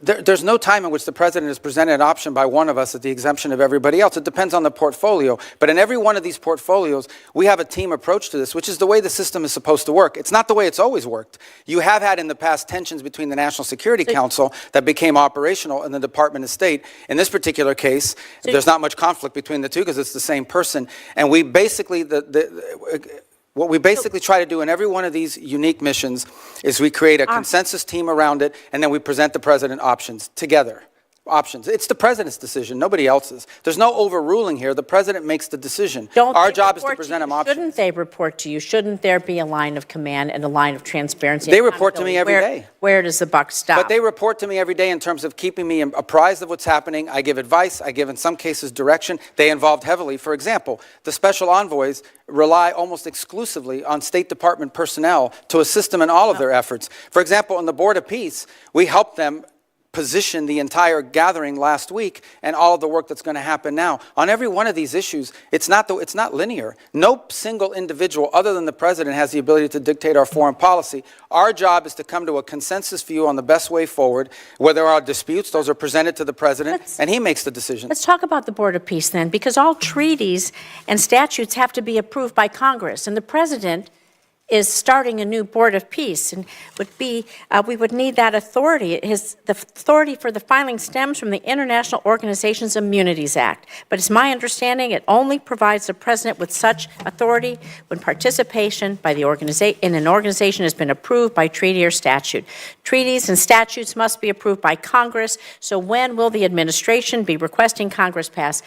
There's no time in which the president has presented an option by one of us at the exemption of everybody else. It depends on the portfolio. But in every one of these portfolios, we have a team approach to this, which is the way the system is supposed to work. It's not the way it's always worked. You have had in the past tensions between the National Security Council that became operational and the Department of State. In this particular case, there's not much conflict between the two because it's the same person. And we basically, what we basically try to do in every one of these unique missions is we create a consensus team around it, and then we present the president options together. It's the president's decision, nobody else's. There's no overruling here. The president makes the decision. Our job is to present him options. Shouldn't they report to you? Shouldn't there be a line of command and a line of transparency? They report to me every day. Where does the buck stop? But they report to me every day in terms of keeping me apprised of what's happening. I give advice. I give, in some cases, direction. They involved heavily. For example, the special envoys rely almost exclusively on State Department personnel to assist them in all of their efforts. For example, on the Board of Peace, we helped them position the entire gathering last week and all of the work that's going to happen now. On every one of these issues, it's not linear. No single individual other than the president has the ability to dictate our foreign policy. Our job is to come to a consensus view on the best way forward. Where there are disputes, those are presented to the president, and he makes the decision. Let's talk about the Board of Peace then, because all treaties and statutes have to be approved by Congress, and the president is starting a new Board of Peace, and we would need that authority. The authority for the filing stems from the International Organizations Immunities Act, but it's my understanding it only provides the president with such authority when participation by the in an organization has been approved by treaty or statute. Treaties and statutes must be approved by Congress, so when will the administration be requesting Congress pass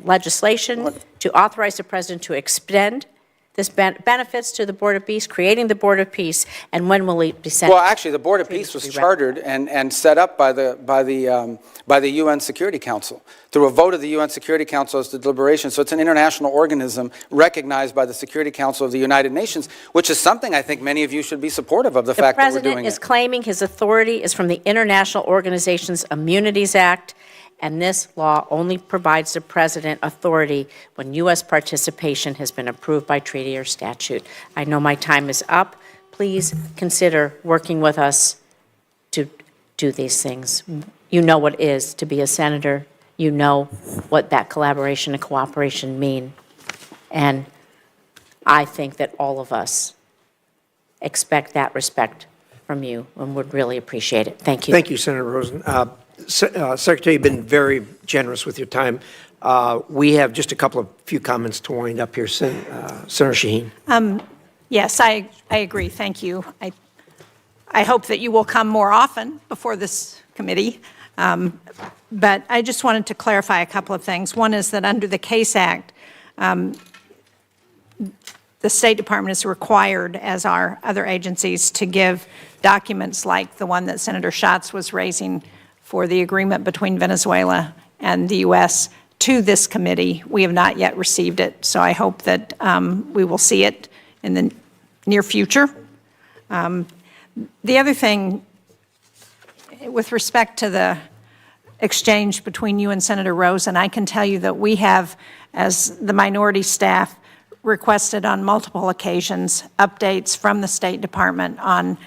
legislation to authorize the president to extend this benefits to the Board of Peace, creating the Board of Peace, and when will it be sent? Well, actually, the Board of Peace was chartered and set up by the UN Security Council through a vote of the UN Security Council as to deliberation. So it's an international organism recognized by the Security Council of the United Nations, which is something I think many of you should be supportive of, the fact that we're doing it. The president is claiming his authority is from the International Organizations Immunities Act, and this law only provides the president authority when U.S. participation has been approved by treaty or statute. I know my time is up. Please consider working with us to do these things. You know what it is to be a senator. You know what that collaboration and cooperation mean. And I think that all of us expect that respect from you and would really appreciate it. Thank you. Thank you, Senator Rosen. Secretary, you've been very generous with your time. We have just a few comments to wind up here. Senator Shaheen. Yes, I agree. Thank you. I hope that you will come more often before this committee. But I just wanted to clarify a couple of things. One is that under the CASE Act, the State Department is required, as are other agencies, to give documents like the one that Senator Schatz was raising for the agreement between Venezuela and the U.S. to this committee. We have not yet received it, so I hope that we will see it in the near future. The other thing, with respect to the exchange between you and Senator Rosen, I can tell you that we have, as the minority staff, requested on multiple occasions updates from the State Department on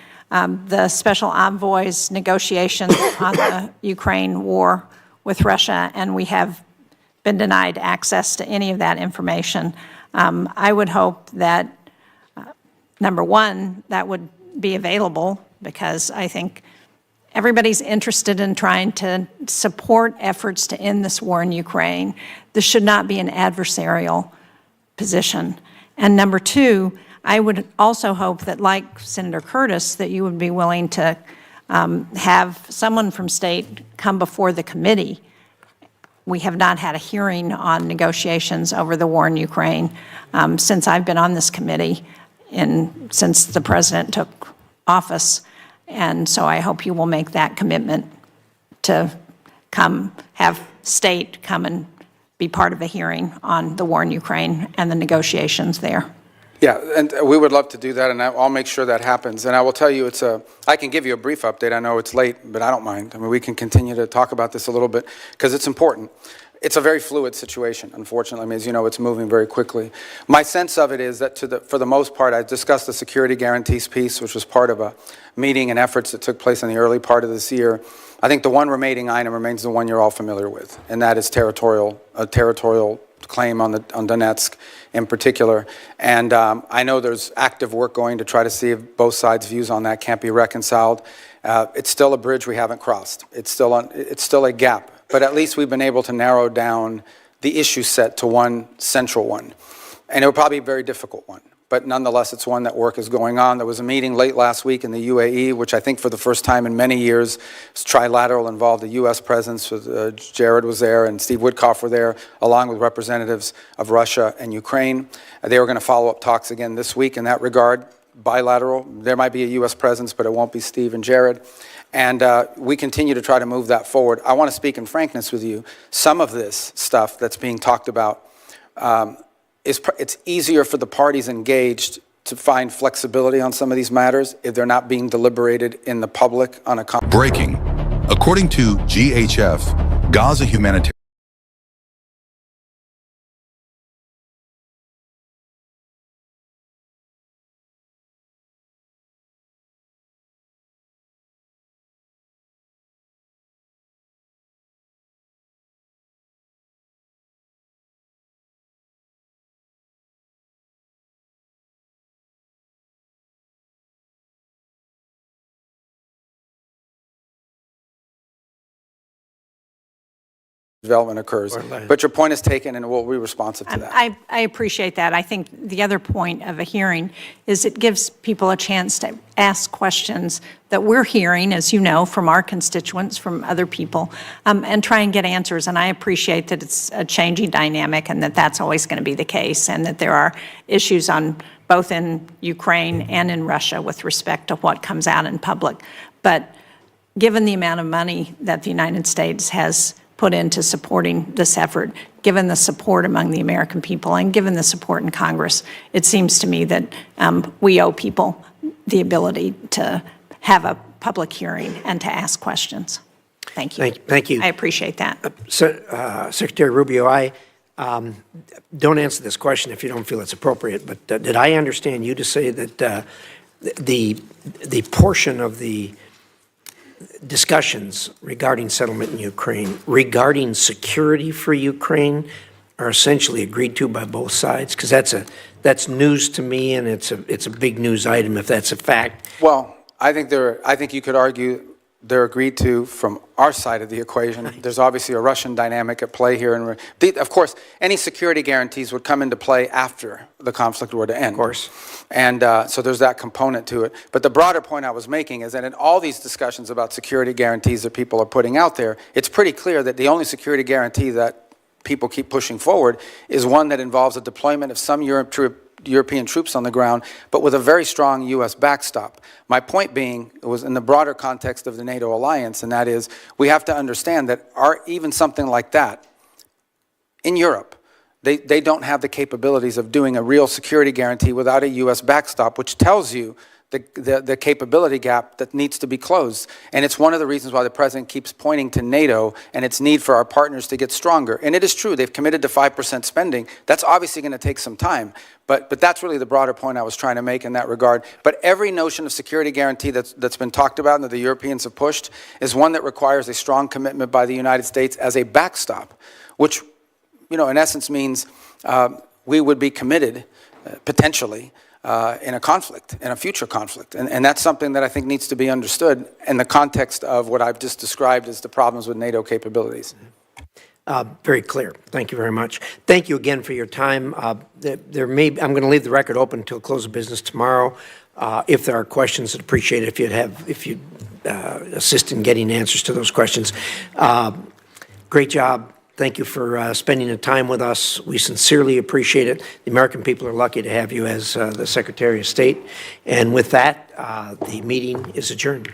the special envoy's negotiations on the Ukraine war with Russia, and we have been denied access to any of that information. I would hope that, number one, that would be available, because I think everybody's interested in trying to support efforts to end this war in Ukraine. This should not be an adversarial position. And number two, I would also hope that, like Senator Curtis, that you would be willing to have someone from state come before the committee. We have not had a hearing on negotiations over the war in Ukraine since I've been on this committee since the president took office. And so I hope you will make that commitment to come, have state come and be part of a hearing on the war in Ukraine and the negotiations there. Yeah, and we would love to do that, and I'll make sure that happens. And I will tell you, I can give you a brief update. I know it's late, but I don't mind. I mean, we can continue to talk about this a little bit because it's important. It's a very fluid situation, unfortunately. I mean, as you know, it's moving very quickly. My sense of it is that for the most part, I discussed the security guarantees piece, which was part of a meeting and efforts that took place in the early part of this year. I think the one remaining item remains the one you're all familiar with, and that is a territorial claim on Donetsk in particular. And I know there's active work going to try to see if both sides' views on that can't be reconciled. It's still a bridge we haven't crossed. It's still a gap. But at least we've been able to narrow down the issue set to one central one. And it will probably be a very difficult one. But nonetheless, it's one that work is going on. There was a meeting late last week in the UAE, which I think for the first time in many years was trilateral, involved the U.S. presence. Jared was there and Steve Witkoff were there, along with representatives of Russia and Ukraine. They were going to follow up talks again this week in that regard, bilateral. There might be a U.S. presence, but it won't be Steve and Jared. And we continue to try to move that forward. I want to speak in frankness with you. Some of this stuff that's being talked about, it's easier for the parties engaged to find flexibility on some of these matters if they're not being deliberated in the public on a... Breaking. According to GHF, Gaza humanitarian... development occurs. But your point is taken, and we'll be responsive to that. I appreciate that. I think the other point of a hearing is it gives people a chance to ask questions that we're hearing, as you know, from our constituents, from other people, and try and get answers. And I appreciate that it's a changing dynamic and that that's always going to be the case, and that there are issues on both in Ukraine and in Russia with respect to what comes out in public. But given the amount of money that the United States has put into supporting this effort, given the support among the American people and given the support in Congress, it seems to me that we owe people the ability to have a public hearing and to ask questions. Thank you. Thank you. I appreciate that. Secretary Rubio, I don't answer this question if you don't feel it's appropriate, but did I understand you to say that the portion of the discussions regarding settlement in Ukraine, regarding security for Ukraine, are essentially agreed to by both sides? Because that's news to me, and it's a big news item if that's a fact. Well, I think you could argue they're agreed to from our side of the equation. There's obviously a Russian dynamic at play here. And of course, any security guarantees would come into play after the conflict were to end. Of course. And so there's that component to it. But the broader point I was making is that in all these discussions about security guarantees that people are putting out there, it's pretty clear that the only security guarantee that people keep pushing forward is one that involves a deployment of some European troops on the ground, but with a very strong U.S. backstop. My point being, it was in the broader context of the NATO alliance, and that is, we have to understand that even something like that, in Europe, they don't have the capabilities of doing a real security guarantee without a U.S. backstop, which tells you the capability gap that needs to be closed. And it's one of the reasons why the president keeps pointing to NATO and its need for our partners to get stronger. And it is true, they've committed to 5% spending. That's obviously going to take some time. But that's really the broader point I was trying to make in that regard. But every notion of security guarantee that's been talked about and that the Europeans have pushed is one that requires a strong commitment by the United States as a backstop, which, in essence means we would be committed, potentially, in a conflict, in a future conflict. And that's something that I think needs to be understood in the context of what I've just described as the problems with NATO capabilities. Very clear. Thank you very much. Thank you again for your time. I'm going to leave the record open until close of business tomorrow. If there are questions, I'd appreciate it if you'd assist in getting answers to those questions. Great job. Thank you for spending the time with us. We sincerely appreciate it. The American people are lucky to have you as the Secretary of State. And with that, the meeting is adjourned.